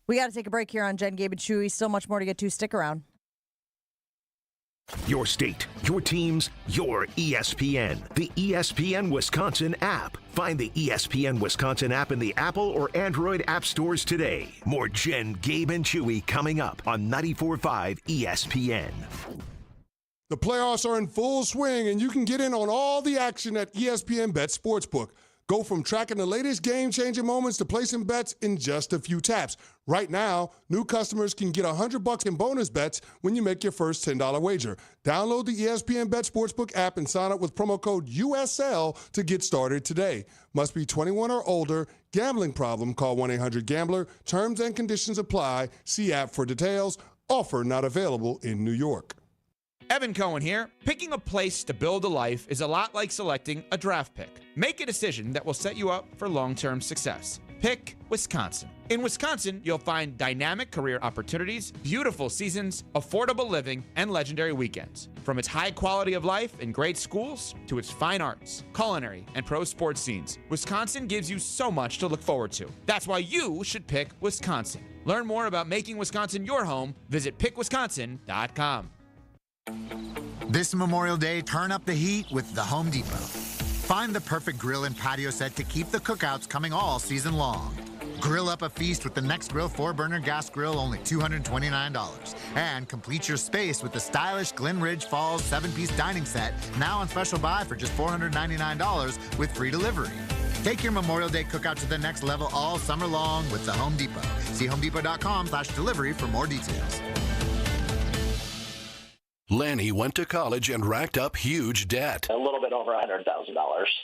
We got to take a break here on Jen, Gabe, and Chewy. Still much more to get to. Stick around. Your state, your teams, your ESPN. The ESPN Wisconsin app. Find the ESPN Wisconsin app in the Apple or Android app stores today. More Jen, Gabe, and Chewy coming up on 94.5 ESPN. The playoffs are in full swing, and you can get in on all the action at ESPN Bet Sportsbook. Go from tracking the latest game-changing moments to placing bets in just a few taps. Right now, new customers can get $100 in bonus bets when you make your first $10 wager. Download the ESPN Bet Sportsbook app and sign up with promo code USL to get started today. Must be 21 or older. Gambling problem? Call 1-800-GAMBLER. Terms and conditions apply. See app for details. Offer not available in New York. Evan Cohen here. Picking a place to build a life is a lot like selecting a draft pick. Make a decision that will set you up for long-term success. Pick Wisconsin. In Wisconsin, you'll find dynamic career opportunities, beautiful seasons, affordable living, and legendary weekends. From its high quality of life and great schools to its fine arts, culinary, and pro sports scenes, Wisconsin gives you so much to look forward to. That's why you should pick Wisconsin. Learn more about making Wisconsin your home. Visit pickwisconsin.com. This Memorial Day, turn up the heat with the Home Depot. Find the perfect grill and patio set to keep the cookouts coming all season long. Grill up a feast with the Next Grill 4-burner gas grill, only $229. And complete your space with the stylish Glen Ridge Falls 7-piece dining set, now on special buy for just $499 with free delivery. Take your Memorial Day cookout to the next level all summer long with the Home Depot. See homedepot.com/delivery for more details. Lanny went to college and racked up huge debt. A little bit over $100,000.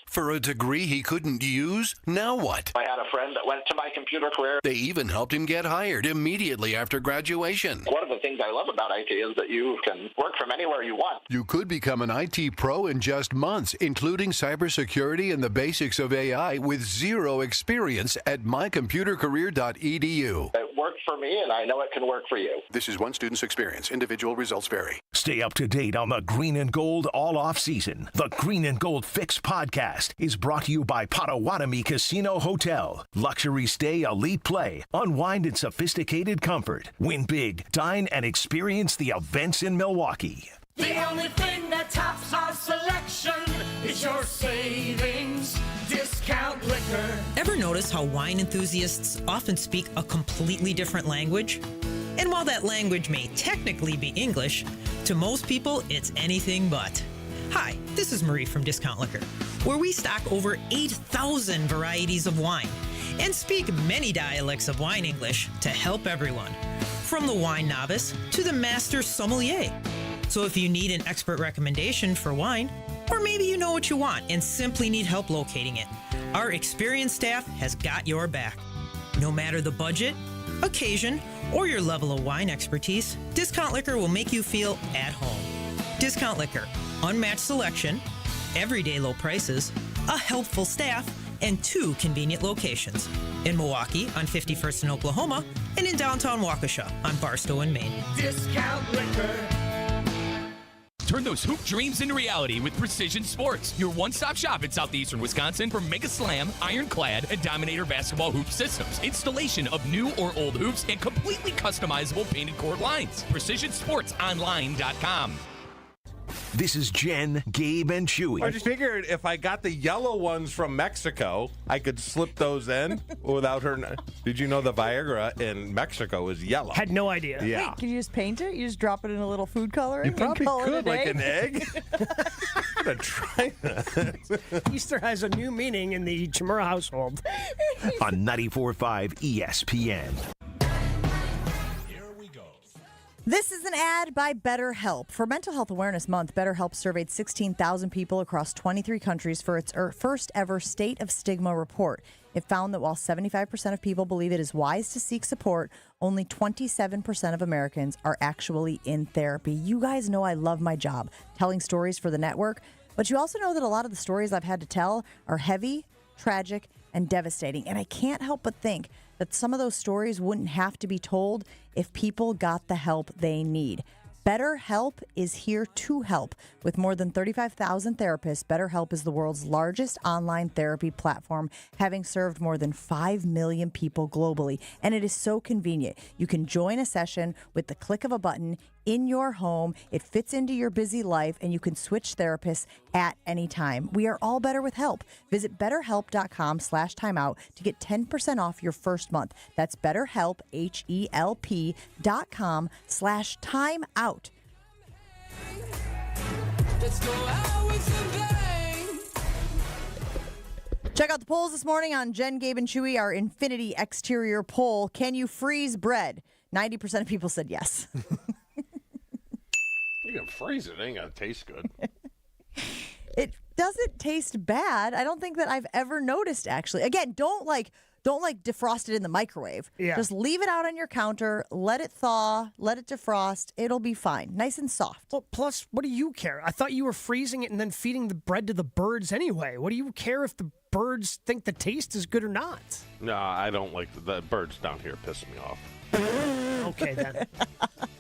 For a degree he couldn't use? Now what? I had a friend that went to my computer career. They even helped him get hired immediately after graduation. One of the things I love about IT is that you can work from anywhere you want. You could become an IT pro in just months, including cybersecurity and the basics of AI with zero experience at mycomputercareer.edu. It worked for me, and I know it can work for you. This is one student's experience. Individual results vary. Stay up to date on the Green and Gold all off season. The Green and Gold Fix podcast is brought to you by Potawatomi Casino Hotel. Luxury stay, elite play, unwind in sophisticated comfort. Win big, dine, and experience the events in Milwaukee. The only thing that tops our selection is your savings discount liquor. Ever notice how wine enthusiasts often speak a completely different language? And while that language may technically be English, to most people, it's anything but. Hi, this is Marie from Discount Liquor, where we stock over 8,000 varieties of wine and speak many dialects of wine English to help everyone, from the wine novice to the master sommelier. So if you need an expert recommendation for wine, or maybe you know what you want and simply need help locating it, our experienced staff has got your back. No matter the budget, occasion, or your level of wine expertise, Discount Liquor will make you feel at home. Discount Liquor, unmatched selection, everyday low prices, a helpful staff, and 2 convenient locations. In Milwaukee on 51st and Oklahoma, and in downtown Waukesha on Barstow and Maine. Discount Liquor. Turn those hoop dreams into reality with Precision Sports, your one-stop shop in southeastern Wisconsin for Mega Slam, Ironclad, and Dominator basketball hoop systems, installation of new or old hoops, and completely customizable painted court lines. PrecisionSportsOnline.com. This is Jen, Gabe, and Chewy. I just figured if I got the yellow ones from Mexico, I could slip those in without her. Did you know the Viagra in Mexico is yellow? Had no idea. Yeah. Wait, can you just paint it? You just drop it in a little food coloring? You probably call it could, like egg? an egg. I'm going to try that. Easter has a new meaning in the Chimera household. On 94.5 ESPN. This is an ad by BetterHelp. For Mental Health Awareness Month, BetterHelp surveyed 16,000 people across 23 countries for its first ever State of Stigma report. It found that while 75% of people believe it is wise to seek support, only 27% of Americans are actually in therapy. You guys know I love my job, telling stories for the network, but you also know that a lot of the stories I've had to tell are heavy, tragic, and devastating. And I can't help but think that some of those stories wouldn't have to be told if people got the help they need. BetterHelp is here to help. With more than 35,000 therapists, BetterHelp is the world's largest online therapy platform, having served more than 5 million people globally. And it is so convenient. You can join a session with the click of a button in your home. It fits into your busy life, and you can switch therapists at any time. We are all better with help. Visit BetterHelp.com/timeout to get 10% off your first month. That's BetterHelp, HELP.com/timeout. Let's go out with a bang. Check out the polls this morning on Jen, Gabe, and Chewy, our Infinity exterior poll. Can you freeze bread? 90% of people said yes. You can freeze it. It ain't going to taste good. It doesn't taste bad. I don't think that I've ever noticed, actually. Again, don't defrost it in the microwave. Yeah. Just leave it out on your counter, let it thaw, let it defrost. It'll be fine. Nice and soft. Well, plus, what do you care? I thought you were freezing it and then feeding the bread to the birds anyway. What do you care if the birds think the taste is good or not? No, I don't like the birds down here piss me off. Okay, then.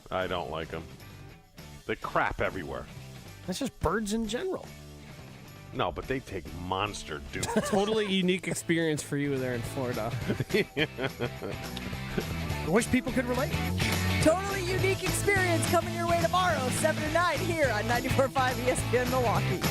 I don't like them. They crap everywhere. That's just birds in general. No, but they take monster dude. Totally unique experience for you there in Florida. I wish people could relate. Totally unique experience coming your way tomorrow, 7 to 9 here on 94.5 ESPN Milwaukee.